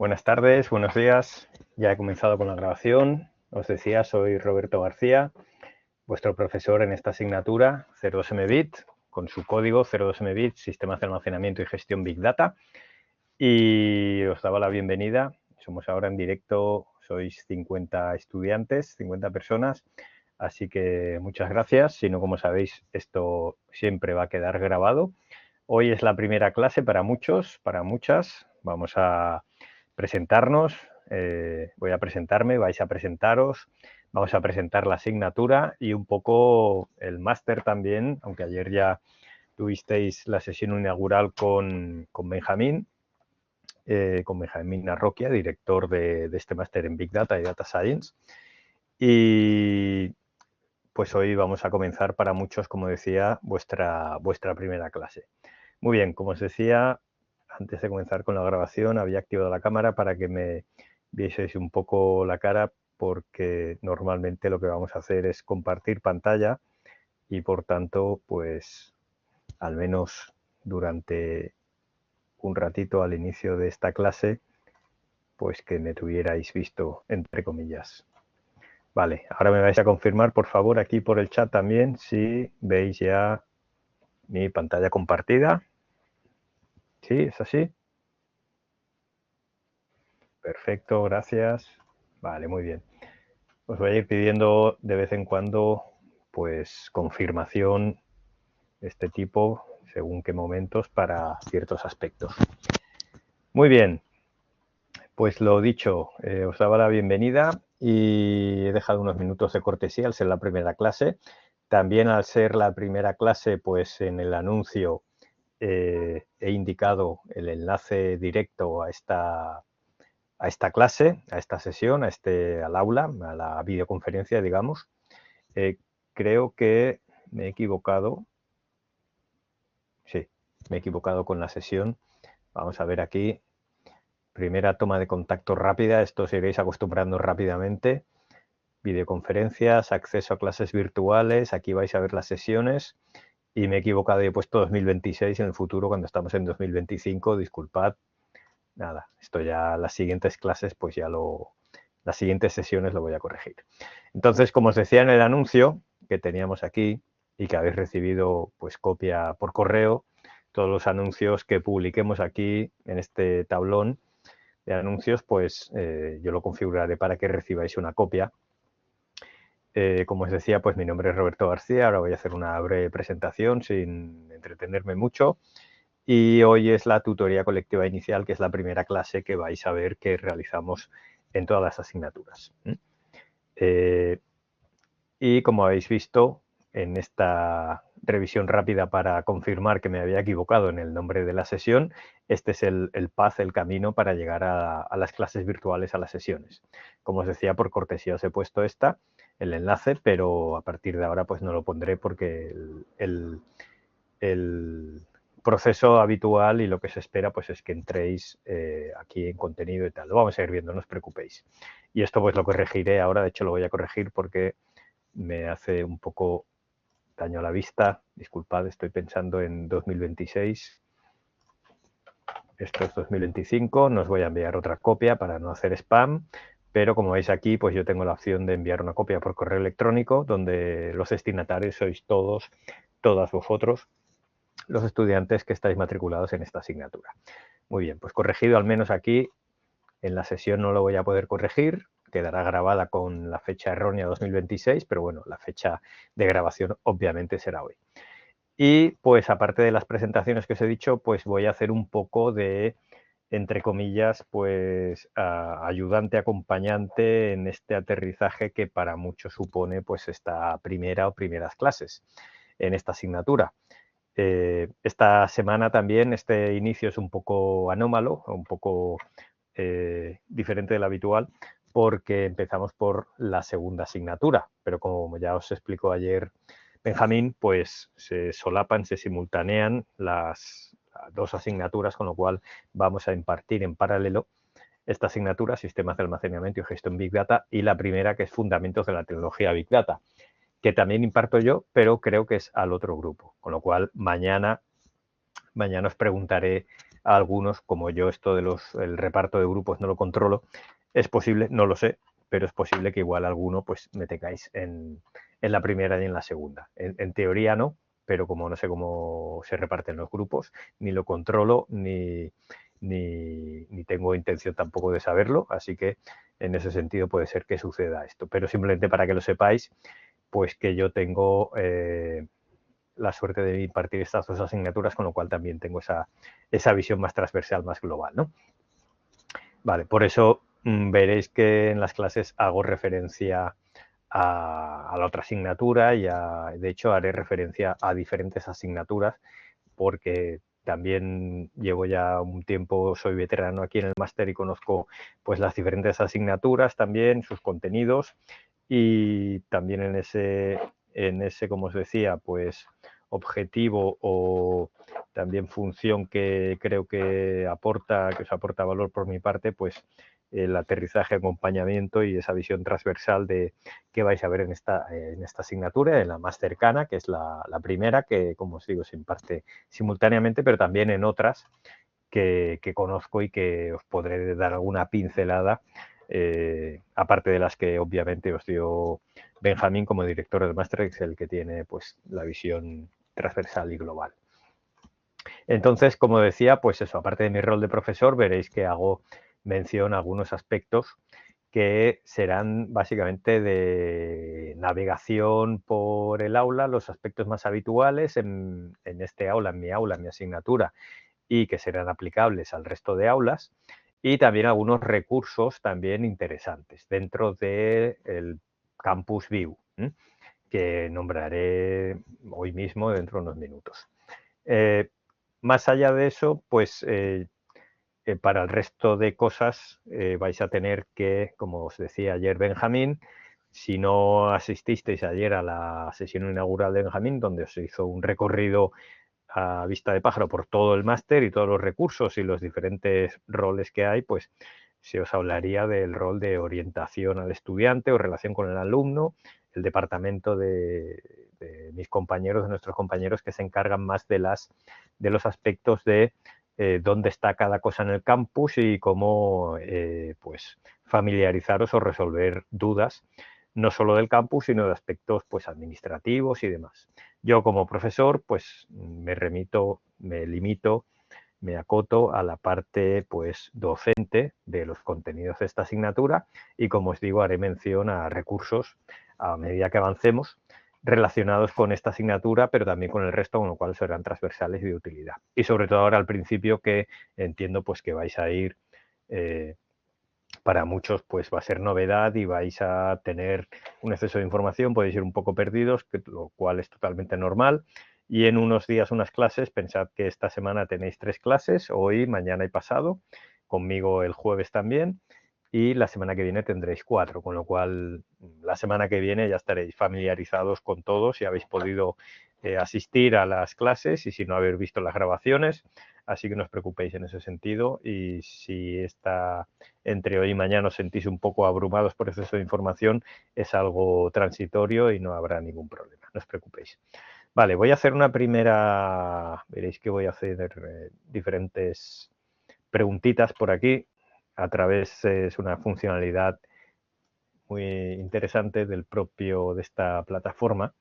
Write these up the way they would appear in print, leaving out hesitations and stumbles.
Buenas tardes, buenos días. Ya he comenzado con la grabación. Os decía, soy Roberto García, vuestro profesor en esta asignatura 02MBit, con su código 02MBit, Sistemas de Almacenamiento y Gestión Big Data. Y os daba la bienvenida. Somos ahora en directo, sois 50 estudiantes, 50 personas. Así que muchas gracias. Si no, como sabéis, esto siempre va a quedar grabado. Hoy es la primera clase para muchos, para muchas. Vamos a presentarnos. Voy a presentarme, vais a presentaros. Vamos a presentar la asignatura y un poco el máster también, aunque ayer ya tuvisteis la sesión inaugural con Benjamín Arroquia, director de este máster en Big Data y Data Science. Y pues hoy vamos a comenzar para muchos, como decía, vuestra primera clase. Muy bien, como os decía, antes de comenzar con la grabación había activado la cámara para que me vieseis un poco la cara, porque normalmente lo que vamos a hacer es compartir pantalla y por tanto, pues al menos durante un ratito al inicio de esta clase, pues que me tuvierais visto, entre comillas. Vale, ahora me vais a confirmar, por favor, aquí por el chat también, si veis ya mi pantalla compartida. ¿Sí? ¿Es así? Perfecto, gracias. Vale, muy bien. Os voy a ir pidiendo de vez en cuando, pues, confirmación de este tipo, según qué momentos, para ciertos aspectos. Muy bien, pues lo dicho, os daba la bienvenida y he dejado unos minutos de cortesía al ser la primera clase. También al ser la primera clase, pues en el anuncio he indicado el enlace directo a esta clase, a esta sesión, al aula, a la videoconferencia, digamos. Creo que me he equivocado. Sí, me he equivocado con la sesión. Vamos a ver aquí. Primera toma de contacto rápida. Esto os iréis acostumbrando rápidamente. Videoconferencias, acceso a clases virtuales. Aquí vais a ver las sesiones. Y me he equivocado y he puesto 2026 en el futuro cuando estamos en 2025. Disculpad. Nada, esto ya las siguientes clases, pues ya las siguientes sesiones lo voy a corregir. Entonces, como os decía en el anuncio que teníamos aquí y que habéis recibido pues copia por correo, todos los anuncios que publiquemos aquí en este tablón de anuncios, pues yo lo configuraré para que recibáis una copia. Como os decía, pues mi nombre es Roberto García. Ahora voy a hacer una breve presentación sin entretenerme mucho. Y hoy es la tutoría colectiva inicial, que es la primera clase que vais a ver que realizamos en todas las asignaturas. Y como habéis visto en esta revisión rápida para confirmar que me había equivocado en el nombre de la sesión, este es el path, el camino para llegar a las clases virtuales, a las sesiones. Como os decía, por cortesía os he puesto el enlace, pero a partir de ahora pues no lo pondré porque el proceso habitual y lo que se espera pues es que entréis aquí en contenido y tal. Lo vamos a ir viendo, no os preocupéis. Y esto pues lo corregiré ahora, de hecho lo voy a corregir porque me hace un poco daño a la vista. Disculpad, estoy pensando en 2026. Esto es 2025, no os voy a enviar otra copia para no hacer spam, pero como veis aquí, pues yo tengo la opción de enviar una copia por correo electrónico, donde los destinatarios sois todas vosotros, los estudiantes que estáis matriculados en esta asignatura. Muy bien, pues corregido al menos aquí, en la sesión no lo voy a poder corregir, quedará grabada con la fecha errónea 2026, pero bueno, la fecha de grabación obviamente será hoy. Y pues aparte de las presentaciones que os he dicho, pues voy a hacer un poco de, entre comillas, pues ayudante, acompañante en este aterrizaje que para muchos supone pues esta primera o primeras clases en esta asignatura. Esta semana también este inicio es un poco anómalo, un poco diferente del habitual, porque empezamos por la segunda asignatura, pero como ya os explicó ayer Benjamín, pues se solapan, se simultanean las dos asignaturas, con lo cual vamos a impartir en paralelo esta asignatura, Sistemas de Almacenamiento y Gestión Big Data, y la primera, que es Fundamentos de la Tecnología Big Data, que también imparto yo, pero creo que es al otro grupo, con lo cual mañana os preguntaré a algunos, como yo esto de el reparto de grupos no lo controlo, es posible, no lo sé, pero es posible que igual alguno pues me tengáis en la primera y en la segunda. En teoría no, pero como no sé cómo se reparten los grupos, ni lo controlo, ni tengo intención tampoco de saberlo, así que en ese sentido puede ser que suceda esto. Pero simplemente para que lo sepáis, pues que yo tengo la suerte de impartir estas dos asignaturas, con lo cual también tengo esa visión más transversal, más global, ¿no? Vale, por eso veréis que en las clases hago referencia a la otra asignatura y de hecho haré referencia a diferentes asignaturas porque también llevo ya un tiempo, soy veterano aquí en el máster y conozco pues las diferentes asignaturas también, sus contenidos y también en ese, como os decía, pues objetivo o también función que creo que os aporta valor por mi parte, pues el aterrizaje, acompañamiento y esa visión transversal de qué vais a ver en esta asignatura, en la más cercana, que es la primera, que como os digo se imparte simultáneamente, pero también en otras que conozco y que os podré dar alguna pincelada, aparte de las que obviamente os dio Benjamín como director del máster, que es el que tiene pues la visión transversal y global. Entonces, como decía, pues eso, aparte de mi rol de profesor, veréis que hago mención a algunos aspectos que serán básicamente de navegación por el aula, los aspectos más habituales en este aula, en mi asignatura, y que serán aplicables al resto de aulas, y también algunos recursos también interesantes dentro del Campus View, que nombraré hoy mismo dentro de unos minutos. Más allá de eso, pues para el resto de cosas vais a tener que, como os decía ayer Benjamín, si no asististeis ayer a la sesión inaugural de Benjamín, donde os hizo un recorrido a vista de pájaro por todo el máster y todos los recursos y los diferentes roles que hay, pues se os hablaría del rol de orientación al estudiante o relación con el alumno, el departamento de mis compañeros, de nuestros compañeros que se encargan más de los aspectos de dónde está cada cosa en el campus y cómo pues familiarizaros o resolver dudas no solo del campus, sino de aspectos pues administrativos y demás. Yo como profesor pues me limito, me acoto a la parte pues docente de los contenidos de esta asignatura y como os digo haré mención a recursos a medida que avancemos relacionados con esta asignatura, pero también con el resto, con lo cual serán transversales y de utilidad. Y sobre todo ahora al principio que entiendo pues que vais a ir para muchos pues va a ser novedad y vais a tener un exceso de información, podéis ir un poco perdidos, lo cual es totalmente normal. Y en unos días unas clases, pensad que esta semana tenéis 3 clases, hoy, mañana y pasado, conmigo el jueves también, y la semana que viene tendréis 4, con lo cual la semana que viene ya estaréis familiarizados con todos y habéis podido asistir a las clases y si no habéis visto las grabaciones, así que no os preocupéis en ese sentido y si entre hoy y mañana os sentís un poco abrumados por exceso de información, es algo transitorio y no habrá ningún problema, no os preocupéis. Vale, voy a hacer una primera, veréis que voy a hacer diferentes preguntitas por aquí, es una funcionalidad muy interesante de esta plataforma,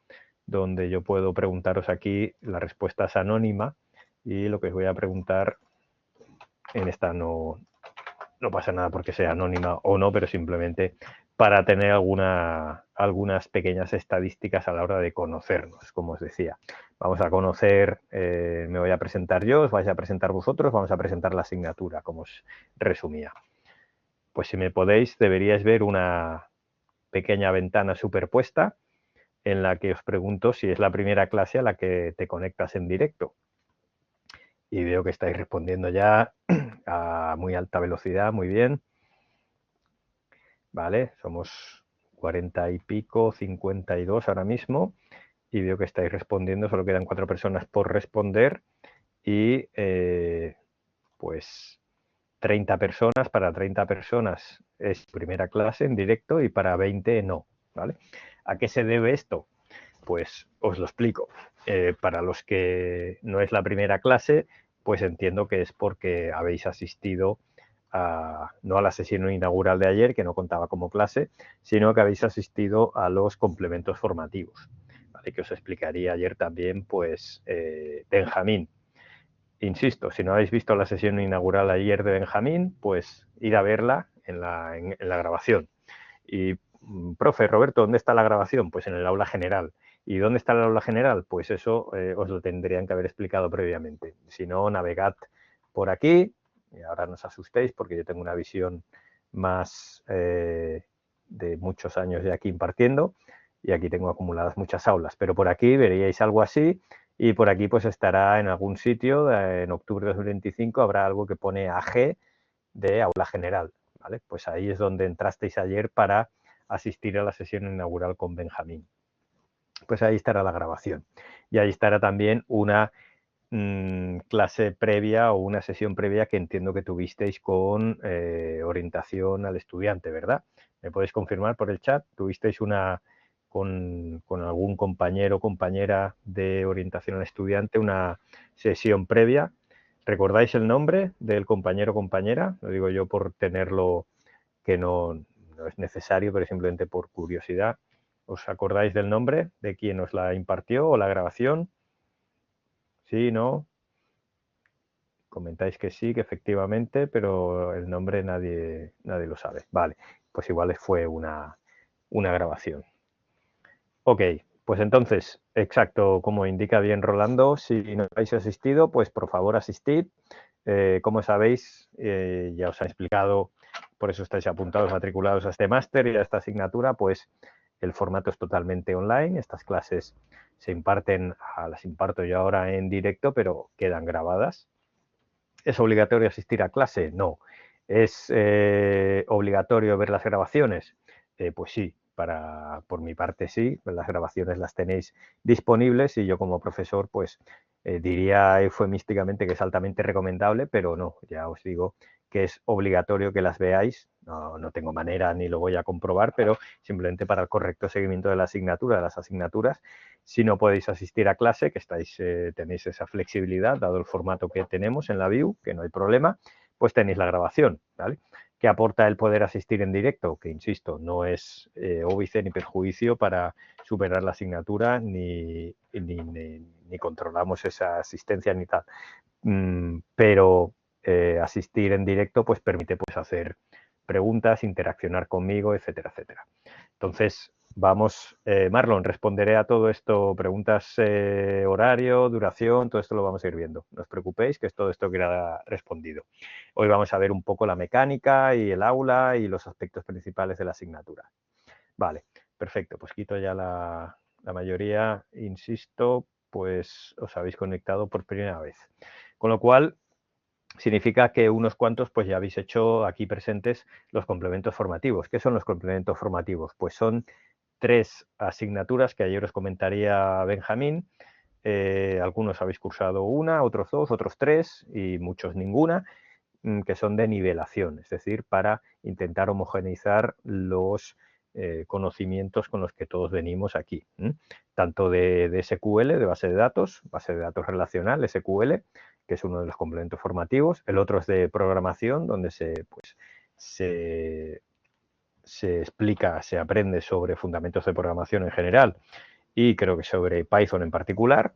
donde yo puedo preguntaros aquí, la respuesta es anónima y lo que os voy a preguntar en esta no pasa nada porque sea anónima o no, pero simplemente para tener algunas pequeñas estadísticas a la hora de conocernos, como os decía. Vamos a conocer, me voy a presentar yo, os vais a presentar vosotros, vamos a presentar la asignatura, como os resumía. Pues si me podéis, deberíais ver una pequeña ventana superpuesta en la que os pregunto si es la primera clase a la que te conectas en directo. Y veo que estáis respondiendo ya a muy alta velocidad, muy bien. Vale, somos 40 y pico, 52 ahora mismo. Y veo que estáis respondiendo, solo quedan 4 personas por responder. Y pues 30 personas, para 30 personas es primera clase en directo y para 20 no. ¿Vale? ¿A qué se debe esto? Pues os lo explico. Para los que no es la primera clase, pues entiendo que es porque habéis asistido no a la sesión inaugural de ayer, que no contaba como clase, sino que habéis asistido a los complementos formativos, ¿vale? Que os explicaría ayer también, pues, Benjamín. Insisto, si no habéis visto la sesión inaugural ayer de Benjamín, pues ir a verla en la grabación. Y, profe, Roberto, ¿dónde está la grabación? Pues en el aula general. ¿Y dónde está el aula general? Pues eso os lo tendrían que haber explicado previamente. Si no, navegad por aquí, y ahora no os asustéis porque yo tengo una visión más de muchos años de aquí impartiendo, y aquí tengo acumuladas muchas aulas, pero por aquí veríais algo así, y por aquí pues estará en algún sitio, en octubre de 2025 habrá algo que pone AG de aula general, ¿vale? Pues ahí es donde entrasteis ayer para asistir a la sesión inaugural con Benjamín. Pues ahí estará la grabación. Y ahí estará también una clase previa o una sesión previa que entiendo que tuvisteis con orientación al estudiante, ¿verdad? ¿Me podéis confirmar por el chat? ¿Tuvisteis una con algún compañero o compañera de orientación al estudiante, una sesión previa? ¿Recordáis el nombre del compañero o compañera? Lo digo yo por tenerlo, que no es necesario, pero simplemente por curiosidad. ¿Os acordáis del nombre de quien os la impartió o la grabación? ¿Sí, no? Comentáis que sí, que efectivamente, pero el nombre nadie lo sabe. Vale, pues igual fue una grabación. Ok, pues entonces, exacto, como indica bien Rolando, si no habéis asistido, pues por favor asistid. Como sabéis, ya os han explicado, por eso estáis apuntados, matriculados a este máster y a esta asignatura, pues el formato es totalmente online. Estas clases se imparten, las imparto yo ahora en directo, pero quedan grabadas. ¿Es obligatorio asistir a clase? No. ¿Es obligatorio ver las grabaciones? Pues sí, por mi parte sí, las grabaciones las tenéis disponibles y yo como profesor pues diría eufemísticamente que es altamente recomendable, pero no, ya os digo que es obligatorio que las veáis. No tengo manera ni lo voy a comprobar, pero simplemente para el correcto seguimiento de la asignatura, de las asignaturas. Si no podéis asistir a clase, que tenéis esa flexibilidad, dado el formato que tenemos en la VIU, que no hay problema, pues tenéis la grabación, ¿vale? ¿Qué aporta el poder asistir en directo? Que, insisto, no es óbice ni perjuicio para superar la asignatura, ni controlamos esa asistencia ni tal. Pero asistir en directo pues permite pues hacer preguntas, interaccionar conmigo, etcétera, etcétera. Entonces, vamos, Marlon, responderé a todo esto, preguntas, horario, duración, todo esto lo vamos a ir viendo. No os preocupéis que todo esto queda respondido. Hoy vamos a ver un poco la mecánica y el aula y los aspectos principales de la asignatura. Vale, perfecto, pues quito ya la mayoría, insisto, pues os habéis conectado por primera vez. Con lo cual, significa que unos cuantos pues ya habéis hecho aquí presentes los complementos formativos. ¿Qué son los complementos formativos? Pues son 3 asignaturas que ayer os comentaría Benjamín. Algunos habéis cursado una, otros 2, otros 3 y muchos ninguna, que son de nivelación, es decir, para intentar homogeneizar los conocimientos con los que todos venimos aquí, tanto de SQL, de base de datos relacional, SQL, que es uno de los complementos formativos. El otro es de programación, donde se explica, se aprende sobre fundamentos de programación en general y creo que sobre Python en particular.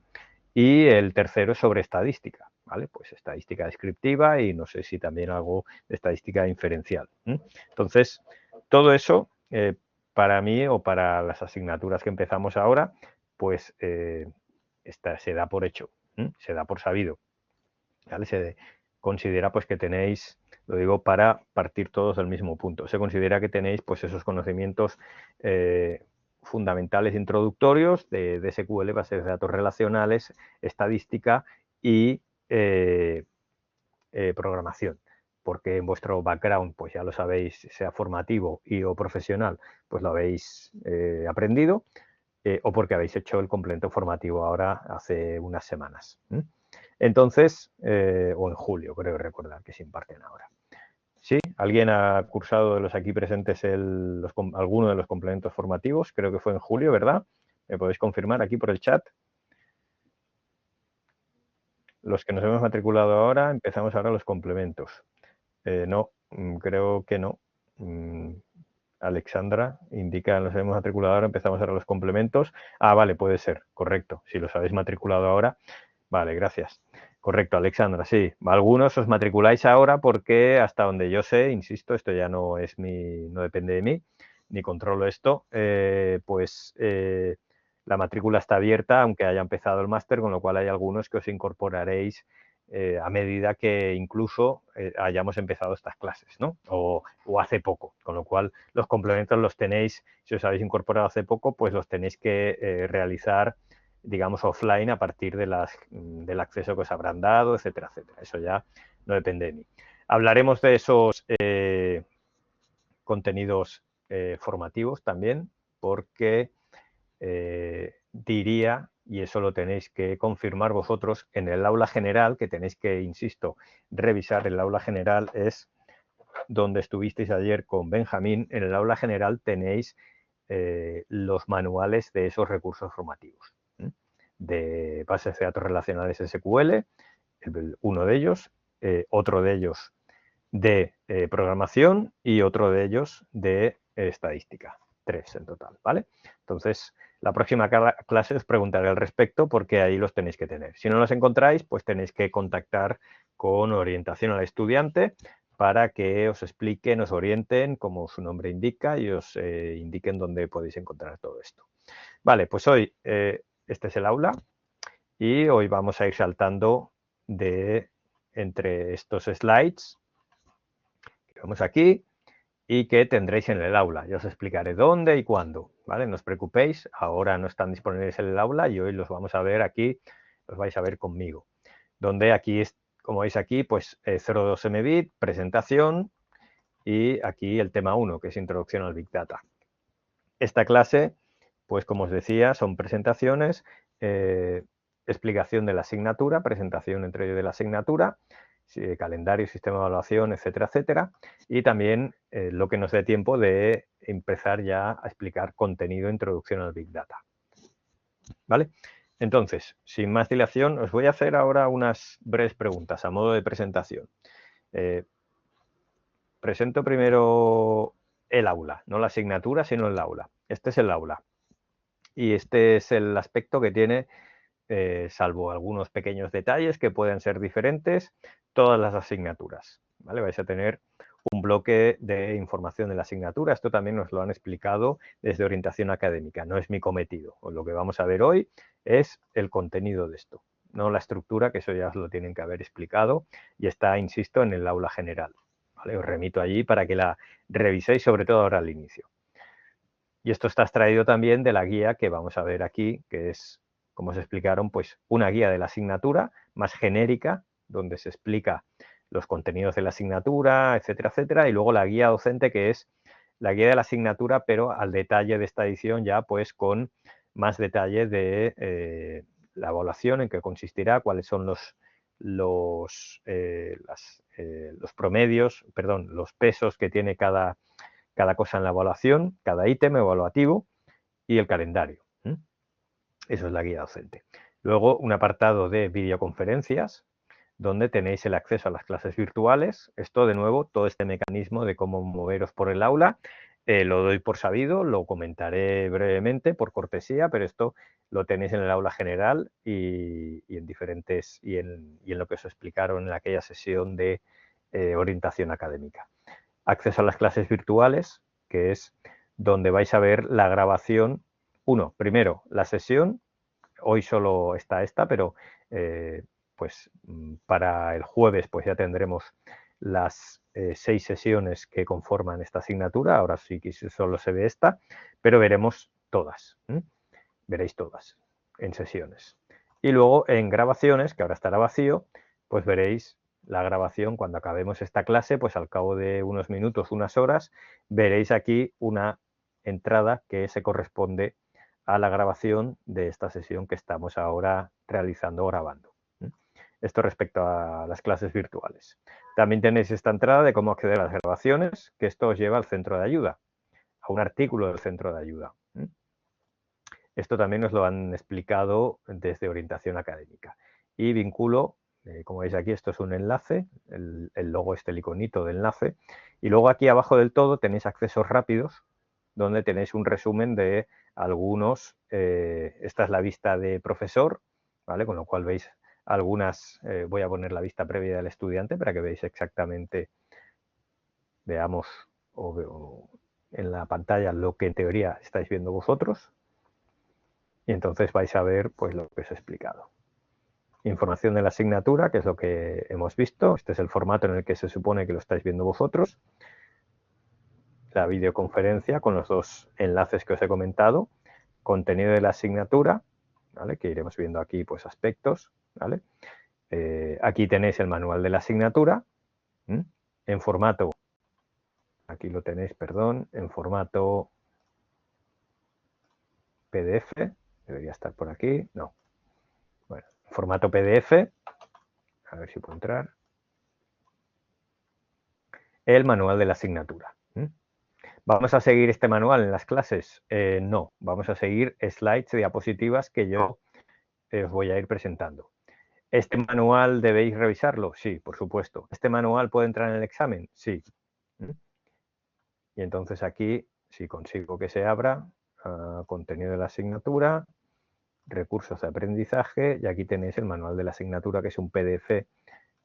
Y el tercero es sobre estadística, ¿vale? Pues estadística descriptiva y no sé si también algo de estadística inferencial. Entonces, todo eso, para mí o para las asignaturas que empezamos ahora, pues se da por hecho, se da por sabido, ¿vale? Se considera pues que tenéis, lo digo para partir todos del mismo punto, se considera que tenéis pues esos conocimientos fundamentales introductorios de SQL, bases de datos relacionales, estadística y programación, porque en vuestro background, pues ya lo sabéis, sea formativo y o profesional, pues lo habéis aprendido, o porque habéis hecho el complemento formativo ahora hace unas semanas. Entonces, o en julio, creo recordar que se imparten ahora. ¿Sí? ¿Alguien ha cursado de los aquí presentes alguno de los complementos formativos? Creo que fue en julio, ¿verdad? ¿Me podéis confirmar aquí por el chat? Los que nos hemos matriculado ahora, empezamos ahora los complementos. No, creo que no. Alexandra indica, nos hemos matriculado ahora, empezamos ahora los complementos. Ah, vale, puede ser, correcto. Si los habéis matriculado ahora, vale, gracias. Correcto, Alexandra, sí. Algunos os matriculáis ahora porque hasta donde yo sé, insisto, esto ya no es no depende de mí, ni controlo esto, la matrícula está abierta, aunque haya empezado el máster, con lo cual hay algunos que os incorporaréis a medida que incluso hayamos empezado estas clases, ¿no? O hace poco, con lo cual los complementos los tenéis, si os habéis incorporado hace poco, pues los tenéis que realizar, digamos, offline a partir del acceso que os habrán dado, etcétera, etcétera. Eso ya no depende de mí. Hablaremos de esos contenidos formativos también, porque diría, y eso lo tenéis que confirmar vosotros, en el aula general, que tenéis que, insisto, revisar, el aula general es donde estuvisteis ayer con Benjamín, en el aula general tenéis los manuales de esos recursos formativos, de bases de datos relacionales SQL, uno de ellos, otro de ellos de programación y otro de ellos de estadística. 3 en total, ¿vale? Entonces, la próxima clase os preguntaré al respecto porque ahí los tenéis que tener. Si no los encontráis, pues tenéis que contactar con orientación al estudiante para que os expliquen, os orienten, como su nombre indica, y os indiquen dónde podéis encontrar todo esto. Vale, pues hoy este es el aula y hoy vamos a ir saltando de entre estos slides que vemos aquí y que tendréis en el aula. Ya os explicaré dónde y cuándo, ¿vale? No os preocupéis, ahora no están disponibles en el aula y hoy los vamos a ver aquí, los vais a ver conmigo. Donde aquí, como veis aquí, pues 02 Mbit, presentación, y aquí el tema 1, que es introducción al Big Data. Esta clase, pues como os decía, son presentaciones, explicación de la asignatura, presentación entre ellos de la asignatura, calendario, sistema de evaluación, etcétera, etcétera, y también lo que nos dé tiempo de empezar ya a explicar contenido, introducción al Big Data. ¿Vale? Entonces, sin más dilación, os voy a hacer ahora unas breves preguntas a modo de presentación. Presento primero el aula, no la asignatura, sino el aula. Este es el aula. Y este es el aspecto que tiene, salvo algunos pequeños detalles que pueden ser diferentes, todas las asignaturas. ¿Vale? Vais a tener un bloque de información de la asignatura. Esto también nos lo han explicado desde orientación académica. No es mi cometido. Lo que vamos a ver hoy es el contenido de esto, no la estructura, que eso ya os lo tienen que haber explicado y está, insisto, en el aula general. ¿Vale? Os remito allí para que la reviséis, sobre todo ahora al inicio. Y esto está extraído también de la guía que vamos a ver aquí, que es, como os explicaron, pues una guía de la asignatura más genérica, donde se explica los contenidos de la asignatura, etcétera, etcétera, y luego la guía docente, que es la guía de la asignatura, pero al detalle de esta edición ya pues con más detalle de la evaluación, en qué consistirá, cuáles son los promedios, perdón, los pesos que tiene cada cosa en la evaluación, cada ítem evaluativo y el calendario. Eso es la guía docente. Luego un apartado de videoconferencias, donde tenéis el acceso a las clases virtuales. Esto, de nuevo, todo este mecanismo de cómo moveros por el aula, lo doy por sabido, lo comentaré brevemente por cortesía, pero esto lo tenéis en el aula general y en diferentes y en lo que os explicaron en aquella sesión de orientación académica. Acceso a las clases virtuales, que es donde vais a ver la grabación. Primero, la sesión. Hoy solo está esta, pero pues para el jueves pues ya tendremos las 6 sesiones que conforman esta asignatura. Ahora sí que solo se ve esta, pero veremos todas. Veréis todas en sesiones. Y luego en grabaciones, que ahora estará vacío, pues veréis la grabación cuando acabemos esta clase, pues al cabo de unos minutos, unas horas, veréis aquí una entrada que se corresponde a la grabación de esta sesión que estamos ahora realizando o grabando. Esto respecto a las clases virtuales. También tenéis esta entrada de cómo acceder a las grabaciones, que esto os lleva al centro de ayuda, a un artículo del centro de ayuda. Esto también nos lo han explicado desde orientación académica. Y vinculo Como veis aquí, esto es un enlace, el logo el iconito de enlace, y luego aquí abajo del todo tenéis accesos rápidos, donde tenéis un resumen de algunos, esta es la vista de profesor, ¿vale? Con lo cual veis algunas, voy a poner la vista previa del estudiante para que veáis exactamente, veamos o en la pantalla lo que en teoría estáis viendo vosotros, y entonces vais a ver pues lo que os he explicado. Información de la asignatura, que es lo que hemos visto. Este es el formato en el que se supone que lo estáis viendo vosotros. La videoconferencia con los dos enlaces que os he comentado. Contenido de la asignatura, ¿vale? Que iremos viendo aquí pues aspectos, ¿vale? Aquí tenéis el manual de la asignatura, en formato, aquí lo tenéis, perdón, en formato PDF, debería estar por aquí, no. Bueno, en formato PDF, a ver si puedo entrar. El manual de la asignatura. ¿Vamos a seguir este manual en las clases? No, vamos a seguir slides, diapositivas que yo os voy a ir presentando. ¿Este manual debéis revisarlo? Sí, por supuesto. ¿Este manual puede entrar en el examen? Sí. Y entonces aquí, si consigo que se abra, contenido de la asignatura, recursos de aprendizaje, y aquí tenéis el manual de la asignatura, que es un PDF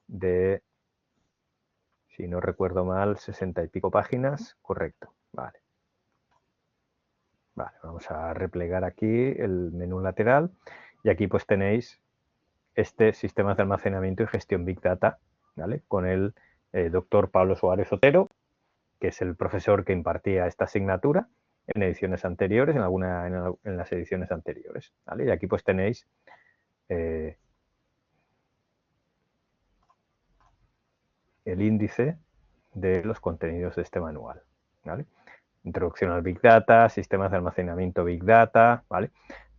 de, si no recuerdo mal, 60 y pico páginas. Correcto, vale. Vale, vamos a replegar aquí el menú lateral y aquí pues tenéis este sistema de almacenamiento y gestión Big Data, ¿vale? Con el doctor Pablo Suárez Otero, que es el profesor que impartía esta asignatura en ediciones anteriores, en las ediciones anteriores, ¿vale? Y aquí pues tenéis el índice de los contenidos de este manual, ¿vale? Introducción al Big Data, sistemas de almacenamiento Big Data, ¿vale?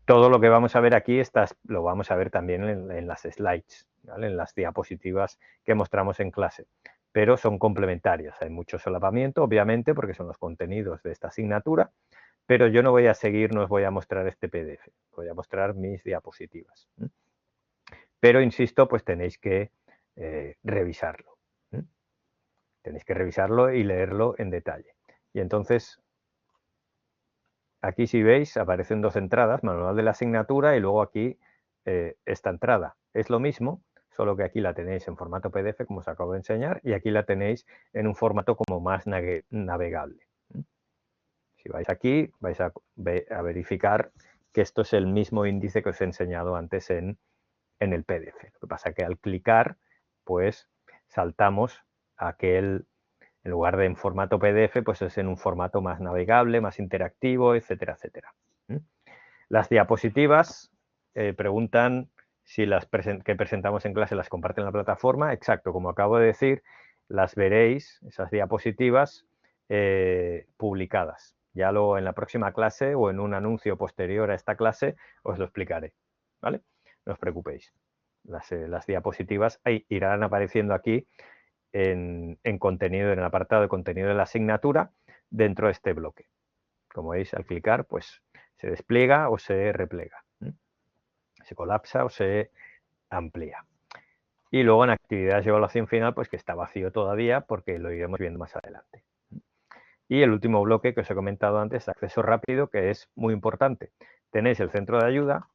Todo lo que vamos a ver aquí lo vamos a ver también en las slides, ¿vale? En las diapositivas que mostramos en clase, pero son complementarias. Hay mucho solapamiento, obviamente, porque son los contenidos de esta asignatura, pero yo no voy a seguir, no os voy a mostrar este PDF, voy a mostrar mis diapositivas. Pero, insisto, pues tenéis que revisarlo. Tenéis que revisarlo y leerlo en detalle. Y entonces, aquí si veis, aparecen dos entradas, manual de la asignatura y luego aquí esta entrada. Es lo mismo, solo que aquí la tenéis en formato PDF, como os acabo de enseñar, y aquí la tenéis en un formato como más navegable. Si vais aquí, vais a verificar que esto es el mismo índice que os he enseñado antes en el PDF. Lo que pasa es que al clicar, pues saltamos a aquel, en lugar de en formato PDF, pues es en un formato más navegable, más interactivo, etcétera, etcétera. Las diapositivas preguntan si las que presentamos en clase las comparten en la plataforma. Exacto, como acabo de decir, las veréis, esas diapositivas, publicadas. Ya en la próxima clase o en un anuncio posterior a esta clase os lo explicaré, ¿vale? No os preocupéis. Las diapositivas irán apareciendo aquí en contenido, en el apartado de contenido de la asignatura dentro de este bloque. Como veis, al clicar, pues se despliega o se replega, se colapsa o se amplía. Y luego en actividades de evaluación final, pues que está vacío todavía porque lo iremos viendo más adelante. Y el último bloque que os he comentado antes, acceso rápido, que es muy importante. Tenéis el centro de ayuda,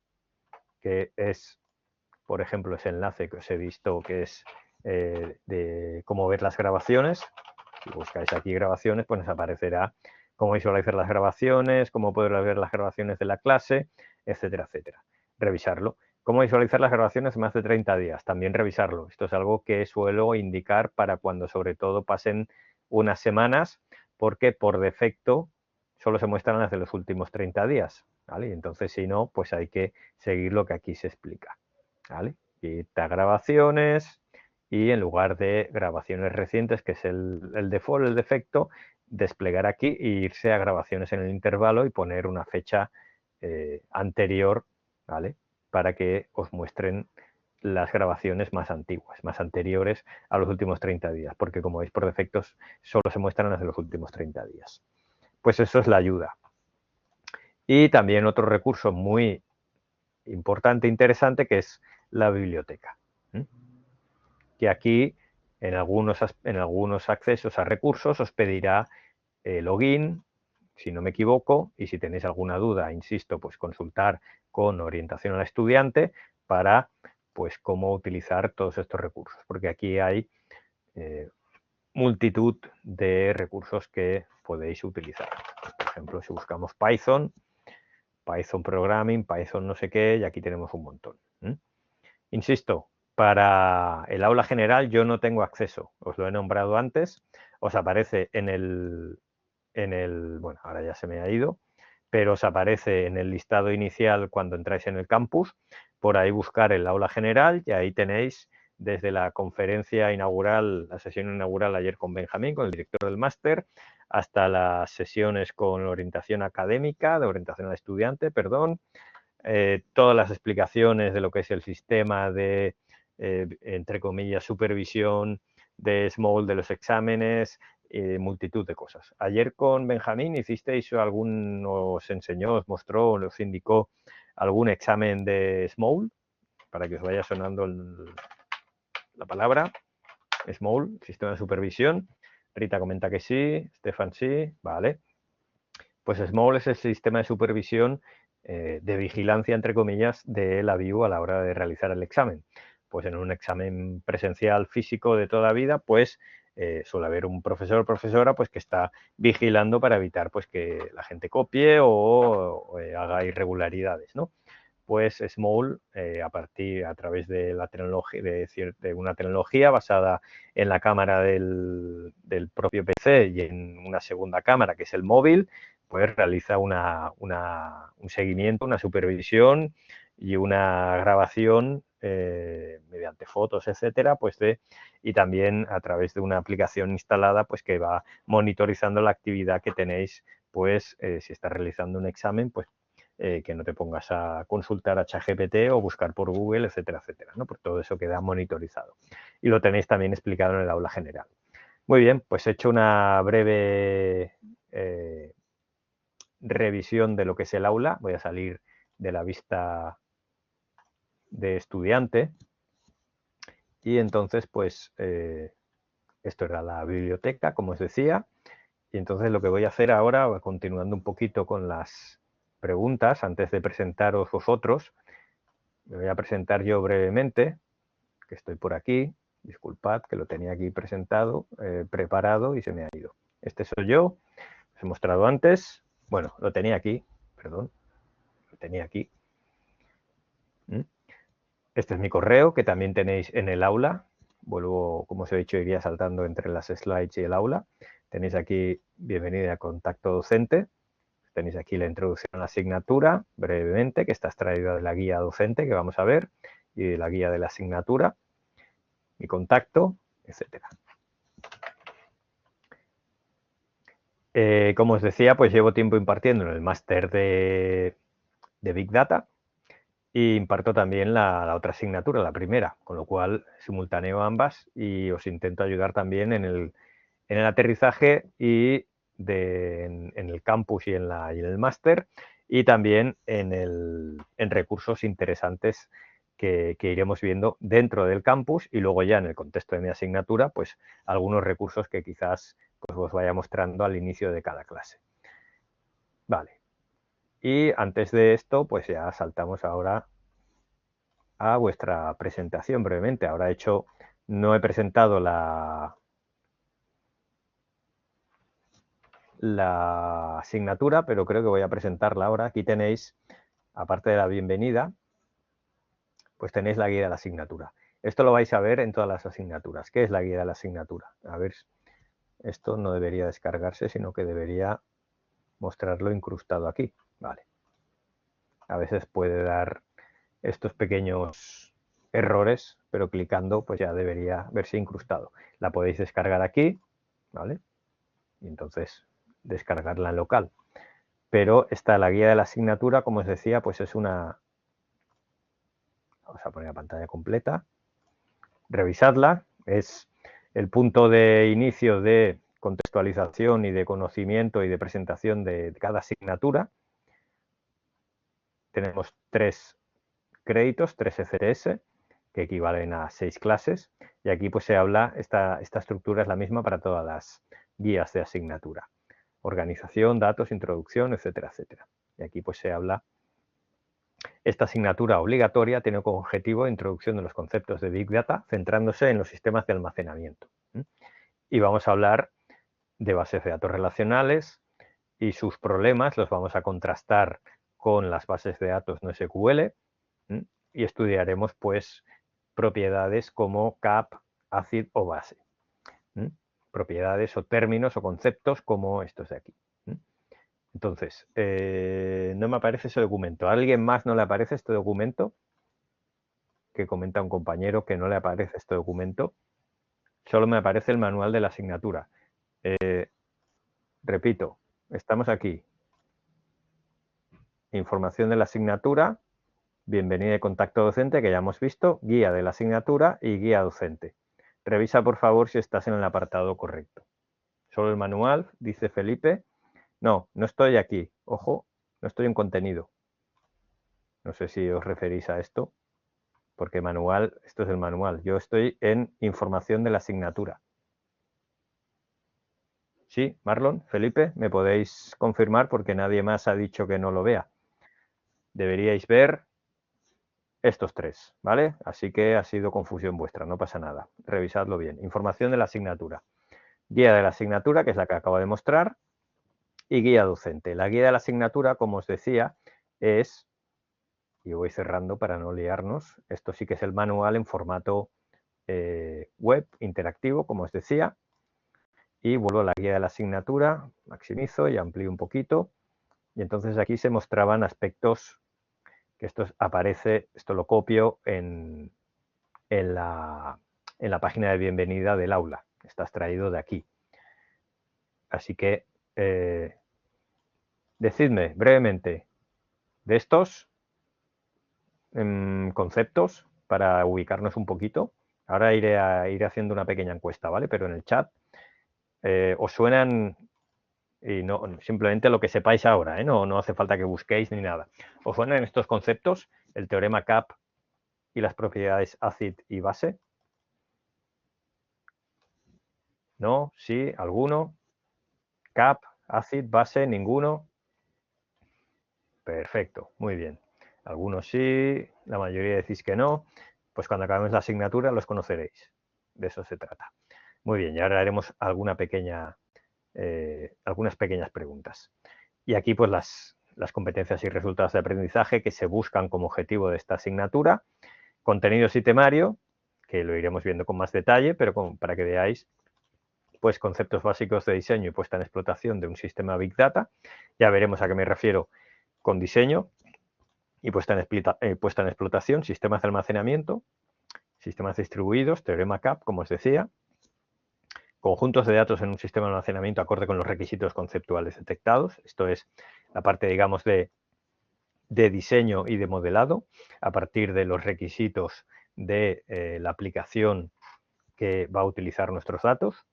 que es, por ejemplo, ese enlace que os he visto, que es de cómo ver las grabaciones. Si buscáis aquí grabaciones, pues os aparecerá cómo visualizar las grabaciones, cómo poder ver las grabaciones de la clase, etcétera, etcétera. Revisarlo. Cómo visualizar las grabaciones más de 30 días. También revisarlo. Esto es algo que suelo indicar para cuando sobre todo pasen unas semanas, porque por defecto solo se muestran las de los últimos 30 días. ¿Vale? Y entonces, si no, pues hay que seguir lo que aquí se explica. ¿Vale? Quita grabaciones y en lugar de grabaciones recientes, que es el default, el defecto, desplegar aquí e irse a grabaciones en el intervalo y poner una fecha anterior, ¿vale? Para que os muestren las grabaciones más antiguas, más anteriores a los últimos 30 días, porque como veis por defectos solo se muestran las de los últimos 30 días. Pues eso es la ayuda. Y también otro recurso muy importante e interesante que es la biblioteca. que aquí en algunos accesos a recursos os pedirá login, si no me equivoco, y si tenéis alguna duda, insisto, pues consultar con orientación al estudiante para pues cómo utilizar todos estos recursos, porque aquí hay multitud de recursos que podéis utilizar. Por ejemplo, si buscamos Python Programming, Python no sé qué, y aquí tenemos un montón. Insisto, para el aula general yo no tengo acceso, os lo he nombrado antes, os aparece bueno, ahora ya se me ha ido, pero os aparece en el listado inicial cuando entráis en el campus, por ahí buscar el aula general y ahí tenéis desde la conferencia inaugural, la sesión inaugural ayer con Benjamín, con el director del máster, hasta las sesiones con orientación académica, de orientación al estudiante, perdón, todas las explicaciones de lo que es el sistema de, entre comillas, supervisión de Small de los exámenes, multitud de cosas. Ayer con Benjamín hicisteis os enseñó, os mostró, os indicó algún examen de Small, para que os vaya sonando la palabra. Small, sistema de supervisión. Rita comenta que sí, Stefan sí, vale. Pues Small es el sistema de supervisión de vigilancia, entre comillas, de la VIU a la hora de realizar el examen. Pues en un examen presencial físico de toda la vida, pues suele haber un profesor o profesora pues, que está vigilando para evitar pues, que la gente copie o haga irregularidades, ¿no? Pues Small, a través de la tecnología, de una tecnología basada en la cámara del propio PC y en una segunda cámara, que es el móvil, pues realiza un seguimiento, una supervisión y una grabación mediante fotos, etcétera, pues y también a través de una aplicación instalada, pues que va monitorizando la actividad que tenéis, pues si estás realizando un examen, pues que no te pongas a consultar a ChatGPT o buscar por Google, etcétera, etcétera, ¿no? Porque todo eso queda monitorizado. Y lo tenéis también explicado en el aula general. Muy bien, pues he hecho una breve revisión de lo que es el aula. Voy a salir de la vista de estudiante. Y entonces, pues, esto era la biblioteca, como os decía. Y entonces lo que voy a hacer ahora, continuando un poquito con las preguntas, antes de presentaros vosotros, me voy a presentar yo brevemente, que estoy por aquí. Disculpad, que lo tenía aquí presentado, preparado y se me ha ido. Este soy yo, os he mostrado antes. Bueno, lo tenía aquí, perdón, lo tenía aquí. Este es mi correo, que también tenéis en el aula. Vuelvo, como os he dicho, iría saltando entre las slides y el aula. Tenéis aquí bienvenida a Contacto Docente. Tenéis aquí la introducción a la asignatura, brevemente, que está extraída de la guía docente que vamos a ver, y de la guía de la asignatura, mi contacto, etcétera. Como os decía, pues llevo tiempo impartiendo en el máster de Big Data y imparto también la otra asignatura, la primera, con lo cual simultaneo ambas y os intento ayudar también en el aterrizaje y en el campus y en el máster, y también en recursos interesantes que iremos viendo dentro del campus, y luego ya en el contexto de mi asignatura, pues algunos recursos que quizás pues, os vaya mostrando al inicio de cada clase. Vale. Y antes de esto, pues ya saltamos ahora a vuestra presentación brevemente. Ahora no he presentado la asignatura, pero creo que voy a presentarla ahora. Aquí tenéis, aparte de la bienvenida, pues tenéis la guía de la asignatura. Esto lo vais a ver en todas las asignaturas. ¿Qué es la guía de la asignatura? A ver, esto no debería descargarse, sino que debería mostrarlo incrustado aquí. Vale. A veces puede dar estos pequeños errores, pero clicando pues ya debería verse incrustado. La podéis descargar aquí, ¿vale? Y entonces descargarla en local. Pero la guía de la asignatura, como os decía, pues es una... Vamos a poner la pantalla completa. Revisadla. Es el punto de inicio de contextualización y de conocimiento y de presentación de cada asignatura. Tenemos 3 créditos, 3 ECTS, que equivalen a 6 clases. Y aquí pues se habla, esta estructura es la misma para todas las guías de asignatura. Organización, datos, introducción, etcétera, etcétera. Y aquí pues se habla, esta asignatura obligatoria tiene como objetivo introducción de los conceptos de Big Data, centrándose en los sistemas de almacenamiento. Y vamos a hablar de bases de datos relacionales y sus problemas los vamos a contrastar con las bases de datos no SQL y estudiaremos pues propiedades como CAP, ACID o base. Propiedades o términos o conceptos como estos de aquí. Entonces, no me aparece ese documento. ¿A alguien más no le aparece este documento? Que comenta un compañero que no le aparece este documento. Solo me aparece el manual de la asignatura. Repito, estamos aquí. Información de la asignatura, bienvenida y contacto docente, que ya hemos visto, guía de la asignatura y guía docente. Revisa, por favor, si estás en el apartado correcto. Solo el manual, dice Felipe. No, no estoy aquí. Ojo, no estoy en contenido. No sé si os referís a esto, porque manual, esto es el manual. Yo estoy en información de la asignatura. Sí, Marlon, Felipe, ¿me podéis confirmar? Porque nadie más ha dicho que no lo vea. Deberíais ver estos tres, ¿vale? Así que ha sido confusión vuestra, no pasa nada. Revisadlo bien. Información de la asignatura. Guía de la asignatura, que es la que acabo de mostrar, y guía docente. La guía de la asignatura, como os decía, es, y voy cerrando para no liarnos, esto sí que es el manual en formato web, interactivo, como os decía, y vuelvo a la guía de la asignatura, maximizo y amplío un poquito, y entonces aquí se mostraban aspectos que esto aparece, esto lo copio en la página de bienvenida del aula, está extraído de aquí. Así que decidme brevemente de estos conceptos para ubicarnos un poquito. Ahora iré haciendo una pequeña encuesta, ¿vale? Pero en el chat os suenan, y no simplemente lo que sepáis ahora, ¿eh? No hace falta que busquéis ni nada. ¿Os suenan estos conceptos? El teorema CAP y las propiedades ACID y base. ¿No? ¿Sí? ¿Alguno? CAP, ACID, base, ninguno. Perfecto, muy bien. Algunos sí, la mayoría decís que no. Pues cuando acabemos la asignatura los conoceréis. De eso se trata. Muy bien, y ahora haremos algunas pequeñas preguntas. Y aquí pues las competencias y resultados de aprendizaje que se buscan como objetivo de esta asignatura. Contenidos y temario, que lo iremos viendo con más detalle, pero para que veáis pues conceptos básicos de diseño y puesta en explotación de un sistema Big Data. Ya veremos a qué me refiero con diseño y puesta en explotación, sistemas de almacenamiento, sistemas distribuidos, teorema CAP, como os decía, conjuntos de datos en un sistema de almacenamiento acorde con los requisitos conceptuales detectados. Esto es la parte, digamos, de diseño y de modelado a partir de los requisitos de la aplicación que va a utilizar nuestros datos,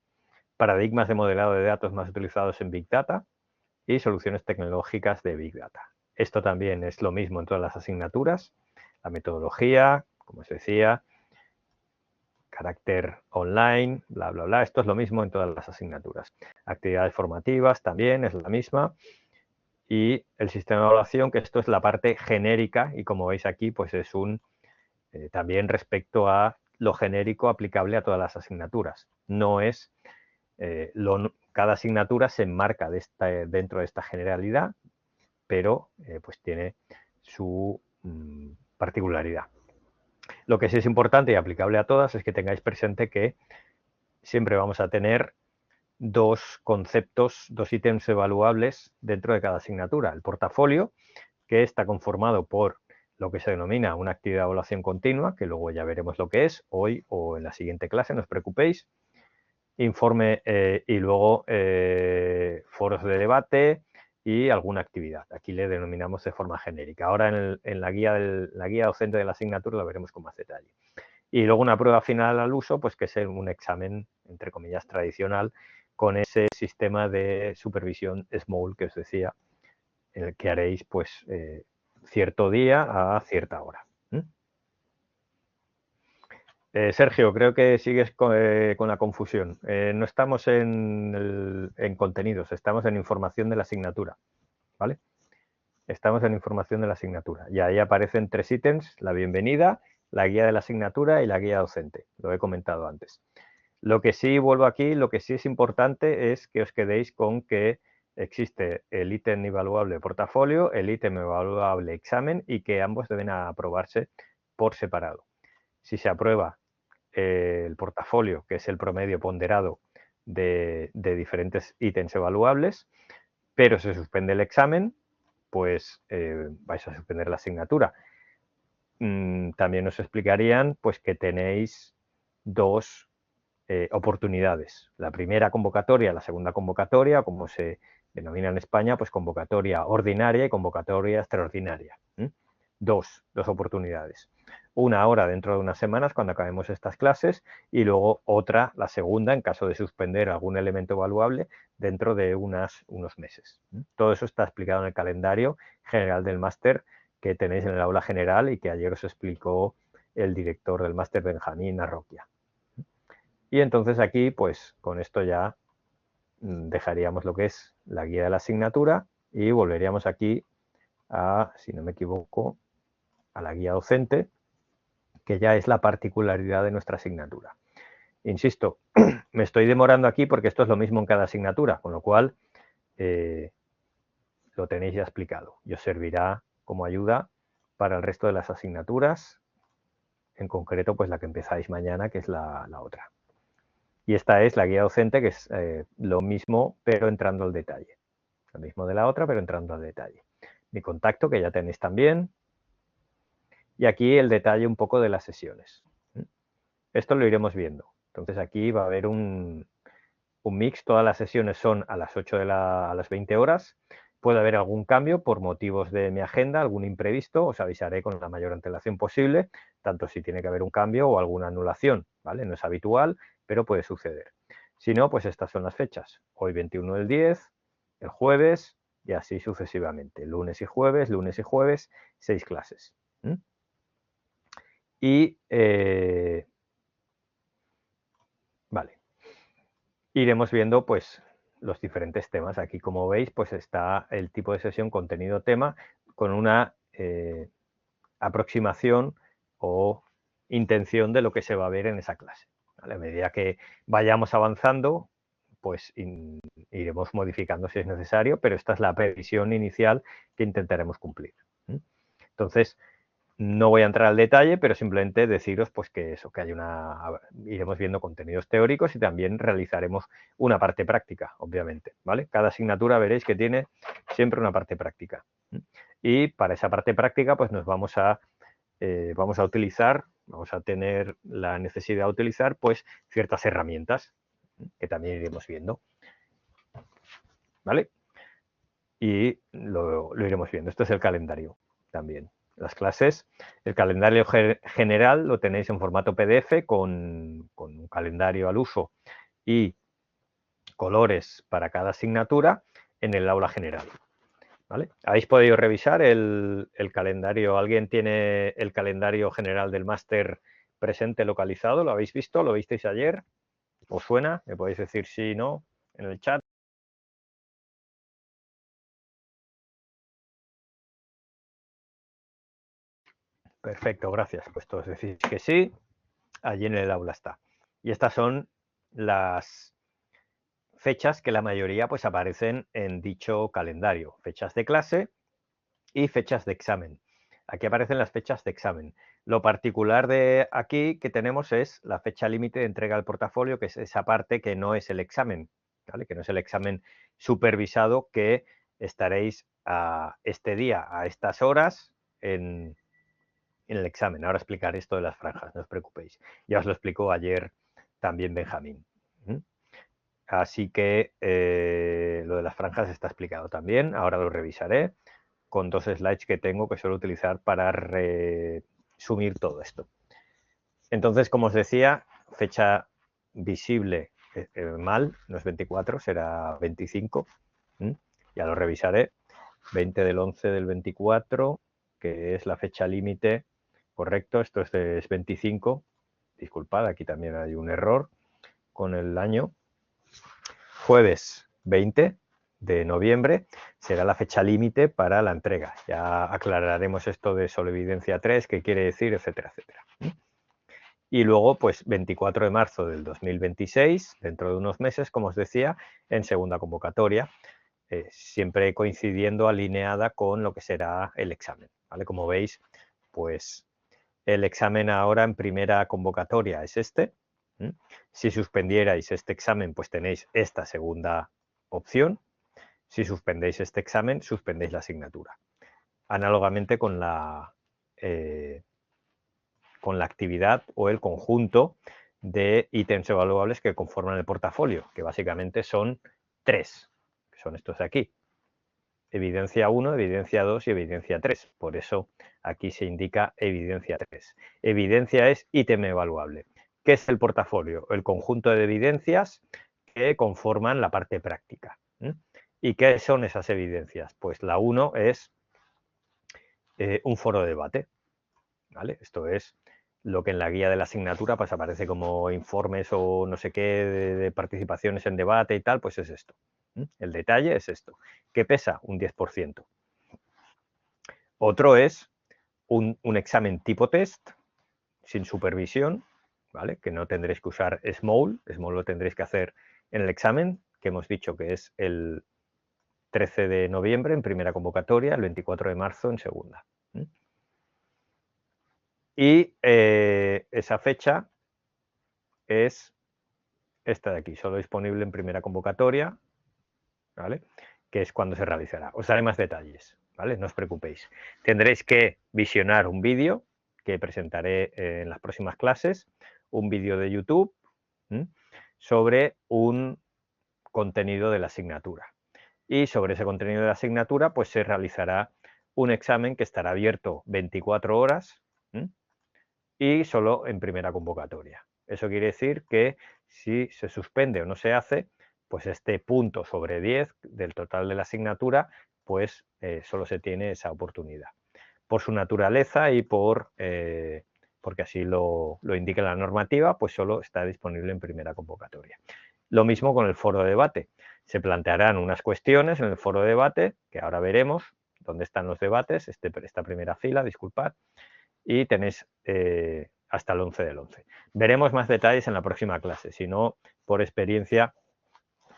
paradigmas de modelado de datos más utilizados en Big Data y soluciones tecnológicas de Big Data. Esto también es lo mismo en todas las asignaturas, la metodología, como os decía, carácter online, bla, bla, bla. Esto es lo mismo en todas las asignaturas. Actividades formativas también es la misma. Y el sistema de evaluación, que esto es la parte genérica y como veis aquí, pues es también respecto a lo genérico aplicable a todas las asignaturas. No es, cada asignatura se enmarca dentro de esta generalidad, pero pues tiene su particularidad. Lo que sí es importante y aplicable a todas es que tengáis presente que siempre vamos a tener dos conceptos, dos ítems evaluables dentro de cada asignatura. El portafolio, que está conformado por lo que se denomina una actividad de evaluación continua, que luego ya veremos lo que es hoy o en la siguiente clase, no os preocupéis. Informe y luego foros de debate y alguna actividad. Aquí le denominamos de forma genérica. Ahora en la guía docente de la asignatura lo veremos con más detalle. Y luego una prueba final al uso, pues que es un examen, entre comillas, tradicional, con ese sistema de supervisión SMAUL que os decía, en el que haréis pues cierto día a cierta hora. Sergio, creo que sigues con la confusión. No estamos en contenidos, estamos en información de la asignatura, ¿vale? Estamos en información de la asignatura y ahí aparecen 3 ítems: la bienvenida, la guía de la asignatura y la guía docente. Lo he comentado antes. Lo que sí, vuelvo aquí, lo que sí es importante es que os quedéis con que existe el ítem evaluable portafolio, el ítem evaluable examen y que ambos deben aprobarse por separado. Si se aprueba el portafolio, que es el promedio ponderado de diferentes ítems evaluables, pero se suspende el examen, pues vais a suspender la asignatura. También os explicarían pues que tenéis dos oportunidades. La primera convocatoria, la segunda convocatoria, como se denomina en España, pues convocatoria ordinaria y convocatoria extraordinaria. Dos oportunidades. Una ahora dentro de unas semanas cuando acabemos estas clases y luego otra, la segunda, en caso de suspender algún elemento evaluable, dentro de unos meses. Todo eso está explicado en el calendario general del máster que tenéis en el aula general y que ayer os explicó el director del máster, Benjamín Arroquia. Y entonces aquí, pues con esto ya dejaríamos lo que es la guía de la asignatura y volveríamos aquí a, si no me equivoco, a la guía docente, que ya es la particularidad de nuestra asignatura. Insisto, me estoy demorando aquí porque esto es lo mismo en cada asignatura, con lo cual lo tenéis ya explicado y os servirá como ayuda para el resto de las asignaturas, en concreto pues la que empezáis mañana, que es la otra. Y esta es la guía docente, que es lo mismo, pero entrando al detalle. Lo mismo de la otra, pero entrando al detalle. Mi contacto, que ya tenéis también. Y aquí el detalle un poco de las sesiones. Esto lo iremos viendo. Entonces aquí va a haber un mix. Todas las sesiones son a las 8 a las 20 horas. Puede haber algún cambio por motivos de mi agenda, algún imprevisto. Os avisaré con la mayor antelación posible, tanto si tiene que haber un cambio o alguna anulación, ¿vale? No es habitual, pero puede suceder. Si no, pues estas son las fechas. Hoy 21 del 10, el jueves y así sucesivamente. Lunes y jueves, 6 clases. Y, vale, iremos viendo pues los diferentes temas. Aquí, como veis, pues está el tipo de sesión contenido-tema con una aproximación o intención de lo que se va a ver en esa clase. ¿Vale? A medida que vayamos avanzando, pues iremos modificando si es necesario, pero esta es la previsión inicial que intentaremos cumplir. Entonces, no voy a entrar al detalle, pero simplemente deciros pues que eso, que hay iremos viendo contenidos teóricos y también realizaremos una parte práctica, obviamente, ¿vale? Cada asignatura veréis que tiene siempre una parte práctica. Y para esa parte práctica, pues nos vamos a utilizar, vamos a tener la necesidad de utilizar pues ciertas herramientas que también iremos viendo, ¿vale? Y lo iremos viendo. Este es el calendario también. Las clases, el calendario general lo tenéis en formato PDF con un calendario al uso y colores para cada asignatura en el aula general. ¿Vale? ¿Habéis podido revisar el calendario? ¿Alguien tiene el calendario general del máster presente localizado? ¿Lo habéis visto? ¿Lo visteis ayer? ¿Os suena? ¿Me podéis decir sí o no en el chat? Perfecto, gracias. Pues todos decís que sí. Allí en el aula está. Y estas son las fechas que la mayoría pues aparecen en dicho calendario. Fechas de clase y fechas de examen. Aquí aparecen las fechas de examen. Lo particular de aquí que tenemos es la fecha límite de entrega del portafolio, que es esa parte que no es el examen, ¿vale? Que no es el examen supervisado, que estaréis a este día, a estas horas, en el examen. Ahora explicaré esto de las franjas, no os preocupéis. Ya os lo explicó ayer también Benjamín. Así que lo de las franjas está explicado también. Ahora lo revisaré con 2 slides que tengo que suelo utilizar para resumir todo esto. Entonces, como os decía, fecha visible mal, no es 24, será 25. Ya lo revisaré. 20 del 11 del 24, que es la fecha límite. Correcto, esto es 25 disculpad, aquí también hay un error con el año. Jueves 20 de noviembre será la fecha límite para la entrega. Ya aclararemos esto de solo evidencia 3, qué quiere decir, etcétera, etcétera. Y luego, pues 24 de marzo del 2026, dentro de unos meses, como os decía, en segunda convocatoria, siempre coincidiendo, alineada con lo que será el examen, ¿vale? Como veis, pues el examen ahora en primera convocatoria es este. Si suspendierais este examen, pues tenéis esta segunda opción. Si suspendéis este examen, suspendéis la asignatura. Análogamente con la actividad o el conjunto de ítems evaluables que conforman el portafolio, que básicamente son 3, que son estos de aquí. Evidencia 1, evidencia 2 y evidencia 3. Por eso aquí se indica evidencia 3. Evidencia es ítem evaluable. ¿Qué es el portafolio? El conjunto de evidencias que conforman la parte práctica. ¿Y qué son esas evidencias? Pues la 1 es un foro de debate, ¿vale? Esto es lo que en la guía de la asignatura pues aparece como informes o no sé qué de participaciones en debate y tal, pues es esto. El detalle es esto. ¿Qué pesa? Un 10%. Otro es un examen tipo test, sin supervisión, ¿vale? Que no tendréis que usar SMOL. SMOL lo tendréis que hacer en el examen, que hemos dicho que es el 13 de noviembre en primera convocatoria, el 24 de marzo en segunda. Y esa fecha es esta de aquí, solo disponible en primera convocatoria, ¿vale? Que es cuando se realizará. Os daré más detalles, ¿vale? No os preocupéis. Tendréis que visionar un vídeo que presentaré en las próximas clases, un vídeo de YouTube sobre un contenido de la asignatura. Y sobre ese contenido de la asignatura, pues se realizará un examen que estará abierto 24 horas y solo en primera convocatoria. Eso quiere decir que si se suspende o no se hace, pues este punto sobre 10 del total de la asignatura, pues solo se tiene esa oportunidad. Por su naturaleza y porque así lo indica la normativa, pues solo está disponible en primera convocatoria. Lo mismo con el foro de debate. Se plantearán unas cuestiones en el foro de debate, que ahora veremos dónde están los debates, esta primera fila, disculpad, y tenéis hasta el 11 del 11. Veremos más detalles en la próxima clase, si no, por experiencia,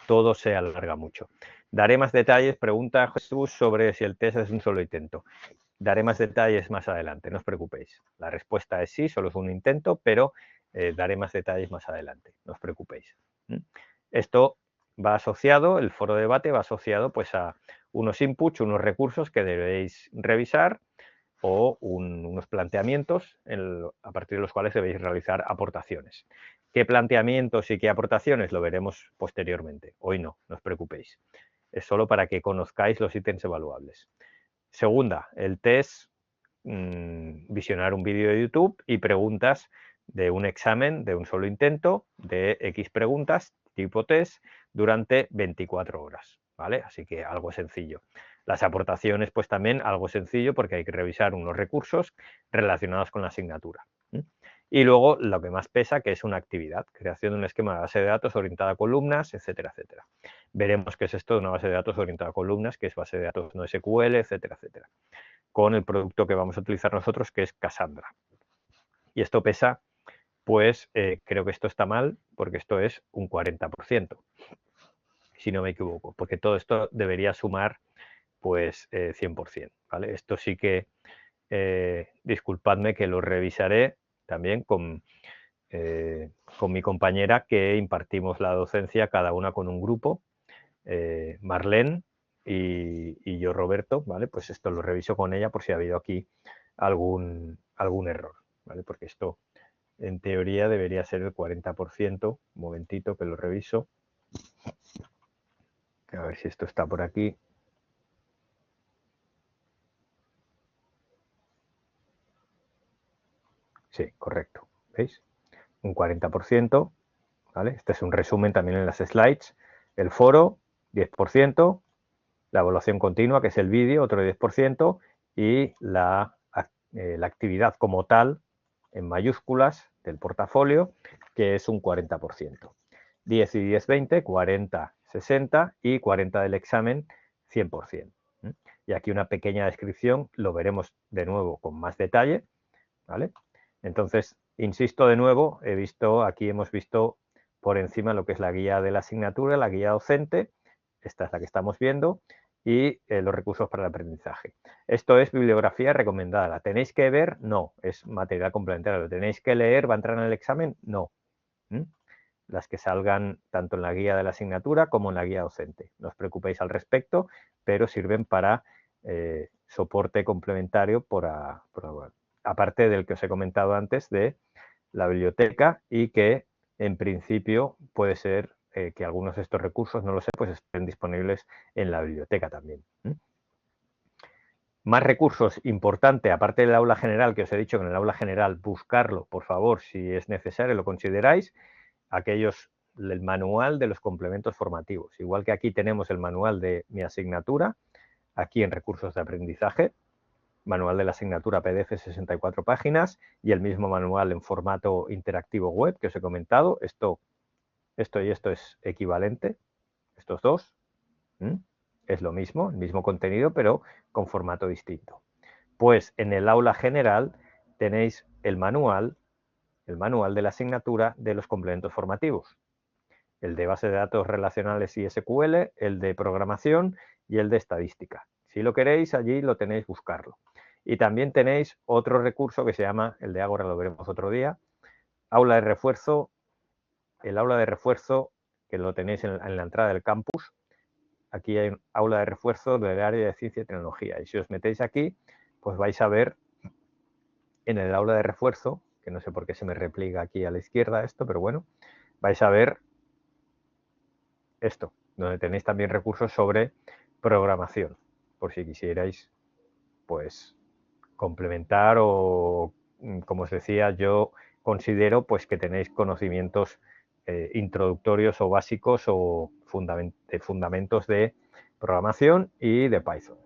todo se alarga mucho. Daré más detalles, pregunta Jesús sobre si el test es un solo intento. Daré más detalles más adelante, no os preocupéis. La respuesta es sí, solo es un intento, pero daré más detalles más adelante, no os preocupéis. Esto va asociado, el foro de debate va asociado pues a unos inputs, unos recursos que debéis revisar o unos planteamientos a partir de los cuales debéis realizar aportaciones. ¿Qué planteamientos y qué aportaciones? Lo veremos posteriormente. Hoy no os preocupéis. Es solo para que conozcáis los ítems evaluables. Segunda, el test, visionar un vídeo de YouTube y preguntas de un examen de un solo intento de X preguntas tipo test durante 24 horas, ¿vale? Así que algo sencillo. Las aportaciones, pues también algo sencillo porque hay que revisar unos recursos relacionados con la asignatura. Y luego lo que más pesa, que es una actividad, creación de un esquema de base de datos orientada a columnas, etcétera, etcétera. Veremos qué es esto de una base de datos orientada a columnas, que es base de datos no SQL, etcétera, etcétera. Con el producto que vamos a utilizar nosotros, que es Cassandra. Y esto pesa, pues creo que esto está mal, porque esto es un 40%, si no me equivoco, porque todo esto debería sumar pues 100%, ¿vale? Esto sí que, disculpadme que lo revisaré también con mi compañera que impartimos la docencia, cada una con un grupo, Marlene y yo, Roberto, ¿vale? Pues esto lo reviso con ella por si ha habido aquí algún error, ¿vale? Porque esto en teoría debería ser el 40%, un momentito que lo reviso, a ver si esto está por aquí. Sí, correcto, ¿veis? Un 40%, ¿vale? Este es un resumen también en las slides. El foro, 10%, la evaluación continua, que es el vídeo, otro 10%, y la actividad como tal, en mayúsculas, del portafolio, que es un 40%. 10 y 10, 20, 40, 60 y 40 del examen, 100%. Y aquí una pequeña descripción, lo veremos de nuevo con más detalle, ¿vale? Entonces, insisto de nuevo, aquí hemos visto por encima lo que es la guía de la asignatura, la guía docente, esta es la que estamos viendo, y los recursos para el aprendizaje. Esto es bibliografía recomendada. ¿La tenéis que ver? No, es material complementario. ¿Lo tenéis que leer? ¿Va a entrar en el examen? No. Las que salgan tanto en la guía de la asignatura como en la guía docente. No os preocupéis al respecto, pero sirven para soporte complementario aparte del que os he comentado antes de la biblioteca y que en principio puede ser que algunos de estos recursos, no lo sé, pues estén disponibles en la biblioteca también. Más recursos, importante, aparte del aula general, que os he dicho que en el aula general buscarlo, por favor, si es necesario, lo consideráis, el manual de los complementos formativos. Igual que aquí tenemos el manual de mi asignatura, aquí en recursos de aprendizaje, manual de la asignatura PDF 64 páginas y el mismo manual en formato interactivo web que os he comentado. Esto y esto es equivalente, estos dos. Es lo mismo, el mismo contenido, pero con formato distinto. Pues en el aula general tenéis el manual de la asignatura de los complementos formativos. El de base de datos relacionales y SQL, el de programación y el de estadística. Si lo queréis, allí lo tenéis, buscarlo. Y también tenéis otro recurso que se llama, el de Ágora lo veremos otro día, aula de refuerzo. El aula de refuerzo, que lo tenéis en la entrada del campus. Aquí hay un aula de refuerzo del área de ciencia y tecnología. Y si os metéis aquí, pues vais a ver en el aula de refuerzo, que no sé por qué se me repliega aquí a la izquierda esto, pero bueno, vais a ver esto, donde tenéis también recursos sobre programación, por si quisierais, pues, complementar o, como os decía, yo considero pues que tenéis conocimientos introductorios o básicos o fundamentos de programación y de Python,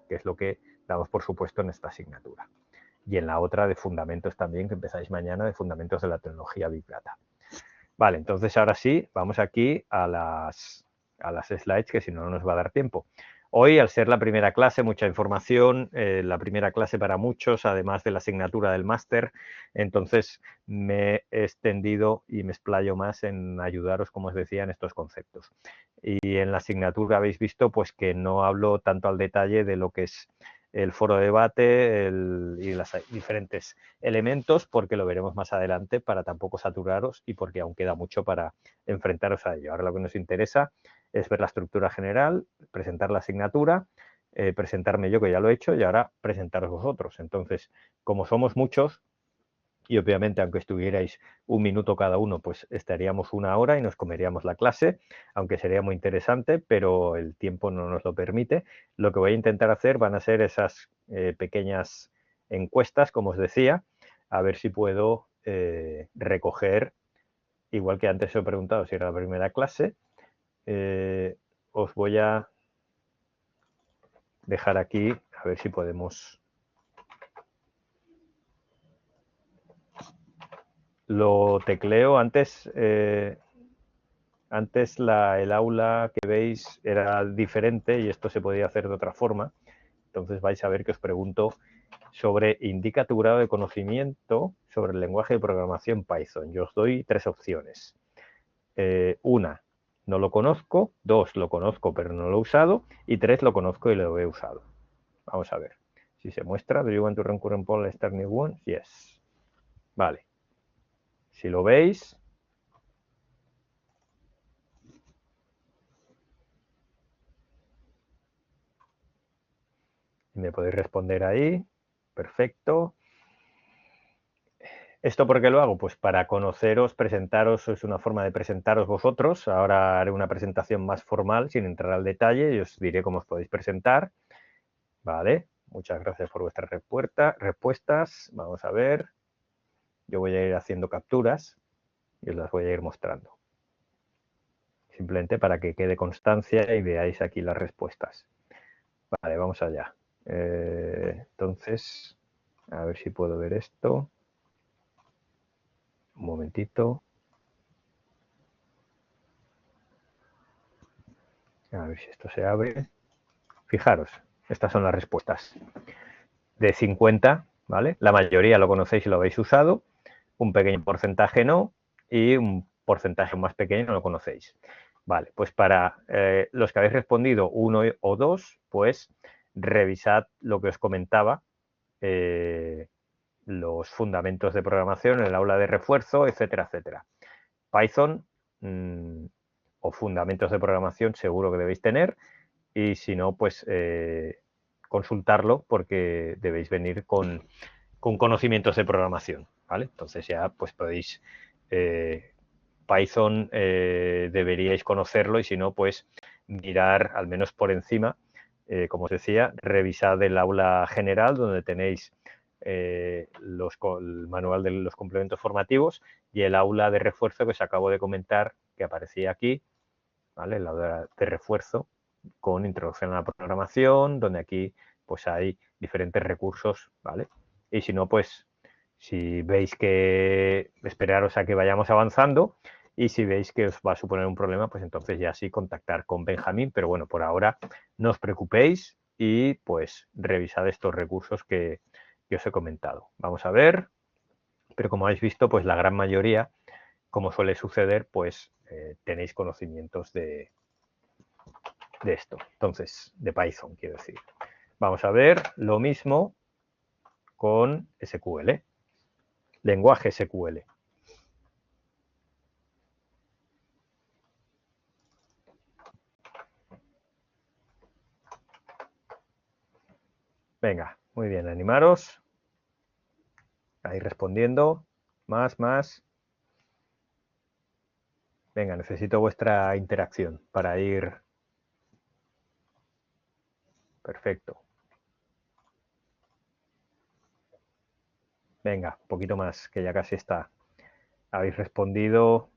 que es lo que damos por supuesto en esta asignatura. Y en la otra de fundamentos también, que empezáis mañana, de fundamentos de la tecnología Big Data. Vale, entonces ahora sí, vamos aquí a las slides, que si no, no nos va a dar tiempo. Hoy, al ser la primera clase, mucha información, la primera clase para muchos, además de la asignatura del máster, entonces me he extendido y me explayo más en ayudaros, como os decía, en estos conceptos. Y en la asignatura habéis visto pues que no hablo tanto al detalle de lo que es el foro de debate y los diferentes elementos, porque lo veremos más adelante para tampoco saturaros y porque aún queda mucho para enfrentaros a ello. Ahora lo que nos interesa es ver la estructura general, presentar la asignatura, presentarme yo, que ya lo he hecho, y ahora presentaros vosotros. Entonces, como somos muchos, y obviamente aunque estuvierais un minuto cada uno, pues estaríamos una hora y nos comeríamos la clase, aunque sería muy interesante, pero el tiempo no nos lo permite. Lo que voy a intentar hacer van a ser esas pequeñas encuestas, como os decía, a ver si puedo recoger, igual que antes os he preguntado si era la primera clase, os voy a dejar aquí, a ver si podemos... Lo tecleo antes. Antes el aula que veis era diferente y esto se podía hacer de otra forma. Entonces vais a ver que os pregunto sobre indica tu grado de conocimiento sobre el lenguaje de programación Python. Yo os doy 3 opciones. Una, no lo conozco. 2, lo conozco pero no lo he usado. Y 3, lo conozco y lo he usado. Vamos a ver. Si se muestra, do you want to run current poll and start new one? Yes. Vale. Si lo veis, me podéis responder ahí. Perfecto. ¿Esto por qué lo hago? Pues para conoceros, presentaros, es una forma de presentaros vosotros. Ahora haré una presentación más formal, sin entrar al detalle, y os diré cómo os podéis presentar. Vale, muchas gracias por vuestras respuestas. Vamos a ver. Yo voy a ir haciendo capturas y os las voy a ir mostrando. Simplemente para que quede constancia y veáis aquí las respuestas. Vale, vamos allá. Entonces, a ver si puedo ver esto. Un momentito. A ver si esto se abre. Fijaros, estas son las respuestas. De 50, ¿vale? La mayoría lo conocéis y lo habéis usado, un pequeño porcentaje no, y un porcentaje más pequeño no lo conocéis. Vale, pues para los que habéis respondido 1 o 2, pues revisad lo que os comentaba, los fundamentos de programación en el aula de refuerzo, etcétera, etcétera. Python o fundamentos de programación seguro que debéis tener, y si no, pues consultarlo porque debéis venir con conocimientos de programación, ¿vale? Entonces ya pues podéis, Python deberíais conocerlo, y si no, pues mirar al menos por encima, como os decía, revisad el aula general donde tenéis el manual de los complementos formativos y el aula de refuerzo que os acabo de comentar, que aparecía aquí, ¿vale? El aula de refuerzo con introducción a la programación, donde aquí pues hay diferentes recursos, ¿vale? Y si no, pues si veis que esperaros a que vayamos avanzando, y si veis que os va a suponer un problema, pues entonces ya sí contactar con Benjamín, pero bueno, por ahora no os preocupéis y pues revisad estos recursos que os he comentado. Vamos a ver, pero como habéis visto, pues la gran mayoría, como suele suceder, pues tenéis conocimientos de esto. Entonces, de Python, quiero decir. Vamos a ver lo mismo con SQL, lenguaje SQL. Venga, muy bien, animaros. Ahí respondiendo. Más. Venga, necesito vuestra interacción para ir. Perfecto. Venga, un poquito más, que ya casi está. Habéis respondido.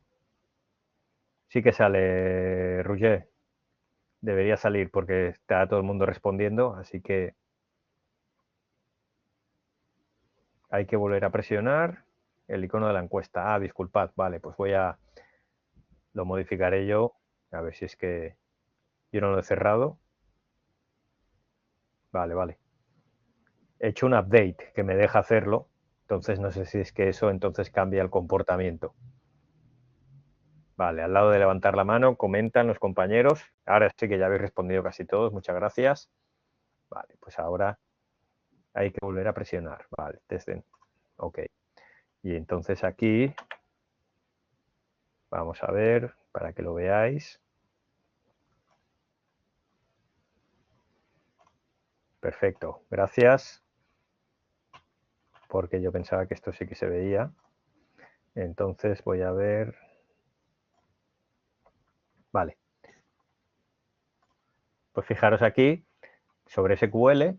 Sí que sale, Roger. Debería salir porque está todo el mundo respondiendo, así que hay que volver a presionar el icono de la encuesta. Ah, disculpad, vale, pues lo modificaré yo, a ver si es que yo no lo he cerrado. Vale. He hecho un update que me deja hacerlo, entonces no sé si es que eso entonces cambia el comportamiento. Vale, al lado de levantar la mano, comentan los compañeros. Ahora sí que ya habéis respondido casi todos, muchas gracias. Vale, pues ahora hay que volver a presionar. Vale, ok. Y entonces aquí, vamos a ver, para que lo veáis. Perfecto, gracias. Porque yo pensaba que esto sí que se veía. Entonces voy a ver. Vale. Pues fijaros aquí, sobre SQL,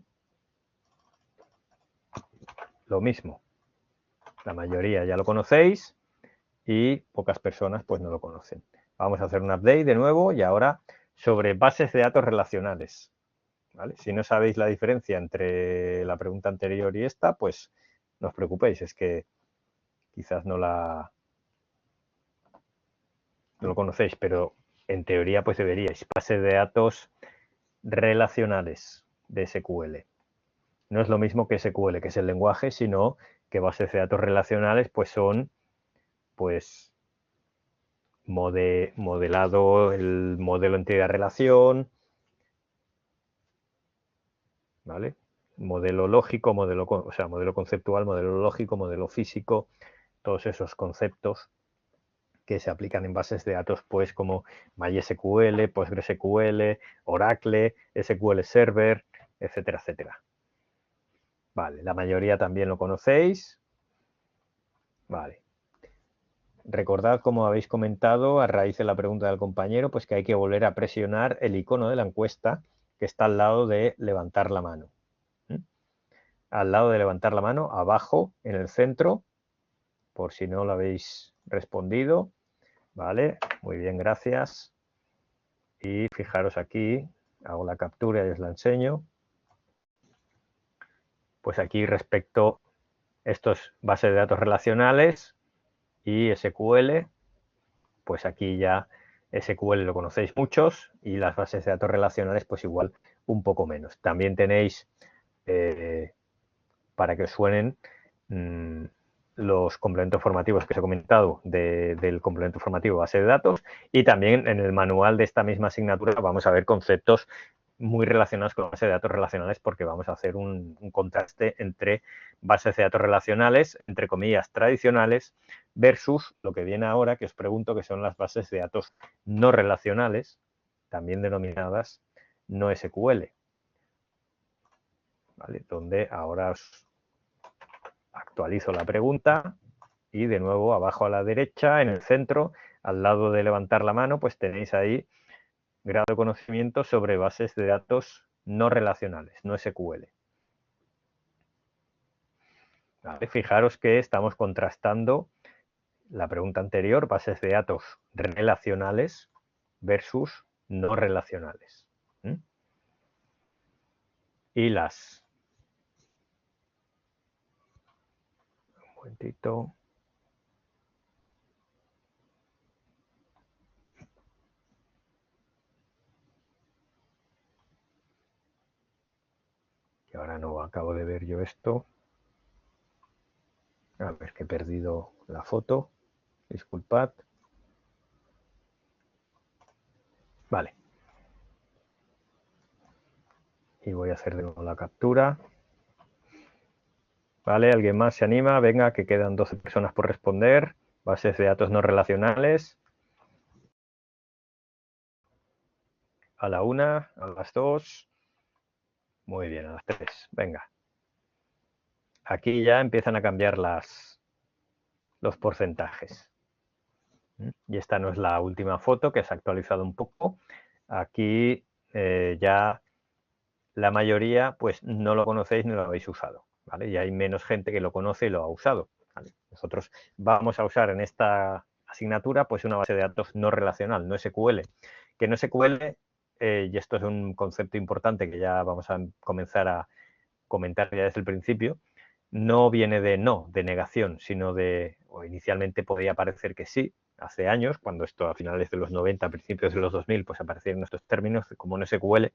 lo mismo. La mayoría ya lo conocéis y pocas personas pues no lo conocen. Vamos a hacer un update de nuevo, y ahora sobre bases de datos relacionales. ¿Vale? Si no sabéis la diferencia entre la pregunta anterior y esta, pues no os preocupéis, es que quizás no lo conocéis, pero en teoría pues deberíais. Bases de datos relacionales de SQL. No es lo mismo que SQL, que es el lenguaje, sino que bases de datos relacionales pues son pues modelado, el modelo entidad-relación, ¿vale? Modelo lógico, modelo conceptual, modelo lógico, modelo físico, todos esos conceptos que se aplican en bases de datos pues como MySQL, PostgreSQL, Oracle, SQL Server, etcétera, etcétera. Vale, la mayoría también lo conocéis. Vale. Recordad, como habéis comentado, a raíz de la pregunta del compañero, pues que hay que volver a presionar el icono de la encuesta que está al lado de levantar la mano. Al lado de levantar la mano, abajo, en el centro, por si no lo habéis respondido. Vale, muy bien, gracias. Y fijaros aquí, hago la captura y os la enseño. Pues aquí respecto a estos bases de datos relacionales, Y SQL, pues aquí ya SQL lo conocéis muchos y las bases de datos relacionales pues igual un poco menos. También tenéis, para que os suenen, los complementos formativos que os he comentado del complemento formativo base de datos, y también en el manual de esta misma asignatura vamos a ver conceptos muy relacionados con base de datos relacionales, porque vamos a hacer un contraste entre bases de datos relacionales, entre comillas, tradicionales, versus lo que viene ahora, que os pregunto, que son las bases de datos no relacionales, también denominadas no SQL, ¿vale? Donde ahora os actualizo la pregunta y de nuevo abajo a la derecha, en el centro, al lado de levantar la mano, pues tenéis ahí grado de conocimiento sobre bases de datos no relacionales, no SQL. ¿Vale? Fijaros que estamos contrastando la pregunta anterior, bases de datos relacionales versus no relacionales. Y las... Un momentito. Que ahora no acabo de ver yo esto. A ver, que he perdido la foto. Disculpad. Vale. Y voy a hacer de nuevo la captura. Vale, ¿alguien más se anima? Venga, que quedan 12 personas por responder. Bases de datos no relacionales. A la 1, a las 2. Muy bien, a las 3. Venga. Aquí ya empiezan a cambiar los porcentajes. Y esta no es la última foto, que se ha actualizado un poco. Aquí ya la mayoría pues no lo conocéis ni lo habéis usado, ¿vale? Y hay menos gente que lo conoce y lo ha usado, ¿vale? Nosotros vamos a usar en esta asignatura pues una base de datos no relacional, no SQL. Que no SQL, y esto es un concepto importante que ya vamos a comenzar a comentar ya desde el principio, no viene de no, de negación, sino de, o inicialmente podría parecer que sí, hace años, cuando esto a finales de los 90, principios de los 2000, pues aparecieron estos términos como no SQL,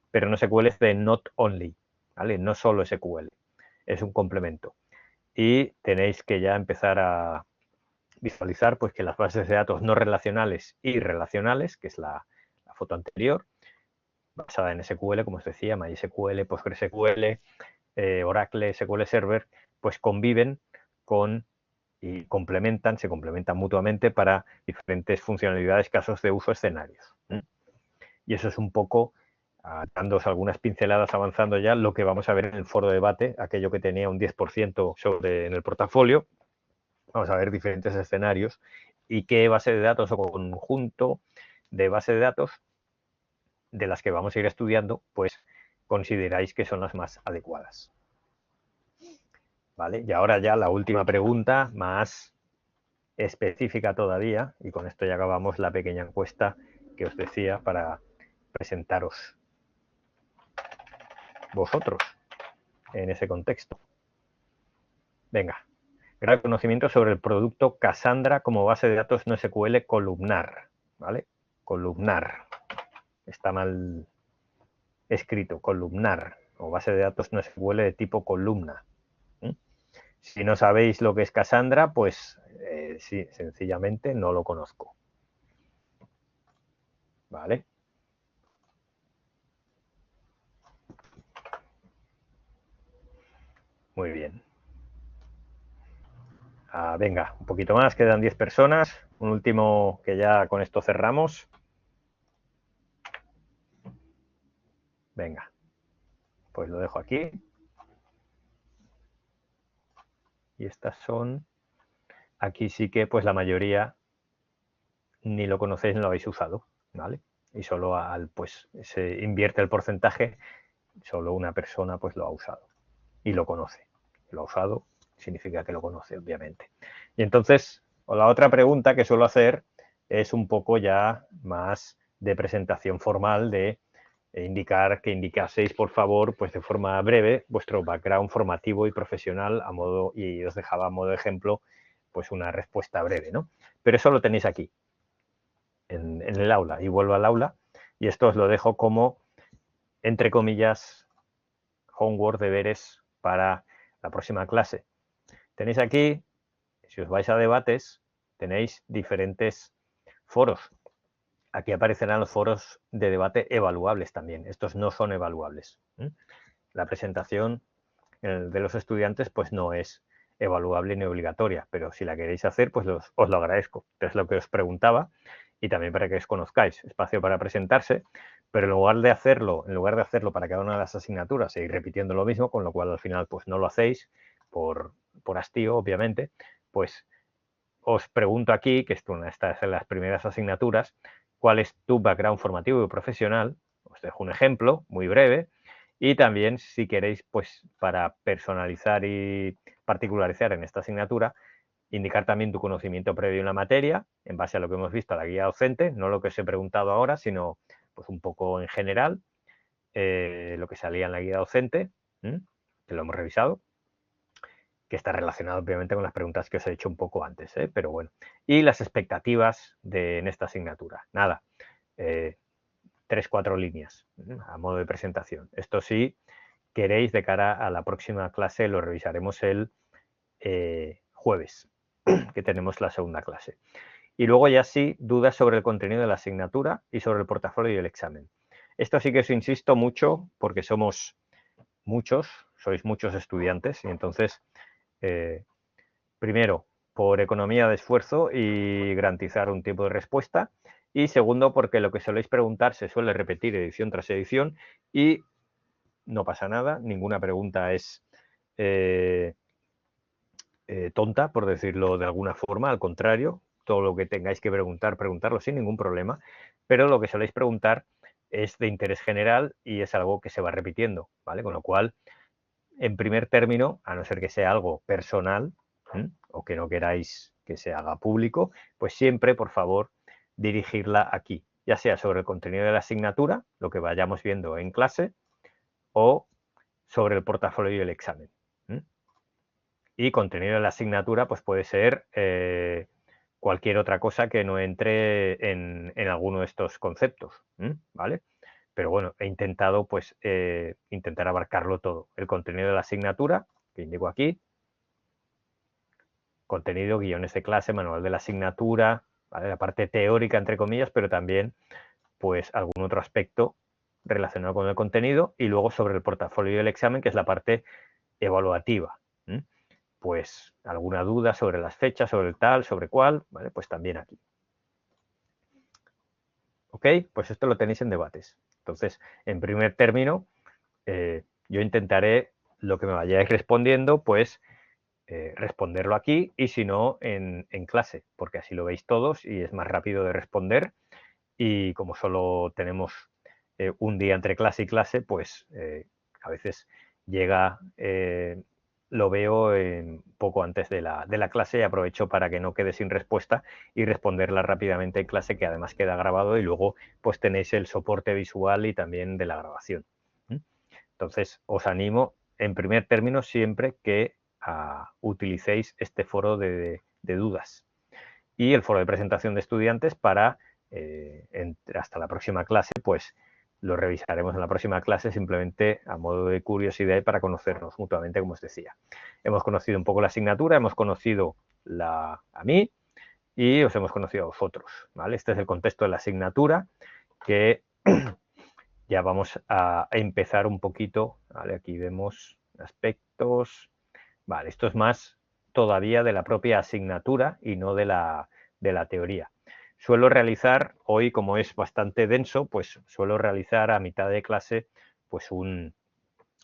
pero no SQL es de not only, ¿vale? No solo SQL, es un complemento. Y tenéis que ya empezar a visualizar pues que las bases de datos no relacionales y relacionales, que es la foto anterior, basada en SQL, como os decía, MySQL, PostgreSQL, Oracle, SQL Server, pues conviven con y se complementan mutuamente para diferentes funcionalidades, casos de uso, escenarios. Y eso es un poco, dándoos algunas pinceladas avanzando ya, lo que vamos a ver en el foro de debate, aquello que tenía un 10% en el portafolio. Vamos a ver diferentes escenarios y qué base de datos o conjunto de base de datos de las que vamos a ir estudiando, pues consideráis que son las más adecuadas. ¿Vale? Y ahora ya la última pregunta, más específica todavía, y con esto ya acabamos la pequeña encuesta que os decía para presentaros vosotros en ese contexto. Venga, grado de conocimiento sobre el producto Cassandra como base de datos no SQL columnar, ¿vale? Columnar. Está mal escrito, columnar, o base de datos no SQL de tipo columna. Si no sabéis lo que es Cassandra, pues sí, sencillamente no lo conozco. ¿Vale? Muy bien. Venga, un poquito más, quedan 10 personas. Un último que ya con esto cerramos. Venga, pues lo dejo aquí. Y estas son... Aquí sí que pues la mayoría ni lo conocéis ni lo habéis usado, ¿vale? Y solo pues se invierte el porcentaje, solo una persona pues lo ha usado y lo conoce. Lo ha usado significa que lo conoce, obviamente. Y entonces, la otra pregunta que suelo hacer es un poco ya más de presentación formal, de indicar que indicaseis, por favor, pues de forma breve, vuestro background formativo y profesional y os dejaba a modo de ejemplo pues una respuesta breve, ¿no? Pero eso lo tenéis aquí, en el aula. Y vuelvo al aula y esto os lo dejo como, entre comillas, homework, deberes para la próxima clase. Tenéis aquí, si os vais a debates, tenéis diferentes foros. Aquí aparecerán los foros de debate evaluables también. Estos no son evaluables. La presentación de los estudiantes pues no es evaluable ni obligatoria, pero si la queréis hacer, pues os lo agradezco. Es lo que os preguntaba y también para que os conozcáis. Espacio para presentarse, pero en lugar de hacerlo para cada una de las asignaturas e ir repitiendo lo mismo, con lo cual al final pues no lo hacéis por hastío, obviamente, pues os pregunto aquí, que estas en las primeras asignaturas, cuál es tu background formativo y profesional. Os dejo un ejemplo muy breve y también si queréis, pues para personalizar y particularizar en esta asignatura, indicar también tu conocimiento previo en la materia, en base a lo que hemos visto a la guía docente, no lo que os he preguntado ahora, sino pues un poco en general, lo que salía en la guía docente, que lo hemos revisado, que está relacionado obviamente con las preguntas que os he hecho un poco antes, pero bueno. Y las expectativas en esta asignatura. Nada, 3-4 líneas a modo de presentación. Esto sí, queréis de cara a la próxima clase, lo revisaremos el jueves, que tenemos la segunda clase. Y luego ya sí, dudas sobre el contenido de la asignatura y sobre el portafolio y el examen. Esto sí que os insisto mucho porque somos muchos, sois muchos estudiantes y entonces primero, por economía de esfuerzo y garantizar un tiempo de respuesta. Y segundo, porque lo que soléis preguntar se suele repetir edición tras edición y no pasa nada, ninguna pregunta es tonta, por decirlo de alguna forma, al contrario, todo lo que tengáis que preguntar, preguntarlo sin ningún problema, pero lo que soléis preguntar es de interés general y es algo que se va repitiendo, ¿vale? Con lo cual, en primer término, a no ser que sea algo personal o que no queráis que se haga público, pues siempre, por favor, dirigirla aquí, ya sea sobre el contenido de la asignatura, lo que vayamos viendo en clase, o sobre el portafolio y el examen. Y contenido de la asignatura, pues puede ser cualquier otra cosa que no entre en alguno de estos conceptos, ¿vale? Pero bueno, he intentado pues intentar abarcarlo todo. El contenido de la asignatura, que indico aquí, contenido, guiones de clase, manual de la asignatura, ¿vale? La parte teórica, entre comillas, pero también pues algún otro aspecto relacionado con el contenido y luego sobre el portafolio del examen, que es la parte evaluativa. Pues alguna duda sobre las fechas, sobre el tal, sobre cuál, ¿vale? Pues también aquí. ¿Ok? Pues esto lo tenéis en debates. Entonces, en primer término, yo intentaré lo que me vayáis respondiendo, pues responderlo aquí y si no, en clase, porque así lo veis todos y es más rápido de responder. Y como solo tenemos un día entre clase y clase, pues a veces llega, lo veo poco antes de la clase y aprovecho para que no quede sin respuesta y responderla rápidamente en clase, que además queda grabado y luego pues tenéis el soporte visual y también de la grabación. Entonces, os animo, en primer término, siempre que utilicéis este foro de dudas y el foro de presentación de estudiantes para, hasta la próxima clase, pues lo revisaremos en la próxima clase simplemente a modo de curiosidad y para conocernos mutuamente, como os decía. Hemos conocido un poco la asignatura, hemos conocido a mí y os hemos conocido a vosotros, ¿vale? Este es el contexto de la asignatura que ya vamos a empezar un poquito, ¿vale? Aquí vemos aspectos, vale, esto es más todavía de la propia asignatura y no de la teoría. Suelo realizar, hoy como es bastante denso, pues suelo realizar a mitad de clase, pues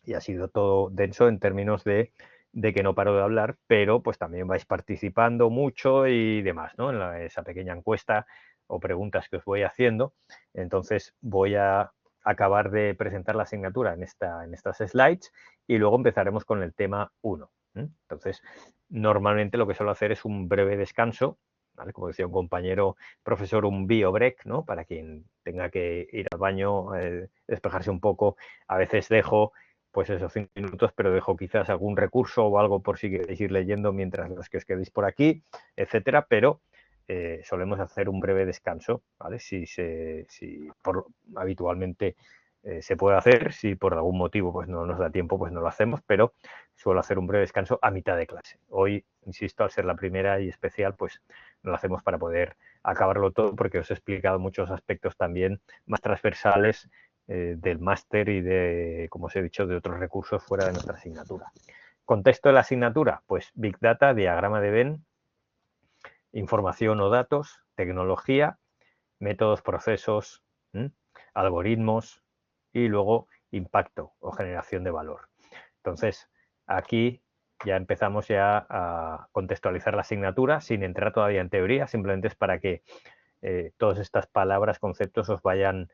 y ha sido todo denso en términos de que no paro de hablar, pero pues también vais participando mucho y demás, ¿no? En esa pequeña encuesta o preguntas que os voy haciendo. Entonces voy a acabar de presentar la asignatura en estas slides y luego empezaremos con el tema 1. Entonces, normalmente lo que suelo hacer es un breve descanso, ¿vale? Como decía un compañero profesor, un bio break, ¿no? Para quien tenga que ir al baño, despejarse un poco. A veces dejo pues esos 5 minutos, pero dejo quizás algún recurso o algo por si queréis ir leyendo mientras los que os quedéis por aquí, etcétera, pero solemos hacer un breve descanso, ¿vale? Si habitualmente se puede hacer, si por algún motivo pues no nos da tiempo, pues no lo hacemos, pero suelo hacer un breve descanso a mitad de clase. Hoy, insisto, al ser la primera y especial, pues no lo hacemos para poder acabarlo todo, porque os he explicado muchos aspectos también más transversales del máster y de, como os he dicho, de otros recursos fuera de nuestra asignatura. Contexto de la asignatura, pues Big Data, diagrama de Venn, información o datos, tecnología, métodos, procesos, algoritmos y luego impacto o generación de valor. Entonces, aquí ya empezamos ya a contextualizar la asignatura sin entrar todavía en teoría, simplemente es para que todas estas palabras, conceptos os vayan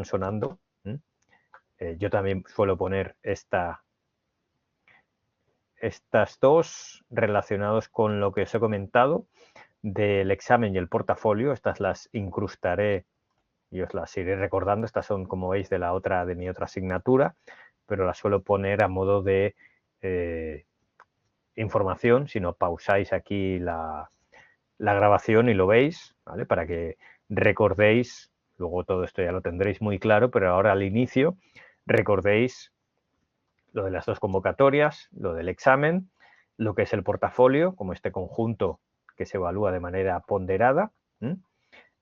sonando. Yo también suelo poner estas dos relacionados con lo que os he comentado del examen y el portafolio. Estas las incrustaré y os las iré recordando. Estas son, como veis, de mi otra asignatura, pero las suelo poner a modo de información. Si no, pausáis aquí la grabación y lo veis, ¿vale? Para que recordéis, luego todo esto ya lo tendréis muy claro, pero ahora al inicio recordéis lo de las dos convocatorias, lo del examen, lo que es el portafolio, como este conjunto que se evalúa de manera ponderada.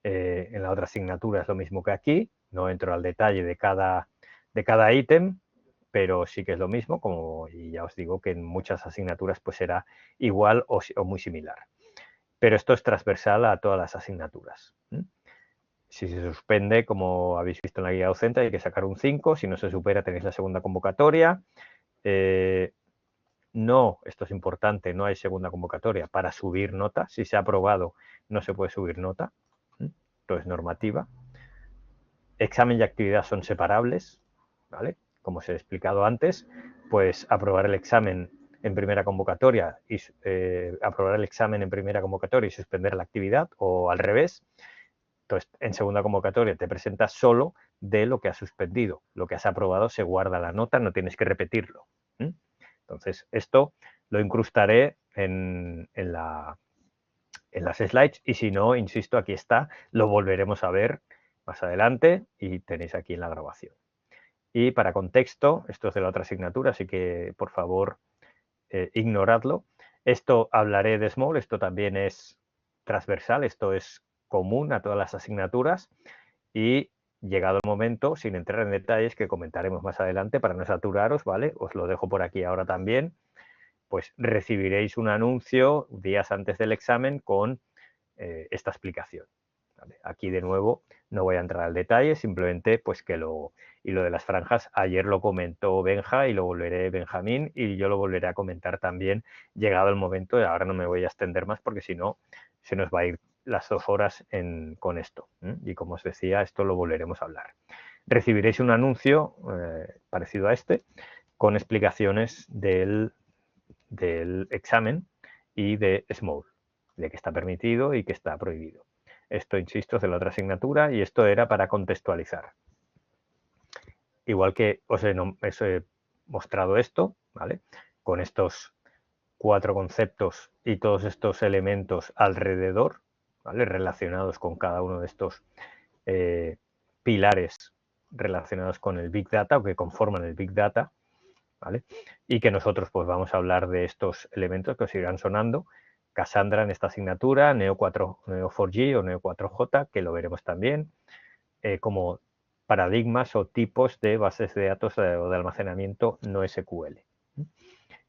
En la otra asignatura es lo mismo que aquí, no entro al detalle de cada ítem, pero sí que es lo mismo, y ya os digo que en muchas asignaturas pues será igual o muy similar. Pero esto es transversal a todas las asignaturas. Si se suspende, como habéis visto en la guía docente, hay que sacar un 5. Si no se supera, tenéis la segunda convocatoria. No, esto es importante, no hay segunda convocatoria para subir nota. Si se ha aprobado, no se puede subir nota. Esto es normativa. Examen y actividad son separables, ¿vale? Como os he explicado antes, pues aprobar el examen en primera convocatoria y aprobar el examen en primera convocatoria y suspender la actividad, o al revés. Entonces, en segunda convocatoria te presentas solo de lo que has suspendido. Lo que has aprobado se guarda la nota, no tienes que repetirlo. Entonces, esto lo incrustaré en las slides y si no, insisto, aquí está, lo volveremos a ver más adelante y tenéis aquí en la grabación. Y para contexto, esto es de la otra asignatura, así que por favor ignoradlo. Esto hablaré de Small, esto también es transversal, esto es común a todas las asignaturas y llegado el momento, sin entrar en detalles que comentaremos más adelante para no saturaros, ¿vale? Os lo dejo por aquí ahora también, pues recibiréis un anuncio días antes del examen con esta explicación. ¿Vale? Aquí de nuevo no voy a entrar al detalle, simplemente pues que y lo de las franjas ayer lo comentó Benja y lo volveré Benjamín y yo lo volveré a comentar también llegado el momento. Y ahora no me voy a extender más porque si no se nos va a ir las 2 horas con esto. Y como os decía, esto lo volveremos a hablar. Recibiréis un anuncio parecido a este con explicaciones del examen y de Small, de que está permitido y que está prohibido. Esto, insisto, es de la otra asignatura y esto era para contextualizar. Igual que os he mostrado esto, ¿vale? Con estos 4 conceptos y todos estos elementos alrededor, ¿vale? Relacionados con cada uno de estos pilares relacionados con el Big Data o que conforman el Big Data, ¿vale? Y que nosotros pues vamos a hablar de estos elementos que os irán sonando. Cassandra en esta asignatura, Neo4j o Neo4j, que lo veremos también, como paradigmas o tipos de bases de datos o de almacenamiento no SQL.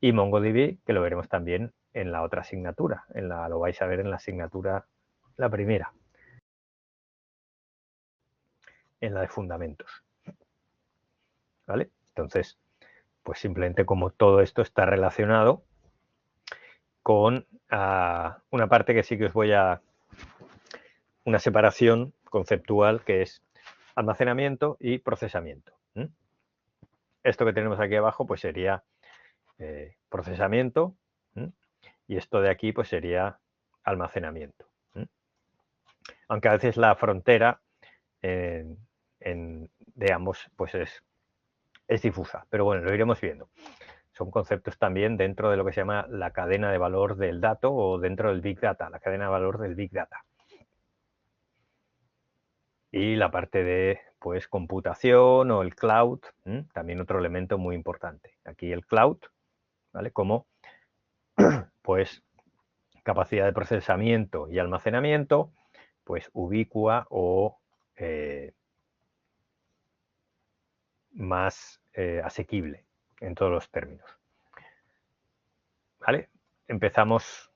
Y MongoDB, que lo veremos también en la otra asignatura, lo vais a ver en la asignatura, la primera, en la de fundamentos. ¿Vale? Entonces, pues simplemente como todo esto está relacionado con una parte que sí que os voy una separación conceptual que es almacenamiento y procesamiento. Esto que tenemos aquí abajo pues sería procesamiento y esto de aquí pues sería almacenamiento. Aunque a veces la frontera de ambos pues es es difusa, pero bueno, lo iremos viendo. Son conceptos también dentro de lo que se llama la cadena de valor del dato o dentro del Big Data, la cadena de valor del Big Data. Y la parte de pues computación o el cloud, también otro elemento muy importante. Aquí el cloud, ¿vale? Como pues capacidad de procesamiento y almacenamiento, pues ubicua o más asequible en todos los términos. ¿Vale? Empezamos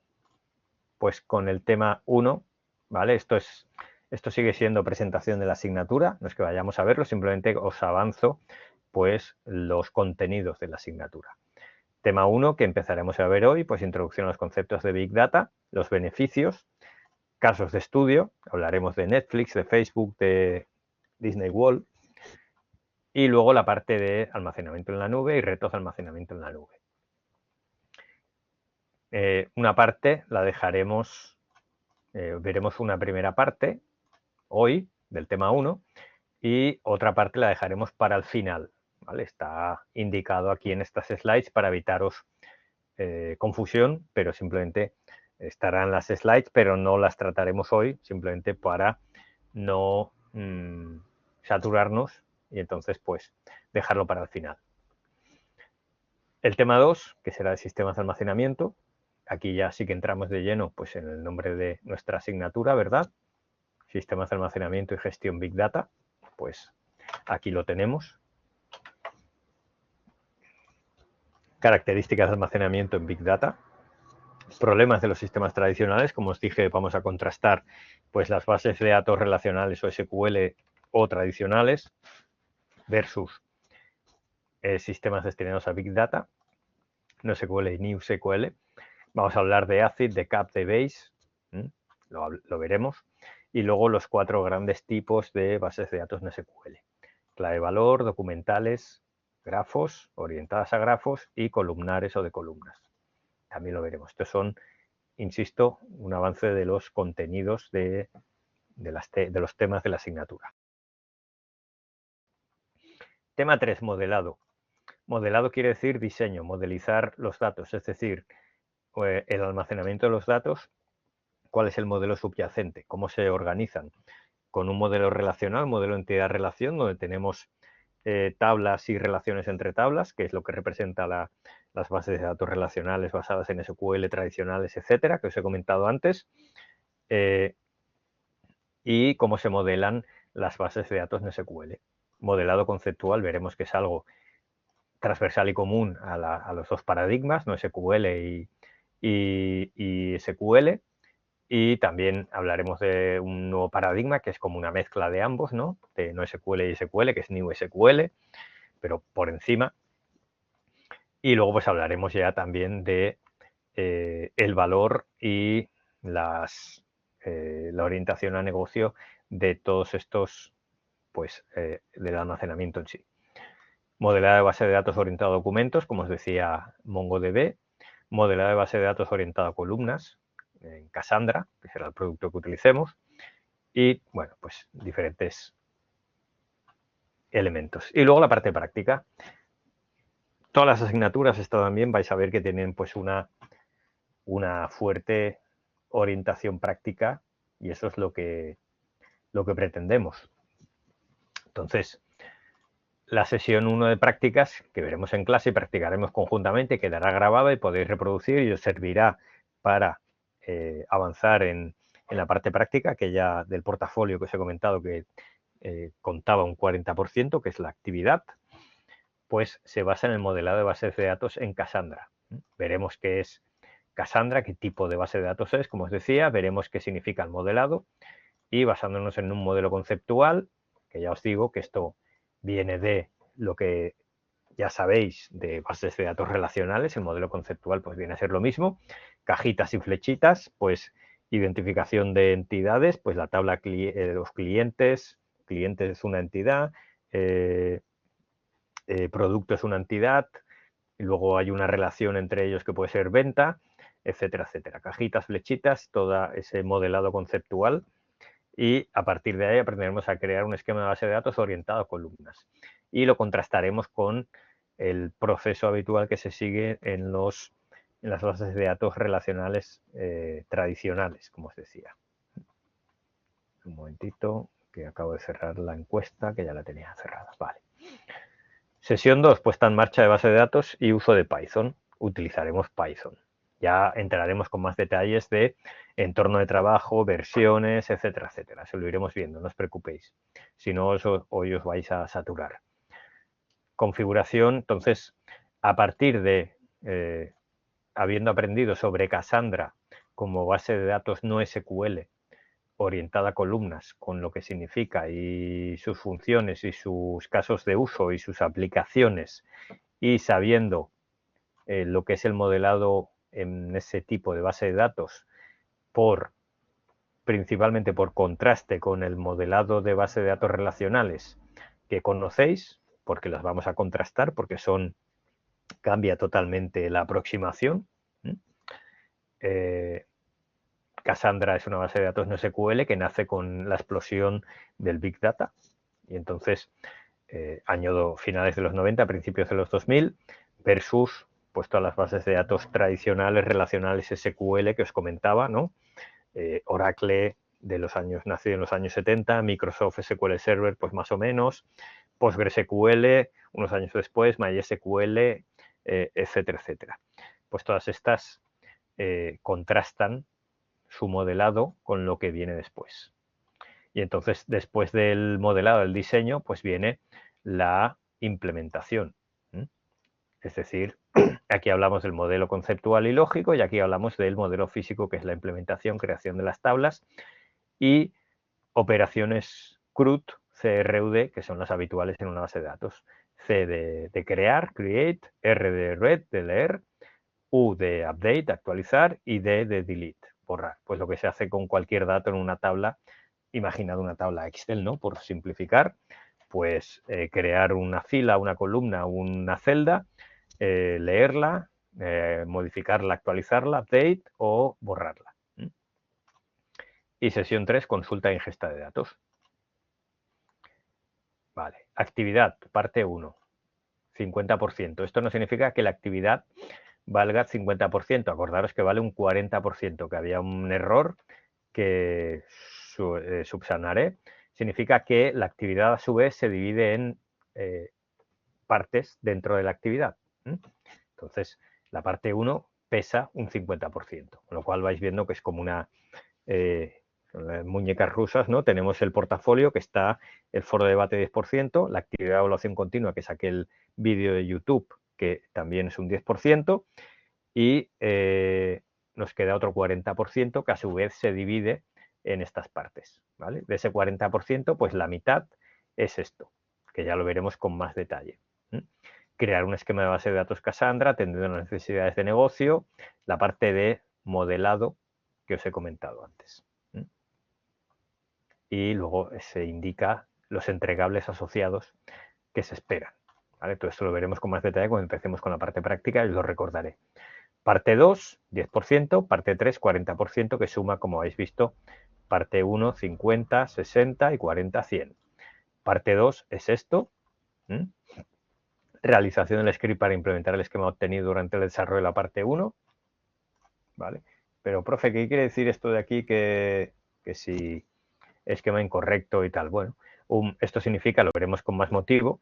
pues con el tema 1, ¿vale? Esto sigue siendo presentación de la asignatura, no es que vayamos a verlo, simplemente os avanzo pues los contenidos de la asignatura. Tema 1 que empezaremos a ver hoy, pues introducción a los conceptos de Big Data, los beneficios, casos de estudio, hablaremos de Netflix, de Facebook, de Disney World, y luego la parte de almacenamiento en la nube y retos de almacenamiento en la nube. Una parte la dejaremos, veremos una primera parte hoy del tema 1 y otra parte la dejaremos para el final, ¿vale? Está indicado aquí en estas slides para evitaros confusión, pero simplemente estarán las slides, pero no las trataremos hoy, simplemente para no saturarnos y entonces pues dejarlo para el final. El tema 2, que será de sistemas de almacenamiento, aquí ya sí que entramos de lleno pues en el nombre de nuestra asignatura, ¿verdad? Sistemas de almacenamiento y gestión Big Data, pues aquí lo tenemos. Características de almacenamiento en Big Data. Problemas de los sistemas tradicionales, como os dije, vamos a contrastar pues las bases de datos relacionales o SQL o tradicionales versus sistemas destinados a Big Data, no SQL y New SQL. Vamos a hablar de ACID, de CAP, de Base, lo veremos. Y luego los 4 grandes tipos de bases de datos no SQL. Clave valor, documentales, grafos, orientadas a grafos y columnares o de columnas. También lo veremos. Estos son, insisto, un avance de los contenidos de los temas de la asignatura. Tema 3, modelado. Modelado quiere decir diseño, modelizar los datos, es decir, el almacenamiento de los datos, cuál es el modelo subyacente, cómo se organizan, con un modelo relacional, modelo entidad-relación, donde tenemos tablas y relaciones entre tablas, que es lo que representa las bases de datos relacionales basadas en SQL tradicionales, etcétera, que os he comentado antes, y cómo se modelan las bases de datos en SQL. Modelado conceptual, veremos que es algo transversal y común a los dos paradigmas, no SQL y SQL, y también hablaremos de un nuevo paradigma que es como una mezcla de ambos, ¿no? De no SQL y SQL, que es New SQL, pero por encima. Y luego pues hablaremos ya también de el valor y la orientación a negocio de todos estos, pues, del almacenamiento en sí. Modelado de base de datos orientado a documentos, como os decía MongoDB. Modelado de base de datos orientado a columnas, en Cassandra, que será el producto que utilicemos. Y, bueno, pues diferentes elementos. Y luego la parte práctica. Todas las asignaturas, esto también vais a ver que tienen pues una fuerte orientación práctica y eso es lo que pretendemos. Entonces, la sesión 1 de prácticas que veremos en clase y practicaremos conjuntamente quedará grabada y podéis reproducir y os servirá para avanzar en la parte práctica, que ya del portafolio que os he comentado que contaba un 40%, que es la actividad, pues se basa en el modelado de bases de datos en Cassandra. Veremos qué es Cassandra, qué tipo de base de datos es, como os decía, veremos qué significa el modelado y basándonos en un modelo conceptual, que ya os digo que esto viene de lo que ya sabéis de bases de datos relacionales, el modelo conceptual pues viene a ser lo mismo, cajitas y flechitas, pues identificación de entidades, pues la tabla de los clientes es una entidad, producto es una entidad, y luego hay una relación entre ellos que puede ser venta, etcétera, etcétera. Cajitas, flechitas, todo ese modelado conceptual y a partir de ahí aprenderemos a crear un esquema de base de datos orientado a columnas. Y lo contrastaremos con el proceso habitual que se sigue en las bases de datos relacionales tradicionales, como os decía. Un momentito, que acabo de cerrar la encuesta, que ya la tenía cerrada. Vale. Sesión 2, puesta en marcha de base de datos y uso de Python. Utilizaremos Python. Ya entraremos con más detalles de entorno de trabajo, versiones, etcétera, etcétera. Se lo iremos viendo, no os preocupéis. Si no, hoy os vais a saturar. Configuración, entonces, a partir de, habiendo aprendido sobre Cassandra como base de datos no SQL, orientada a columnas, con lo que significa y sus funciones y sus casos de uso y sus aplicaciones, y sabiendo lo que es el modelado en ese tipo de base de datos, principalmente por contraste con el modelado de base de datos relacionales que conocéis, porque las vamos a contrastar, porque cambia totalmente la aproximación. Cassandra es una base de datos no SQL que nace con la explosión del Big Data. Y entonces, finales de los 90, principios de los 2000, versus pues todas las bases de datos tradicionales relacionales SQL que os comentaba, ¿no? Oracle nacido en los años 70, Microsoft SQL Server, pues más o menos, PostgreSQL, unos años después, MySQL, etcétera, etcétera. Pues todas estas contrastan su modelado con lo que viene después. Y entonces, después del modelado, del diseño, pues viene la implementación. Es decir, aquí hablamos del modelo conceptual y lógico y aquí hablamos del modelo físico, que es la implementación, creación de las tablas y operaciones CRUD, CRUD, que son las habituales en una base de datos. C de crear, create, R de read, de leer, U de update, actualizar y D de delete, borrar. Pues lo que se hace con cualquier dato en una tabla, imaginad una tabla Excel, ¿no? Por simplificar, pues crear una fila, una columna, una celda, leerla, modificarla, actualizarla, update o borrarla. Y sesión 3, consulta e ingesta de datos. Vale, actividad, parte 1, 50%. Esto no significa que la actividad valga 50%. Acordaros que vale un 40%, que había un error que subsanaré. Significa que la actividad a su vez se divide en partes dentro de la actividad. Entonces, la parte 1 pesa un 50%, con lo cual vais viendo que es como una muñecas rusas, ¿no? Tenemos el portafolio, que está el foro de debate 10%, la actividad de evaluación continua, que es aquel vídeo de YouTube, que también es un 10%, y nos queda otro 40% que a su vez se divide en estas partes, ¿vale? De ese 40%, pues la mitad es esto, que ya lo veremos con más detalle. Crear un esquema de base de datos Cassandra, atendiendo las necesidades de negocio, la parte de modelado que os he comentado antes. Y luego se indica los entregables asociados que se esperan. ¿Vale? Todo esto lo veremos con más detalle cuando empecemos con la parte práctica y os lo recordaré. Parte 2, 10%, parte 3, 40%, que suma, como habéis visto, parte 1, 50, 60 y 40, 100. Parte 2 es esto. Realización del script para implementar el esquema obtenido durante el desarrollo de la parte 1. ¿Vale? Pero, profe, ¿qué quiere decir esto de aquí que si esquema incorrecto y tal? Bueno, esto significa, lo veremos con más motivo,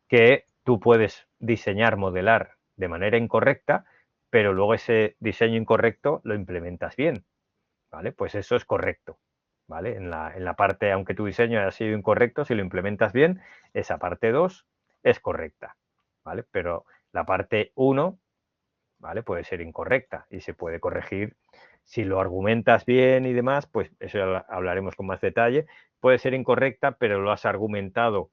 que tú puedes diseñar, modelar de manera incorrecta, pero luego ese diseño incorrecto lo implementas bien, ¿vale? Pues eso es correcto, ¿vale? En la parte, aunque tu diseño haya sido incorrecto, si lo implementas bien, esa parte 2 es correcta, ¿vale? Pero la parte 1, ¿vale? Puede ser incorrecta y se puede corregir. Si lo argumentas bien y demás, pues eso ya hablaremos con más detalle. Puede ser incorrecta, pero lo has argumentado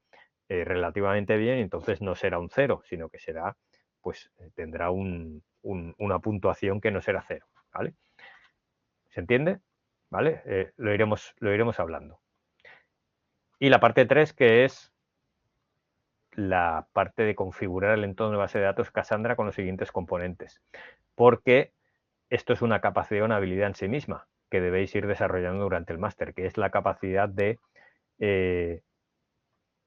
relativamente bien, entonces no será un 0, sino que será, pues tendrá una puntuación que no será 0, ¿vale? ¿Se entiende? ¿Vale? Lo iremos hablando. Y la parte 3, que es la parte de configurar el entorno de base de datos Cassandra con los siguientes componentes. Porque esto es una capacidad, una habilidad en sí misma. que debéis ir desarrollando durante el máster, que es la capacidad de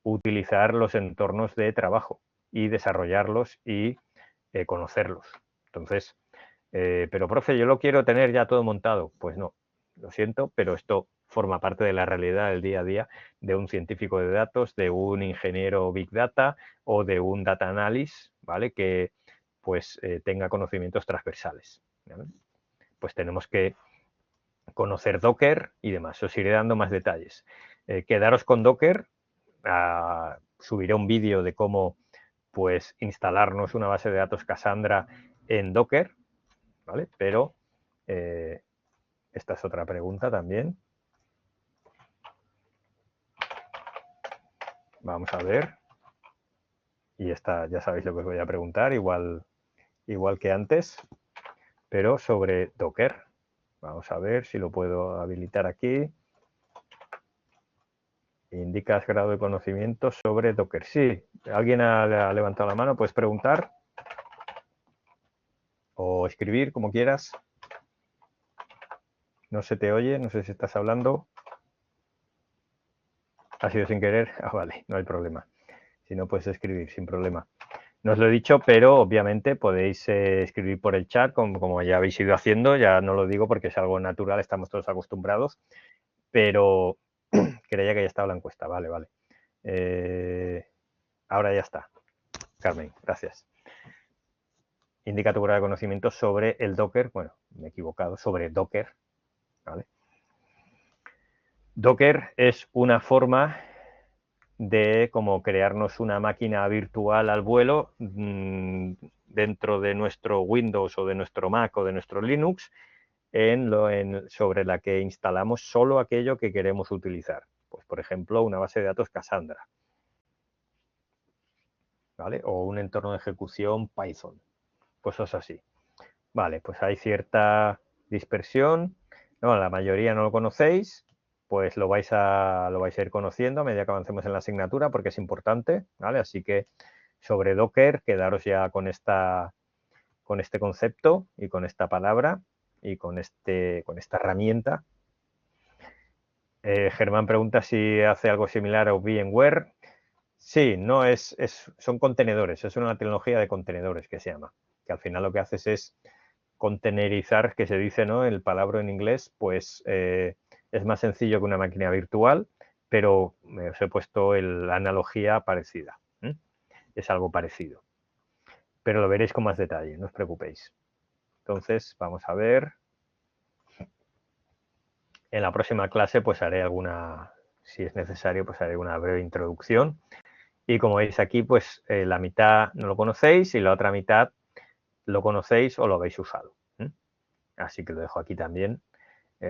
utilizar los entornos de trabajo y desarrollarlos y conocerlos. Entonces, pero profe, yo lo quiero tener ya todo montado. Pues no, lo siento, pero esto forma parte de la realidad del día a día de un científico de datos, de un ingeniero Big Data o de un Data Analyst, ¿vale? Que pues tenga conocimientos transversales, ¿vale? Pues tenemos que conocer Docker y demás. Os iré dando más detalles. Quedaros con Docker. Subiré un vídeo de cómo pues instalarnos una base de datos Cassandra en Docker, ¿vale? Pero esta es otra pregunta también. Vamos a ver. Y esta ya sabéis lo que os voy a preguntar, igual que antes, pero sobre Docker. Vamos a ver si lo puedo habilitar aquí. Indicas grado de conocimiento sobre Docker. Sí, ¿alguien ha levantado la mano? ¿Puedes preguntar? O escribir, como quieras. No se te oye, no sé si estás hablando. ¿Ha sido sin querer? Ah, vale, no hay problema. Si no, puedes escribir sin problema. No os lo he dicho, pero obviamente podéis escribir por el chat, como ya habéis ido haciendo. Ya no lo digo porque es algo natural, estamos todos acostumbrados. Pero creía que ya estaba la encuesta. Vale, vale. Ahora ya está. Carmen, gracias. Indica tu grado de conocimiento sobre el Docker. Bueno, me he equivocado, sobre Docker. ¿Vale? Docker es una forma de como crearnos una máquina virtual al vuelo dentro de nuestro Windows o de nuestro Mac o de nuestro Linux sobre la que instalamos solo aquello que queremos utilizar. Pues, por ejemplo, una base de datos Cassandra, ¿vale? O un entorno de ejecución Python, cosas así. Vale, pues hay cierta dispersión. No, la mayoría no lo conocéis, pues lo vais a ir conociendo a medida que avancemos en la asignatura porque es importante, ¿vale? Así que sobre Docker, quedaros ya con este concepto y con esta palabra y con esta herramienta. Germán pregunta si hace algo similar a VMware. Sí, no son contenedores, es una tecnología de contenedores que se llama, que al final lo que haces es contenerizar, que se dice, ¿no? El palabra en inglés, pues es más sencillo que una máquina virtual, pero os he puesto la analogía parecida. Es algo parecido. Pero lo veréis con más detalle, no os preocupéis. Entonces, vamos a ver. En la próxima clase, pues haré si es necesario, pues haré una breve introducción. Y como veis aquí, pues la mitad no lo conocéis y la otra mitad lo conocéis o lo habéis usado. Así que lo dejo aquí también.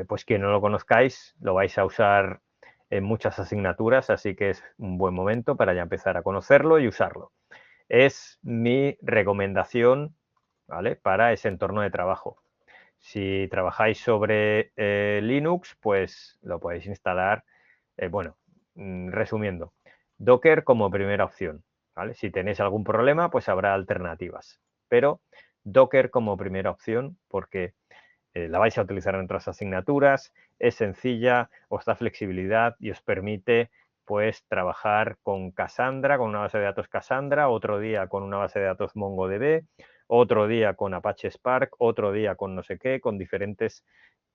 Pues quien no lo conozcáis, lo vais a usar en muchas asignaturas, así que es un buen momento para ya empezar a conocerlo y usarlo. Es mi recomendación, ¿vale? Para ese entorno de trabajo. Si trabajáis sobre Linux, pues lo podéis instalar, resumiendo, Docker como primera opción, ¿vale? Si tenéis algún problema, pues habrá alternativas, pero Docker como primera opción porque la vais a utilizar en otras asignaturas, es sencilla, os da flexibilidad y os permite pues trabajar con Cassandra, con una base de datos Cassandra, otro día con una base de datos MongoDB, otro día con Apache Spark, otro día con no sé qué, con diferentes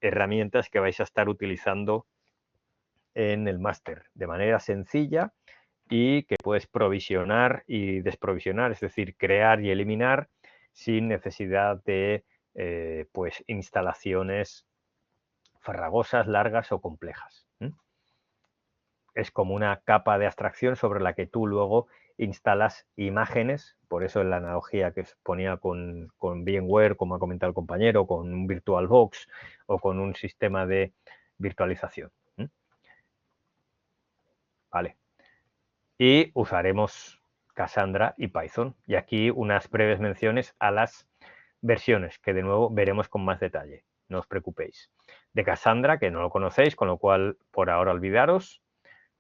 herramientas que vais a estar utilizando en el máster de manera sencilla y que puedes provisionar y desprovisionar, es decir, crear y eliminar sin necesidad de pues instalaciones farragosas, largas o complejas. Es como una capa de abstracción sobre la que tú luego instalas imágenes, por eso en la analogía que os ponía con VMware, como ha comentado el compañero, con un VirtualBox o con un sistema de virtualización. Vale. Y usaremos Cassandra y Python. Y aquí unas breves menciones a las versiones, que de nuevo veremos con más detalle. No os preocupéis. De Cassandra, que no lo conocéis, con lo cual por ahora olvidaros.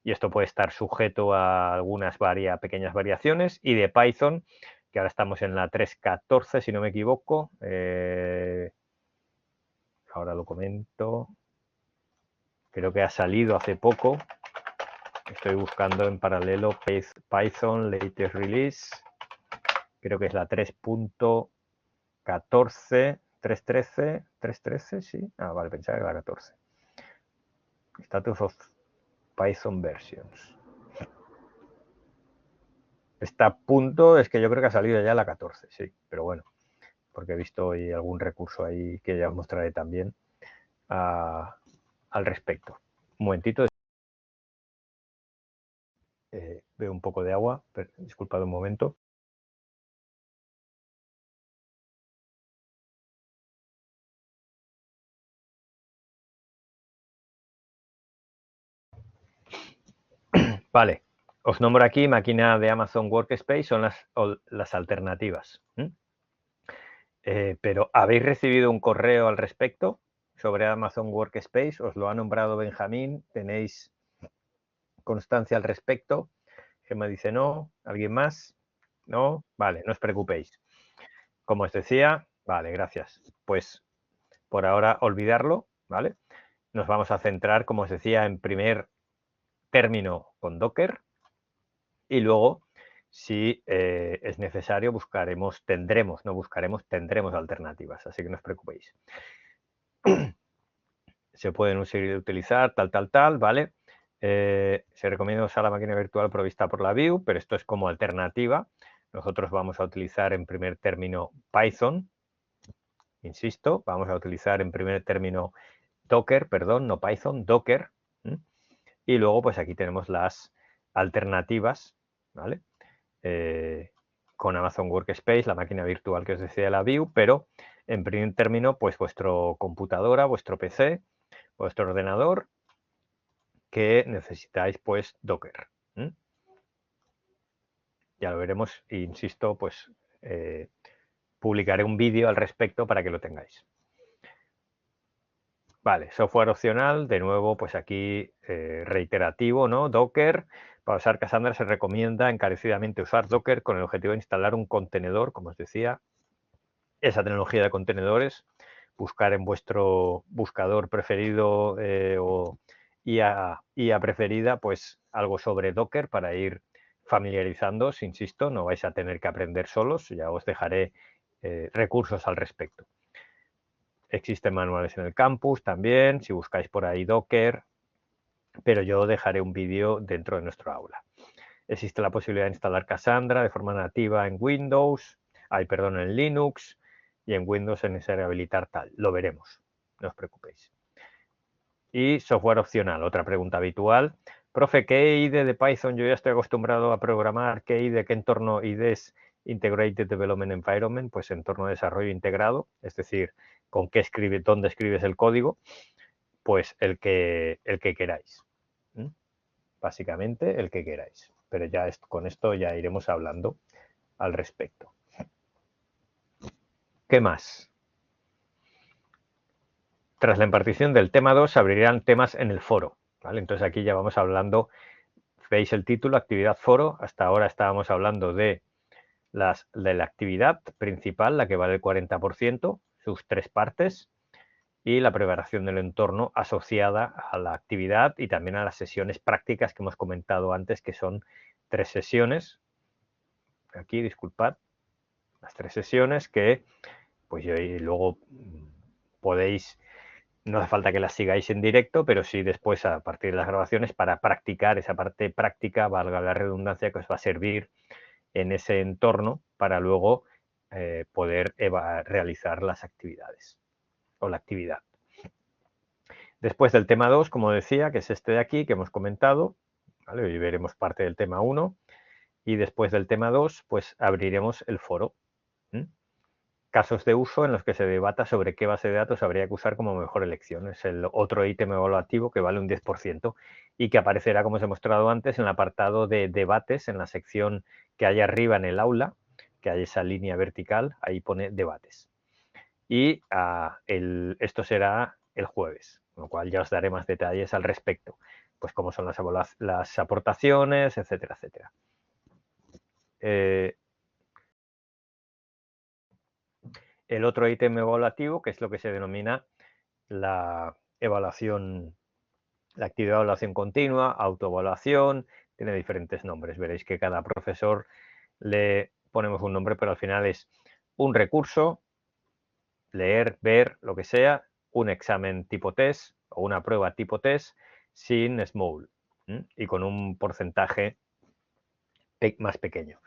Y esto puede estar sujeto a algunas pequeñas variaciones. Y de Python, que ahora estamos en la 3.14, si no me equivoco. Ahora lo comento. creo que ha salido hace poco. Estoy buscando en paralelo Python Latest Release. Creo que es la 3.14, 3.13, 3.13, sí. Ah, vale, pensaba que era 14. Status of Python Versions. Está a punto, es que yo creo que ha salido ya la 14, sí. Pero bueno, porque he visto hoy algún recurso ahí que ya os mostraré también al respecto. Un momentito. Veo un poco de agua, disculpad un momento. Vale, os nombro aquí máquina de Amazon Workspace, son las alternativas. Pero ¿habéis recibido un correo al respecto sobre Amazon Workspace? Os lo ha nombrado Benjamín, tenéis constancia al respecto. Gemma dice no, ¿alguien más? No, vale, no os preocupéis. Como os decía, vale, gracias. Pues por ahora olvidarlo, ¿vale? Nos vamos a centrar, como os decía, en primer término con Docker y luego, si es necesario, tendremos alternativas, así que no os preocupéis. Se pueden utilizar tal, ¿vale? Se recomienda usar la máquina virtual provista por la Vue, pero esto es como alternativa. Nosotros vamos a utilizar en primer término Python, insisto, vamos a utilizar en primer término Docker, perdón, no Python, Docker. Y luego, pues aquí tenemos las alternativas, ¿vale? Con Amazon Workspace, la máquina virtual que os decía de la Vue, pero en primer término, pues vuestro computadora, vuestro PC, vuestro ordenador, que necesitáis pues Docker. Ya lo veremos, e insisto, pues publicaré un vídeo al respecto para que lo tengáis. Vale, software opcional, de nuevo, pues aquí reiterativo, ¿no? Docker. Para usar Cassandra se recomienda encarecidamente usar Docker con el objetivo de instalar un contenedor, como os decía, esa tecnología de contenedores, buscar en vuestro buscador preferido o IA preferida, pues algo sobre Docker para ir familiarizándoos, insisto, no vais a tener que aprender solos, ya os dejaré recursos al respecto. Existen manuales en el campus también, si buscáis por ahí Docker, pero yo dejaré un vídeo dentro de nuestro aula. Existe la posibilidad de instalar Cassandra de forma nativa en Windows, en Linux, y en Windows es necesario habilitar tal. Lo veremos, no os preocupéis. Y software opcional, otra pregunta habitual. Profe, ¿qué IDE de Python? Yo ya estoy acostumbrado a programar. ¿Qué IDE, qué entorno IDE es Integrated Development Environment? Pues entorno de desarrollo integrado, es decir, con qué escribe, dónde escribes el código, pues el que queráis. Básicamente el que queráis. Pero ya con esto ya iremos hablando al respecto. ¿Qué más? Tras la impartición del tema 2 se abrirán temas en el foro, ¿vale? Entonces aquí ya vamos hablando, veis el título, actividad foro. Hasta ahora estábamos hablando de la actividad principal, la que vale el 40%, sus tres partes, y la preparación del entorno asociada a la actividad y también a las sesiones prácticas que hemos comentado antes, que son 3 sesiones. Aquí, disculpad, las 3 sesiones que pues luego podéis, no hace falta que las sigáis en directo, pero sí después a partir de las grabaciones para practicar esa parte práctica, valga la redundancia, que os va a servir en ese entorno para luego poder realizar las actividades o la actividad. Después del tema 2, como decía, que es este de aquí, que hemos comentado, ¿vale? Hoy veremos parte del tema 1 y después del tema 2, pues abriremos el foro. Casos de uso en los que se debata sobre qué base de datos habría que usar como mejor elección. Es el otro ítem evaluativo que vale un 10% y que aparecerá, como os he mostrado antes, en el apartado de debates, en la sección que hay arriba en el aula, que hay esa línea vertical, ahí pone debates. Y esto será el jueves, con lo cual ya os daré más detalles al respecto, pues cómo son las aportaciones, etcétera, etcétera. El otro ítem evaluativo, que es lo que se denomina la evaluación La actividad de evaluación continua, autoevaluación, tiene diferentes nombres. Veréis que cada profesor le ponemos un nombre, pero al final es un recurso, leer, ver, lo que sea, un examen tipo test o una prueba tipo test sin SMOUL y con un porcentaje más pequeño.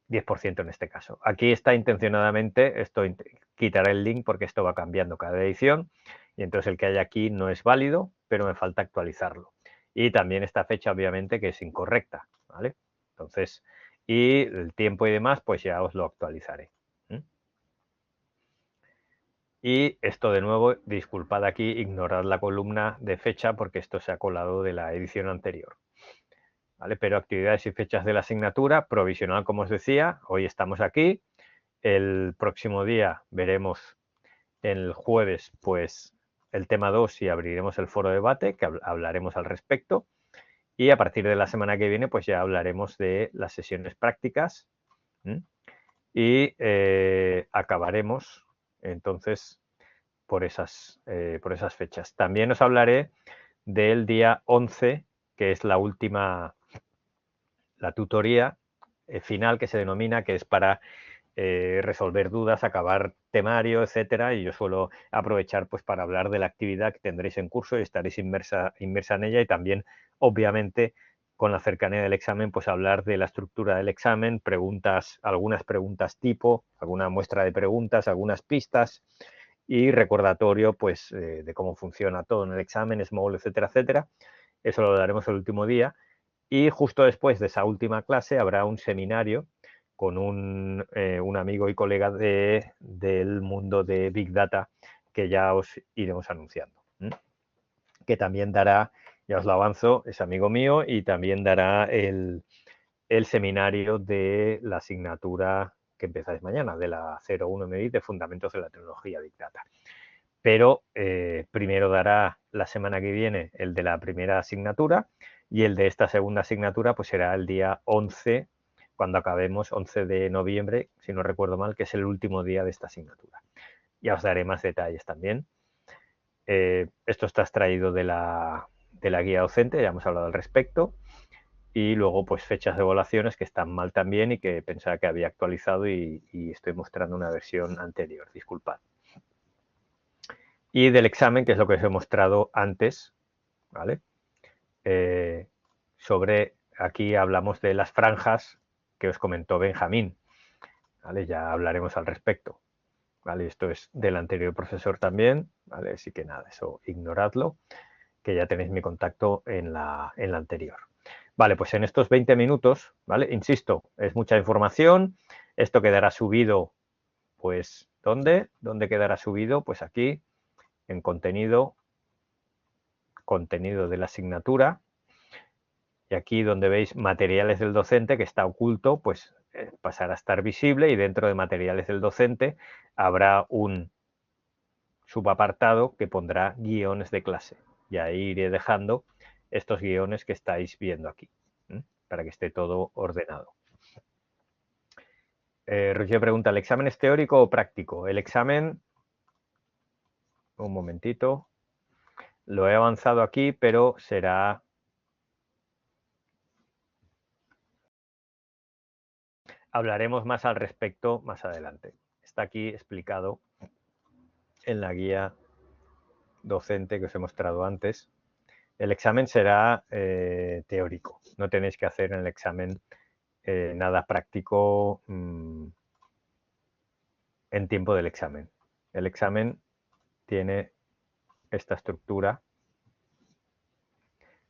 10% en este caso. Aquí está intencionadamente, quitaré el link porque esto va cambiando cada edición y entonces el que hay aquí no es válido, pero me falta actualizarlo. Y también esta fecha obviamente que es incorrecta, ¿vale? Entonces, y el tiempo y demás, pues ya os lo actualizaré. Y esto de nuevo, disculpad aquí, ignorad la columna de fecha porque esto se ha colado de la edición anterior. ¿Vale? Pero actividades y fechas de la asignatura, provisional como os decía, hoy estamos aquí. El próximo día veremos el jueves pues el tema 2 y abriremos el foro de debate que hablaremos al respecto. Y a partir de la semana que viene pues ya hablaremos de las sesiones prácticas y acabaremos entonces por esas fechas. También os hablaré del día 11, que es la última, la tutoría final que se denomina, que es para resolver dudas, acabar temario, etcétera, y yo suelo aprovechar pues para hablar de la actividad que tendréis en curso y estaréis inmersa en ella y también, obviamente, con la cercanía del examen, pues hablar de la estructura del examen, preguntas, algunas preguntas tipo, alguna muestra de preguntas, algunas pistas y recordatorio pues de cómo funciona todo en el examen, SMOUL, etcétera, etcétera. Eso lo daremos el último día y justo después de esa última clase habrá un seminario con un amigo y colega del mundo de Big Data que ya os iremos anunciando. Que también dará, ya os lo avanzo, es amigo mío y también dará el seminario de la asignatura que empezáis mañana, de la 01 MBI de Fundamentos de la Tecnología Big Data. Pero primero dará la semana que viene el de la primera asignatura y el de esta segunda asignatura pues será el día 11, cuando acabemos, 11 de noviembre, si no recuerdo mal, que es el último día de esta asignatura. Ya os daré más detalles también. Esto está extraído de la guía docente, ya hemos hablado al respecto. Y luego pues fechas de evaluaciones que están mal también y que pensaba que había actualizado y estoy mostrando una versión anterior, disculpad. Y del examen, que es lo que os he mostrado antes, ¿vale? Sobre, aquí hablamos de las franjas que os comentó Benjamín, ¿vale? Ya hablaremos al respecto, ¿vale? Esto es del anterior profesor también, ¿vale? Así que nada, eso ignoradlo, que ya tenéis mi contacto en la anterior. Vale, pues en estos 20 minutos, ¿vale? Insisto, es mucha información, esto quedará subido, pues, ¿dónde? ¿Dónde quedará subido? Pues aquí, en contenido de la asignatura, y aquí donde veis materiales del docente que está oculto, pues pasará a estar visible y dentro de materiales del docente habrá un subapartado que pondrá guiones de clase y ahí iré dejando estos guiones que estáis viendo aquí para que esté todo ordenado. Roger pregunta, ¿el examen es teórico o práctico? El examen, un momentito, lo he avanzado aquí, pero será... Hablaremos más al respecto más adelante. Está aquí explicado en la guía docente que os he mostrado antes. El examen será teórico. No tenéis que hacer en el examen nada práctico en tiempo del examen. El examen tiene esta estructura.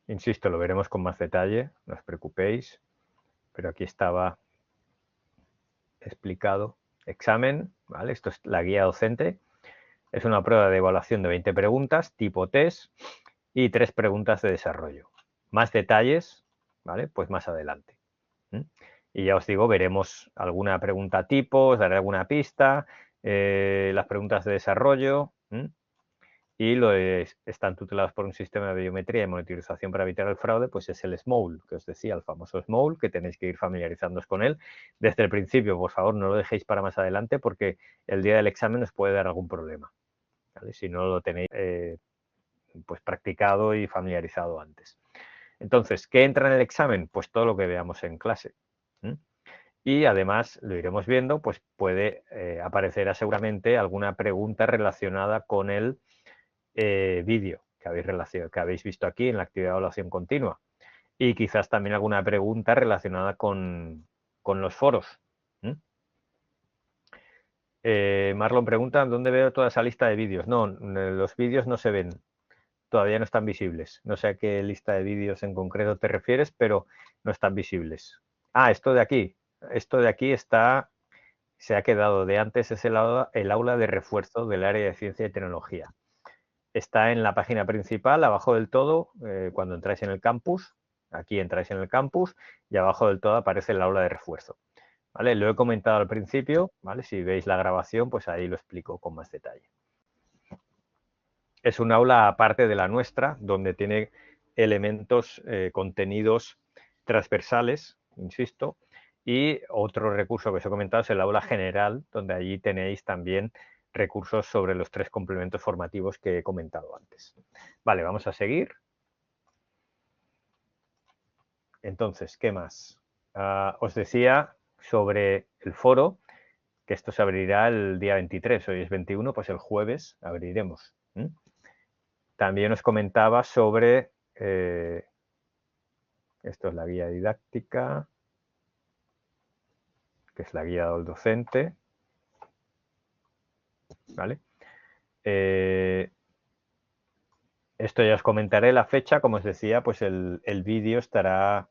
Insisto, lo veremos con más detalle, no os preocupéis, pero aquí estaba explicado. Examen, ¿vale? Esto es la guía docente. Es una prueba de evaluación de 20 preguntas, tipo test, y 3 preguntas de desarrollo. Más detalles, ¿vale? Pues más adelante. Y ya os digo, veremos alguna pregunta tipo, os daré alguna pista, las preguntas de desarrollo, y están tutelados por un sistema de biometría y monitorización para evitar el fraude, pues es el SMOUL, que os decía, el famoso SMOUL, que tenéis que ir familiarizándoos con él. Desde el principio, por favor, no lo dejéis para más adelante porque el día del examen os puede dar algún problema. ¿Vale? Si no lo tenéis pues practicado y familiarizado antes. Entonces, ¿qué entra en el examen? Pues todo lo que veamos en clase. Y además, lo iremos viendo, pues puede aparecer seguramente alguna pregunta relacionada con el vídeo que habéis visto aquí en la actividad de evaluación continua. Y quizás también alguna pregunta relacionada con los foros. Marlon pregunta, ¿dónde veo toda esa lista de vídeos? No, los vídeos no se ven, todavía no están visibles. No sé a qué lista de vídeos en concreto te refieres, pero no están visibles. Ah, esto de aquí. Esto de aquí se ha quedado de antes, es el aula de refuerzo del área de ciencia y tecnología. Está en la página principal, abajo del todo, cuando entráis en el campus. Aquí entráis en el campus y abajo del todo aparece el aula de refuerzo. ¿Vale? Lo he comentado al principio, ¿vale? Si veis la grabación, pues ahí lo explico con más detalle. Es un aula aparte de la nuestra, donde tiene elementos, contenidos transversales, insisto, y otro recurso que os he comentado es el aula general, donde allí tenéis también recursos sobre los 3 complementos formativos que he comentado antes. Vale, vamos a seguir. Entonces, ¿qué más? Os decía sobre el foro, que esto se abrirá el día 23, hoy es 21, pues el jueves abriremos. También os comentaba sobre, esto es la guía didáctica, que es la guía del docente, ¿vale? Esto ya os comentaré la fecha, como os decía, pues el vídeo estará,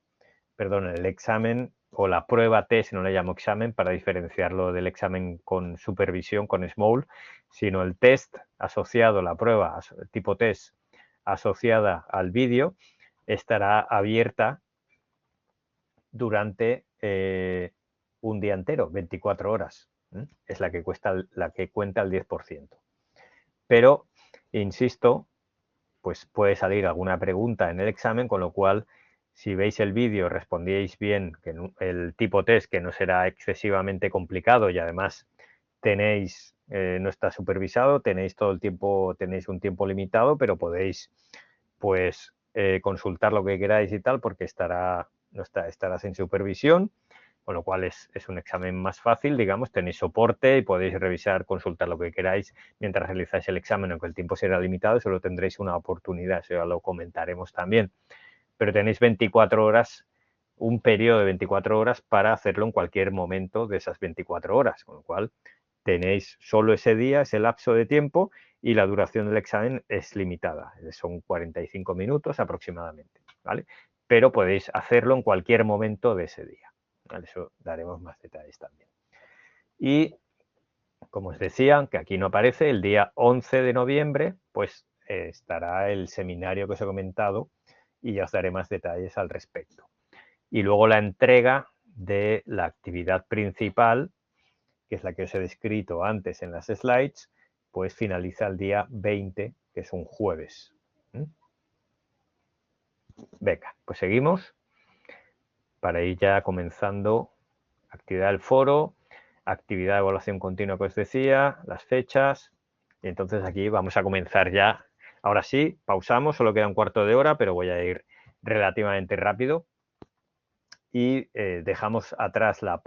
perdón, el examen o la prueba test, no le llamo examen para diferenciarlo del examen con supervisión, con SMART, sino el test asociado, la prueba tipo test asociada al vídeo, estará abierta durante un día entero, 24 horas. Es la que cuenta el 10%. Pero, insisto, pues puede salir alguna pregunta en el examen, con lo cual, si veis el vídeo, respondíais bien, que el tipo test, que no será excesivamente complicado y además tenéis, no está supervisado, tenéis todo el tiempo, tenéis un tiempo limitado, pero podéis, pues, consultar lo que queráis y tal, porque estará sin supervisión, con lo cual es un examen más fácil, digamos, tenéis soporte y podéis revisar, consultar lo que queráis mientras realizáis el examen, aunque el tiempo será limitado, solo tendréis una oportunidad, eso ya lo comentaremos también. Pero tenéis 24 horas, un periodo de 24 horas para hacerlo en cualquier momento de esas 24 horas, con lo cual tenéis solo ese día, ese lapso de tiempo, y la duración del examen es limitada, son 45 minutos aproximadamente, ¿vale? Pero podéis hacerlo en cualquier momento de ese día. ¿Vale? Eso daremos más detalles también. Y, como os decía, que aquí no aparece, el día 11 de noviembre, pues estará el seminario que os he comentado y ya os daré más detalles al respecto. Y luego la entrega de la actividad principal, que es la que os he descrito antes en las slides, pues finaliza el día 20, que es un jueves. Venga, pues seguimos para ir ya comenzando actividad del foro, actividad de evaluación continua que os decía, las fechas, y entonces aquí vamos a comenzar ya. Ahora sí, pausamos, solo queda un cuarto de hora, pero voy a ir relativamente rápido y dejamos atrás la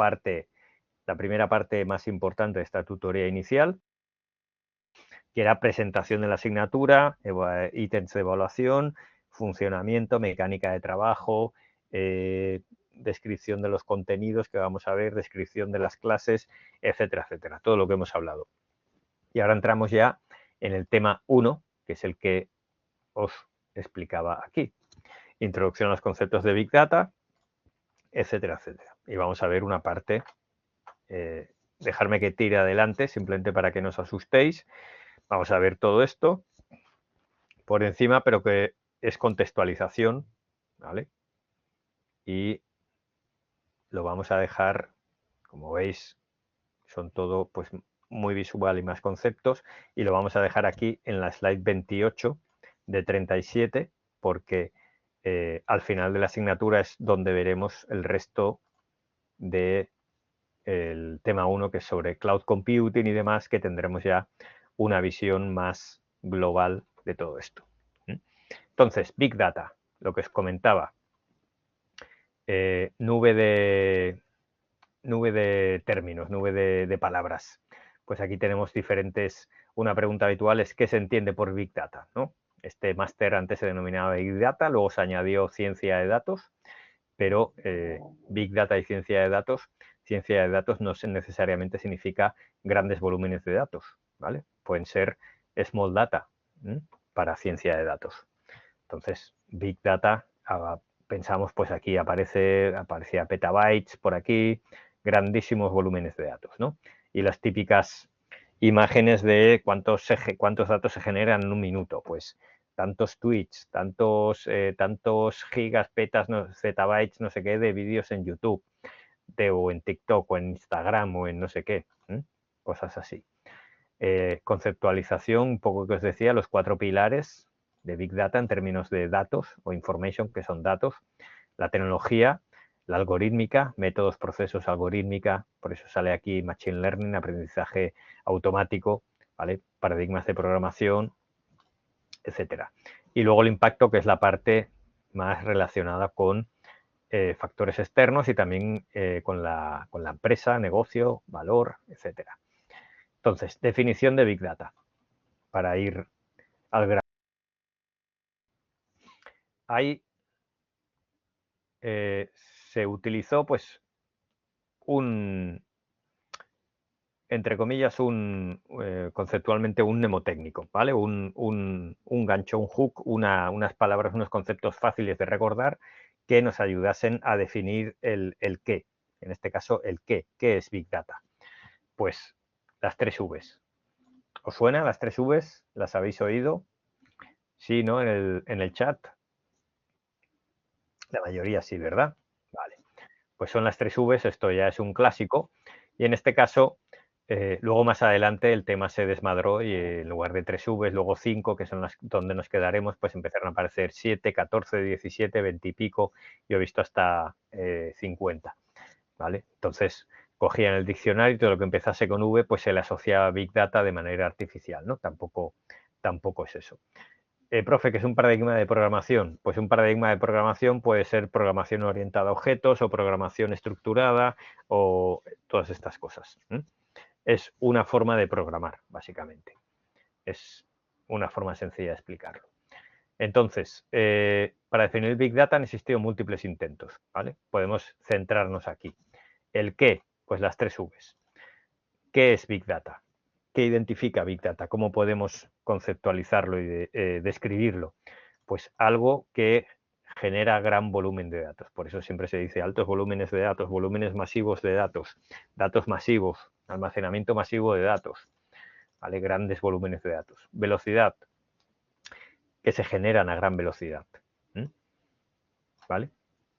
primera parte más importante de esta tutoría inicial, que era presentación de la asignatura, ítems de evaluación, funcionamiento, mecánica de trabajo, descripción de los contenidos que vamos a ver, descripción de las clases, etcétera, etcétera, todo lo que hemos hablado. Y ahora entramos ya en el tema 1, que es el que os explicaba aquí. Introducción a los conceptos de Big Data, etcétera, etcétera. Y vamos a ver una parte, dejarme que tire adelante, simplemente para que no os asustéis. Vamos a ver todo esto por encima, pero que es contextualización, ¿vale? Y lo vamos a dejar, como veis, son todo pues muy visual y más conceptos, y lo vamos a dejar aquí en la slide 28 de 37, porque al final de la asignatura es donde veremos el resto del tema 1, que es sobre cloud computing y demás, que tendremos ya una visión más global de todo esto. Entonces, Big Data, lo que os comentaba, nube de términos, nube de palabras. Pues aquí tenemos diferentes, una pregunta habitual es ¿qué se entiende por Big Data? ¿No? Este máster antes se denominaba Big Data, luego se añadió ciencia de datos, pero Big Data y ciencia de datos no necesariamente significa grandes volúmenes de datos, ¿vale? Pueden ser small data para ciencia de datos. Entonces, Big Data, pensamos, pues aquí aparecía petabytes por aquí, grandísimos volúmenes de datos, ¿no? Y las típicas imágenes de cuántos datos se generan en un minuto, pues tantos tweets, tantos gigas, petas, zettabytes, no sé qué, de vídeos en YouTube, o en TikTok, o en Instagram, o en no sé qué, cosas así. Conceptualización, un poco que os decía, los 4 pilares de Big Data en términos de datos o information, que son datos, la tecnología, la algorítmica, métodos, procesos, algorítmica, por eso sale aquí Machine Learning, aprendizaje automático, ¿vale? Paradigmas de programación, etcétera. Y luego el impacto, que es la parte más relacionada con factores externos y también con la empresa, negocio, valor, etcétera. Entonces, definición de Big Data, para ir al grano. Ahí se utilizó, pues, entre comillas, conceptualmente un mnemotécnico, ¿vale? Un gancho, un hook, unas palabras, unos conceptos fáciles de recordar que nos ayudasen a definir el qué. En este caso, el qué. ¿Qué es Big Data? Pues las 3 Vs. ¿Os suena las 3 Vs? ¿Las habéis oído? Sí, ¿no? En el chat. La mayoría sí, ¿verdad? Vale. Pues son las 3 Vs, esto ya es un clásico. Y en este caso, luego más adelante el tema se desmadró y en lugar de 3 Vs, luego 5, que son las donde nos quedaremos, pues empezaron a aparecer 7, 14, 17, 20 y pico. Yo he visto hasta 50, ¿vale? Entonces, cogían el diccionario y todo lo que empezase con V, pues se le asociaba a Big Data de manera artificial, ¿no? Tampoco es eso. Profe, ¿qué es un paradigma de programación? Pues un paradigma de programación puede ser programación orientada a objetos o programación estructurada o todas estas cosas. Es una forma de programar, básicamente. Es una forma sencilla de explicarlo. Entonces, para definir Big Data han existido múltiples intentos, ¿vale? Podemos centrarnos aquí. ¿El qué? Pues las 3 Vs. ¿Qué es Big Data? ¿Qué identifica Big Data? ¿Cómo podemos conceptualizarlo y describirlo? Pues algo que genera gran volumen de datos. Por eso siempre se dice altos volúmenes de datos, volúmenes masivos de datos, datos masivos, almacenamiento masivo de datos, ¿vale? Grandes volúmenes de datos. Velocidad, que se generan a gran velocidad, ¿vale?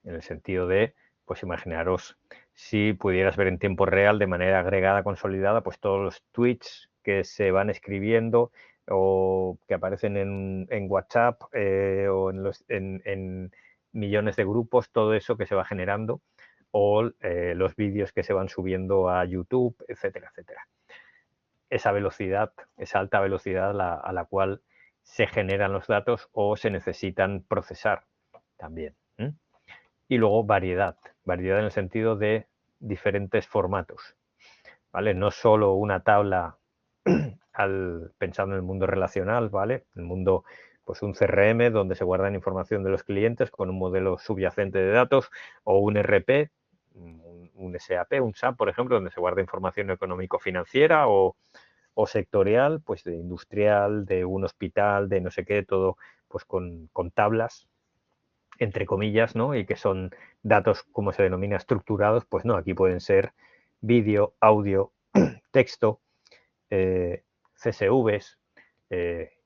En el sentido de, pues imaginaros si pudieras ver en tiempo real de manera agregada, consolidada, pues todos los tweets que se van escribiendo o que aparecen en WhatsApp o en millones de grupos, todo eso que se va generando, o los vídeos que se van subiendo a YouTube, etcétera, etcétera. Esa velocidad, esa alta velocidad a la cual se generan los datos o se necesitan procesar también. Y luego variedad en el sentido de diferentes formatos, ¿vale? No solo una tabla pensando en el mundo relacional, ¿vale? El mundo, pues un CRM donde se guardan información de los clientes con un modelo subyacente de datos o un RP, un SAP, un SAP, por ejemplo, donde se guarda información económico-financiera o sectorial, pues de industrial, de un hospital, de no sé qué, todo pues con tablas entre comillas, ¿no? Y que son datos, como se denomina, estructurados, pues no, aquí pueden ser vídeo, audio, texto, CSVs,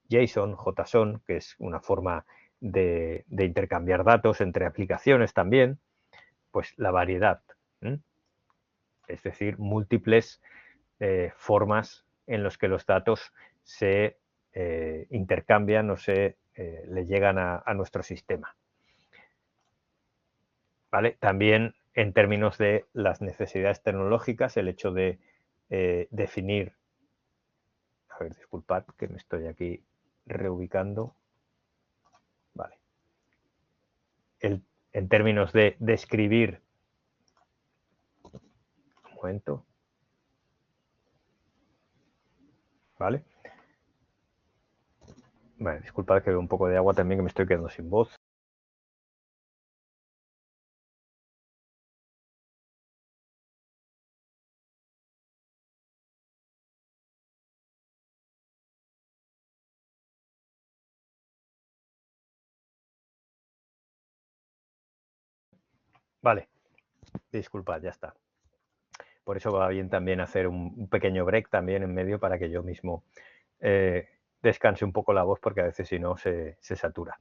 JSON, JSON, que es una forma de intercambiar datos entre aplicaciones también, pues la variedad, es decir, múltiples formas en las que los datos se intercambian o se le llegan a nuestro sistema. ¿Vale? También en términos de las necesidades tecnológicas, el hecho de definir, a ver, disculpad que me estoy aquí reubicando, en términos de describir. Un momento. ¿Vale? Bueno, disculpad que veo un poco de agua también, que me estoy quedando sin voz. Vale, disculpad, ya está. Por eso va bien también hacer un pequeño break también en medio para que yo mismo descanse un poco la voz, porque a veces si no se satura.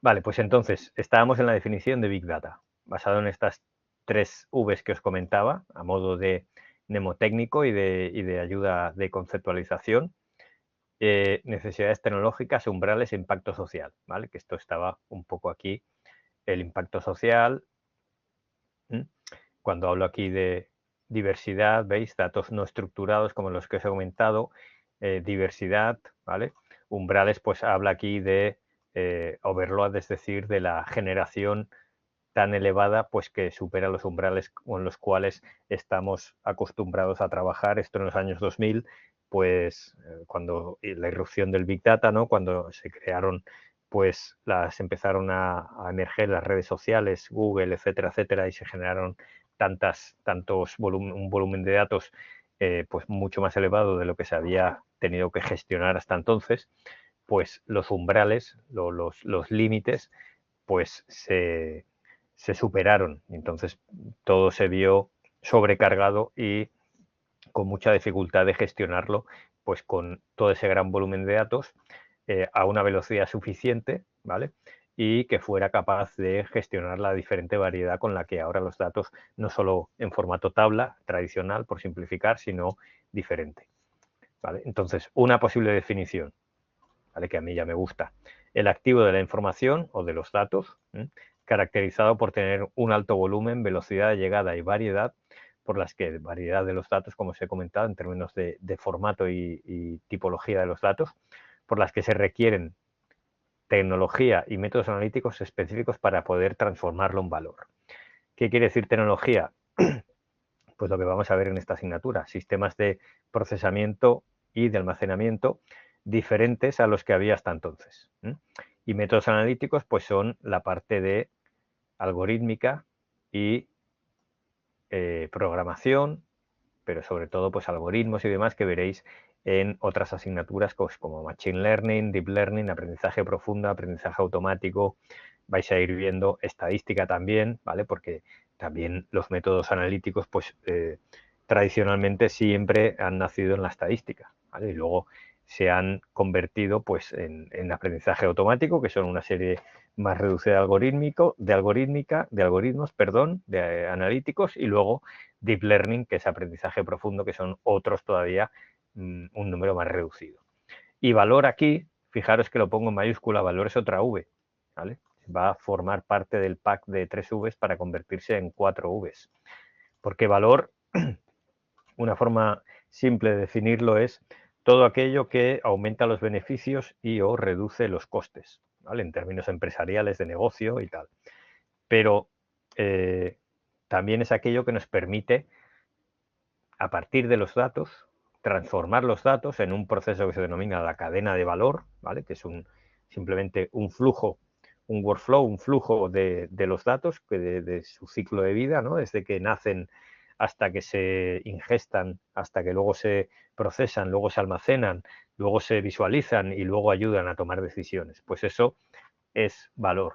Vale, pues entonces estábamos en la definición de Big Data, basado en estas 3 Vs que os comentaba, a modo de mnemotécnico y de ayuda de conceptualización. Necesidades tecnológicas, umbrales e impacto social, ¿vale? Que esto estaba un poco aquí, el impacto social. Cuando hablo aquí de diversidad, ¿veis? Datos no estructurados como los que os he comentado, diversidad, ¿vale? Umbrales, pues habla aquí de overload, es decir, de la generación tan elevada, pues que supera los umbrales con los cuales estamos acostumbrados a trabajar. Esto en los años 2000, pues cuando la irrupción del Big Data, ¿no? Cuando se crearon, pues empezaron a emerger las redes sociales, Google, etcétera, etcétera, y se generaron un volumen de datos pues mucho más elevado de lo que se había tenido que gestionar hasta entonces, pues los umbrales, los límites, pues se superaron. Entonces todo se vio sobrecargado y con mucha dificultad de gestionarlo, pues con todo ese gran volumen de datos a una velocidad suficiente, ¿vale? Y que fuera capaz de gestionar la diferente variedad con la que ahora los datos, no solo en formato tabla tradicional, por simplificar, sino diferente. ¿Vale? Entonces, una posible definición, ¿vale? Que a mí ya me gusta. El activo de la información o de los datos, caracterizado por tener un alto volumen, velocidad de llegada y variedad, por las que variedad de los datos, como os he comentado, en términos de formato y tipología de los datos, por las que se requieren tecnología y métodos analíticos específicos para poder transformarlo en valor. ¿Qué quiere decir tecnología? Pues lo que vamos a ver en esta asignatura, sistemas de procesamiento y de almacenamiento diferentes a los que había hasta entonces. Y métodos analíticos, pues son la parte de algorítmica y programación, pero sobre todo pues algoritmos y demás que veréis en otras asignaturas pues, como Machine Learning, Deep Learning, aprendizaje profundo, aprendizaje automático. Vais a ir viendo estadística también, ¿vale? Porque también los métodos analíticos pues tradicionalmente siempre han nacido en la estadística, ¿vale? Y luego se han convertido pues en aprendizaje automático, que son una serie más reducida de algoritmos, perdón, de analíticos, y luego Deep Learning, que es aprendizaje profundo, que son otros todavía un número más reducido. Y valor aquí, fijaros que lo pongo en mayúscula, valor es otra V, ¿vale? Va a formar parte del pack de 3 Vs para convertirse en 4 Vs. Porque valor, una forma simple de definirlo es todo aquello que aumenta los beneficios y o reduce los costes, ¿vale? En términos empresariales de negocio y tal. Pero también es aquello que nos permite, a partir de los datos, transformar los datos en un proceso que se denomina la cadena de valor, ¿vale? Que es simplemente un flujo, un workflow, un flujo de los datos de su ciclo de vida, ¿no? Desde que nacen hasta que se ingestan, hasta que luego se procesan, luego se almacenan, luego se visualizan y luego ayudan a tomar decisiones. Pues eso es valor.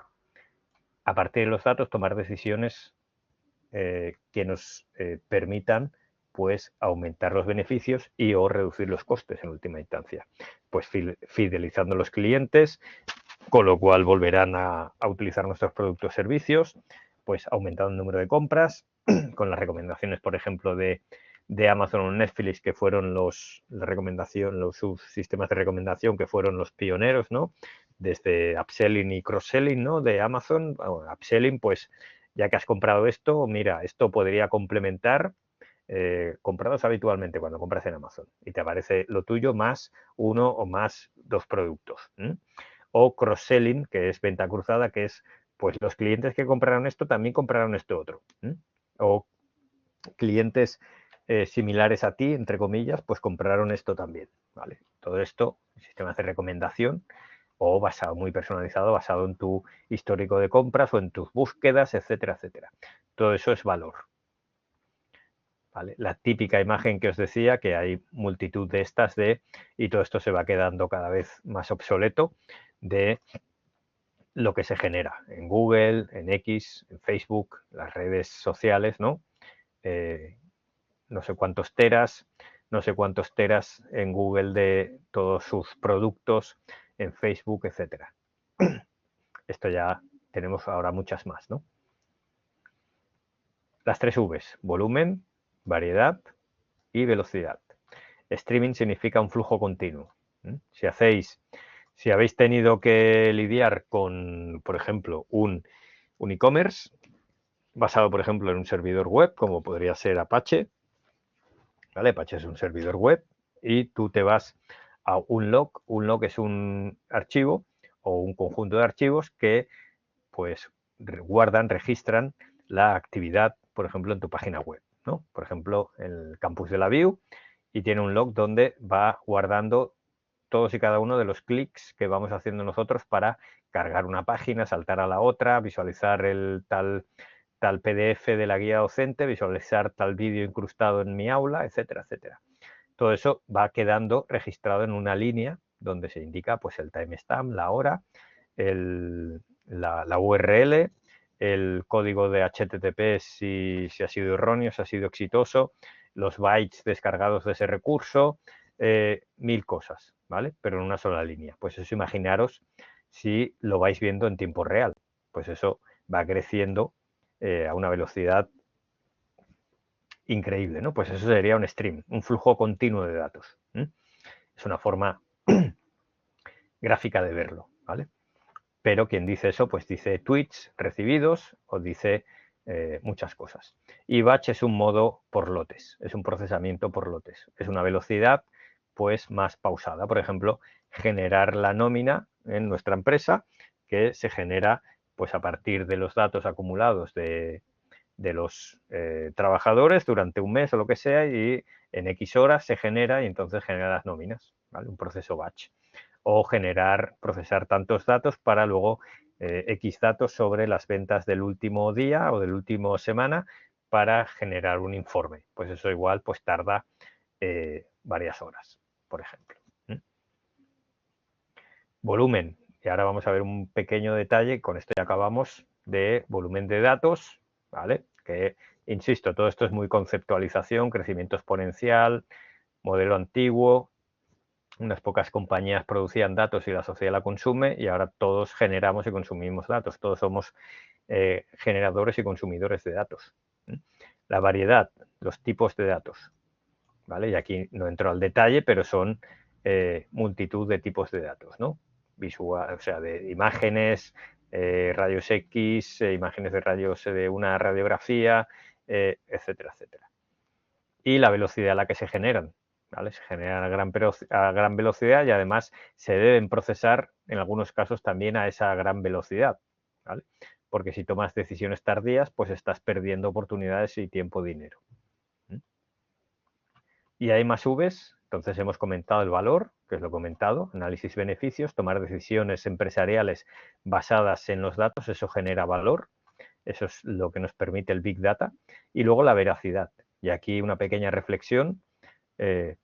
A partir de los datos, tomar decisiones que nos permitan pues aumentar los beneficios y o reducir los costes en última instancia. Pues fidelizando a los clientes, con lo cual volverán a utilizar nuestros productos o servicios, pues aumentando el número de compras, con las recomendaciones, por ejemplo, de Amazon o Netflix, que fueron los sistemas de recomendación que fueron los pioneros, ¿no? Desde upselling y cross-selling, ¿no? De Amazon, bueno, upselling, pues ya que has comprado esto, mira, esto podría complementar comprados habitualmente cuando compras en Amazon y te aparece lo tuyo más uno o más dos productos. O cross-selling, que es venta cruzada, que es pues los clientes que compraron esto también compraron esto otro. O clientes similares a ti, entre comillas, pues compraron esto también, ¿vale? Todo esto, sistemas de recomendación o basado, muy personalizado, basado en tu histórico de compras o en tus búsquedas, etcétera, etcétera. Todo eso es valor. ¿Vale? La típica imagen que os decía, que hay multitud de estas y todo esto se va quedando cada vez más obsoleto, de lo que se genera en Google, en X, en Facebook, las redes sociales, ¿no? No sé cuántos teras, no sé cuántos teras en Google de todos sus productos, en Facebook, etcétera. Esto ya tenemos ahora muchas más, ¿no? Las 3 Vs, volumen, variedad y velocidad. Streaming significa un flujo continuo. Si habéis tenido que lidiar con, por ejemplo, un e-commerce basado, por ejemplo, en un servidor web, como podría ser Apache, ¿vale? Apache es un servidor web y tú te vas a un log. Un log es un archivo o un conjunto de archivos que pues guardan, registran la actividad, por ejemplo, en tu página web, ¿no? Por ejemplo, el campus de la Vue, y tiene un log donde va guardando todos y cada uno de los clics que vamos haciendo nosotros para cargar una página, saltar a la otra, visualizar el tal PDF de la guía docente, visualizar tal vídeo incrustado en mi aula, etcétera, etcétera. Todo eso va quedando registrado en una línea donde se indica pues el timestamp, la hora, la URL, el código de HTTP si ha sido erróneo, si ha sido exitoso, los bytes descargados de ese recurso, 1000 cosas, ¿vale? Pero en una sola línea. Pues eso imaginaros si lo vais viendo en tiempo real. Pues eso va creciendo a una velocidad increíble, ¿no? Pues eso sería un stream, un flujo continuo de datos. Es una forma gráfica de verlo, ¿vale? Pero quien dice eso, pues dice tweets recibidos o dice muchas cosas. Y batch es un modo por lotes, es un procesamiento por lotes. Es una velocidad pues más pausada. Por ejemplo, generar la nómina en nuestra empresa, que se genera pues a partir de los datos acumulados de los trabajadores durante un mes o lo que sea, y en X horas se genera y entonces genera las nóminas, ¿vale? Un proceso batch. O procesar tantos datos para luego X datos sobre las ventas del último día o del último semana para generar un informe. Pues eso igual pues tarda varias horas, por ejemplo. Volumen. Y ahora vamos a ver un pequeño detalle, con esto ya acabamos, de volumen de datos, ¿vale? Que, insisto, todo esto es muy conceptualización, crecimiento exponencial, modelo antiguo. Unas pocas compañías producían datos y la sociedad la consume, y ahora todos generamos y consumimos datos. Todos somos generadores y consumidores de datos. La variedad, los tipos de datos, ¿vale? Y aquí no entro al detalle, pero son multitud de tipos de datos, ¿no? Visual, o sea, de imágenes, rayos X, imágenes de rayos de una radiografía, etcétera, etcétera. Y la velocidad a la que se generan, ¿vale? Se generan a gran velocidad y además se deben procesar en algunos casos también a esa gran velocidad, ¿vale? Porque si tomas decisiones tardías, pues estás perdiendo oportunidades y tiempo, dinero. Y hay más Vs. Entonces hemos comentado el valor, que es lo comentado, análisis beneficios, tomar decisiones empresariales basadas en los datos, eso genera valor, eso es lo que nos permite el Big Data. Y luego la veracidad. Y aquí una pequeña reflexión,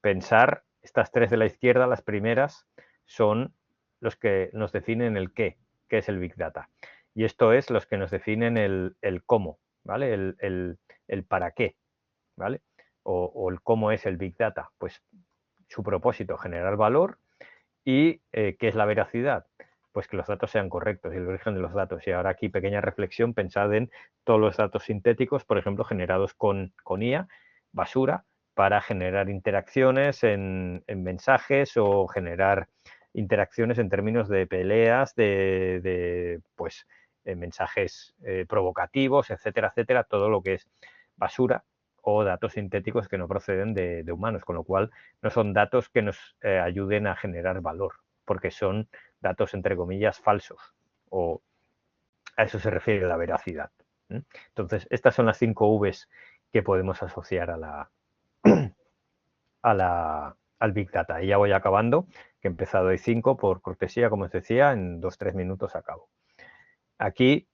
pensar, estas 3 de la izquierda, las primeras, son los que nos definen el qué es el Big Data. Y esto es los que nos definen el cómo, ¿vale? El para qué, ¿vale? O el cómo es el Big Data. Pues su propósito, generar valor. ¿Y qué es la veracidad? Pues que los datos sean correctos y el origen de los datos. Y ahora aquí pequeña reflexión, pensad en todos los datos sintéticos, por ejemplo, generados con IA, basura, para generar interacciones en mensajes o generar interacciones en términos de peleas, pues, mensajes provocativos, etcétera, etcétera, todo lo que es basura o datos sintéticos que no proceden de humanos, con lo cual no son datos que nos ayuden a generar valor, porque son datos, entre comillas, falsos o A eso se refiere la veracidad. Entonces, estas son las 5 Vs que podemos asociar al Big Data. Y ya voy acabando, que he empezado hoy 5 por cortesía, como os decía, en 2-3 minutos acabo. Aquí,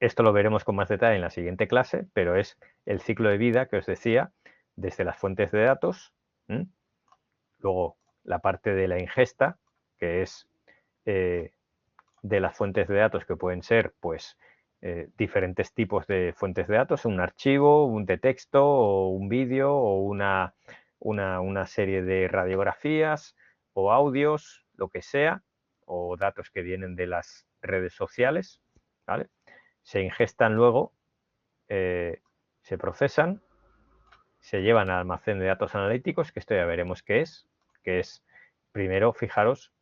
esto lo veremos con más detalle en la siguiente clase, pero es el ciclo de vida que os decía, desde las fuentes de datos, luego la parte de la ingesta, que es de las fuentes de datos, que pueden ser pues diferentes tipos de fuentes de datos, un archivo, un de texto o un vídeo o una serie de radiografías o audios, lo que sea, o datos que vienen de las redes sociales, ¿vale? Se ingestan luego, se procesan, se llevan al almacén de datos analíticos, que esto ya veremos qué es, primero, fijaros,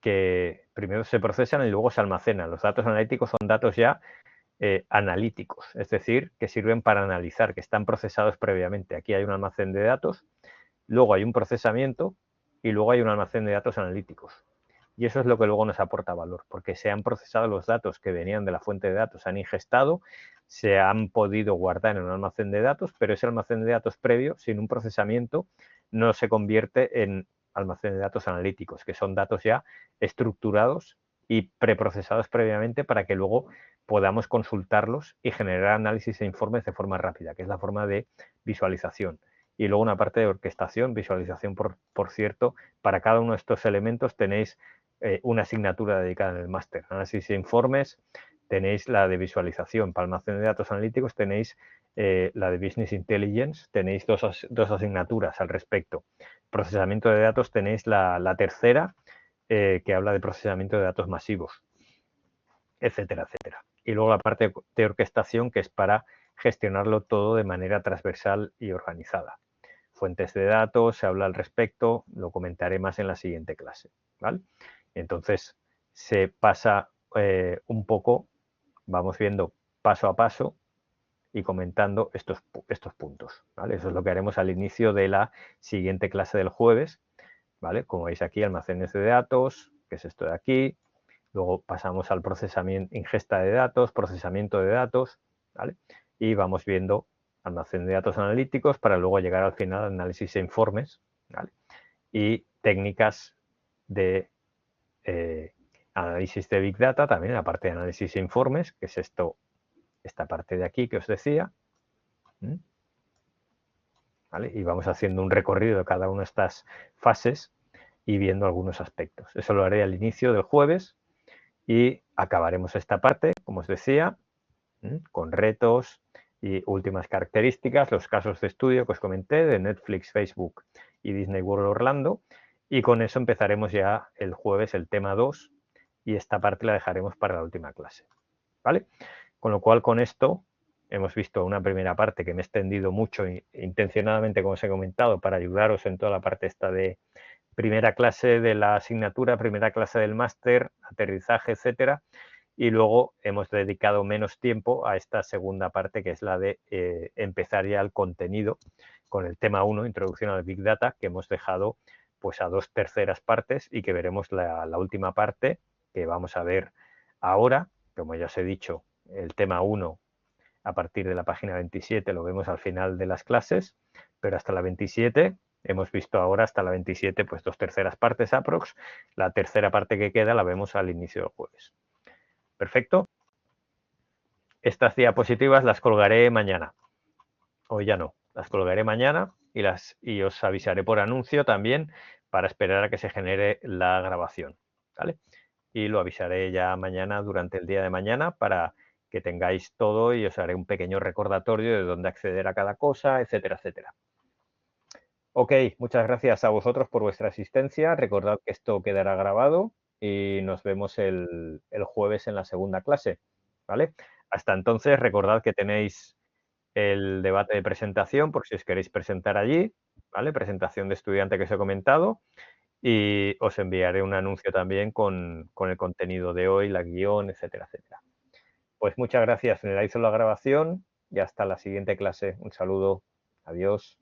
que primero se procesan y luego se almacenan. Los datos analíticos son datos ya analíticos, es decir, que sirven para analizar, que están procesados previamente. Aquí hay un almacén de datos, luego hay un procesamiento y luego hay un almacén de datos analíticos. Y eso es lo que luego nos aporta valor, porque se han procesado los datos que venían de la fuente de datos, se han ingestado, se han podido guardar en un almacén de datos, pero ese almacén de datos previo, sin un procesamiento, no se convierte en almacén de datos analíticos, que son datos ya estructurados y preprocesados previamente para que luego podamos consultarlos y generar análisis e informes de forma rápida, que es la forma de visualización. Y luego una parte de orquestación, visualización, por cierto, para cada uno de estos elementos tenéis una asignatura dedicada en el máster. Análisis e informes, tenéis la de visualización. Para almacén de datos analíticos tenéis la de Business Intelligence, tenéis dos asignaturas al respecto. Procesamiento de datos tenéis la tercera, que habla de procesamiento de datos masivos, etcétera, etcétera. Y luego la parte de orquestación, que es para gestionarlo todo de manera transversal y organizada. Fuentes de datos, se habla al respecto, lo comentaré más en la siguiente clase, ¿vale? Entonces, se pasa un poco, vamos viendo paso a paso y comentando estos puntos, ¿vale? Eso es lo que haremos al inicio de la siguiente clase del jueves, ¿vale? Como veis aquí, almacenes de datos, que es esto de aquí, luego pasamos al procesamiento, ingesta de datos, procesamiento de datos, ¿vale? Y vamos viendo almacén de datos analíticos para luego llegar al final al análisis e informes, ¿vale? Y técnicas de análisis de Big Data, también la parte de análisis e informes, que es esta parte de aquí que os decía, ¿vale? Y vamos haciendo un recorrido de cada una de estas fases y viendo algunos aspectos. Eso lo haré al inicio del jueves y acabaremos esta parte, como os decía, con retos y últimas características, los casos de estudio que os comenté de Netflix, Facebook y Disney World Orlando, y con eso empezaremos ya el jueves el tema 2 y esta parte la dejaremos para la última clase, ¿vale? Con lo cual, con esto hemos visto una primera parte que me he extendido mucho intencionadamente, como os he comentado, para ayudaros en toda la parte esta de primera clase de la asignatura, primera clase del máster, aterrizaje, etcétera. Y luego hemos dedicado menos tiempo a esta segunda parte, que es la de empezar ya el contenido con el tema 1, introducción al Big Data, que hemos dejado pues a 2/3 partes y que veremos la última parte, que vamos a ver ahora. Como ya os he dicho, el tema 1 a partir de la página 27 lo vemos al final de las clases, pero hasta la 27 hemos visto ahora hasta la 27 pues 2/3 partes aprox. La tercera parte que queda la vemos al inicio del jueves. Perfecto. Estas diapositivas las colgaré mañana. Hoy ya no. Las colgaré mañana y os avisaré por anuncio también para esperar a que se genere la grabación, ¿vale? Y lo avisaré ya mañana, durante el día de mañana, para que tengáis todo y os haré un pequeño recordatorio de dónde acceder a cada cosa, etcétera, etcétera. Ok, muchas gracias a vosotros por vuestra asistencia. Recordad que esto quedará grabado y nos vemos el jueves en la segunda clase, ¿vale? Hasta entonces, recordad que tenéis el debate de presentación por si os queréis presentar allí, ¿vale? Presentación de estudiante que os he comentado y os enviaré un anuncio también con el contenido de hoy, la guión, etcétera, etcétera. Pues muchas gracias, finalizo la grabación y hasta la siguiente clase. Un saludo, adiós.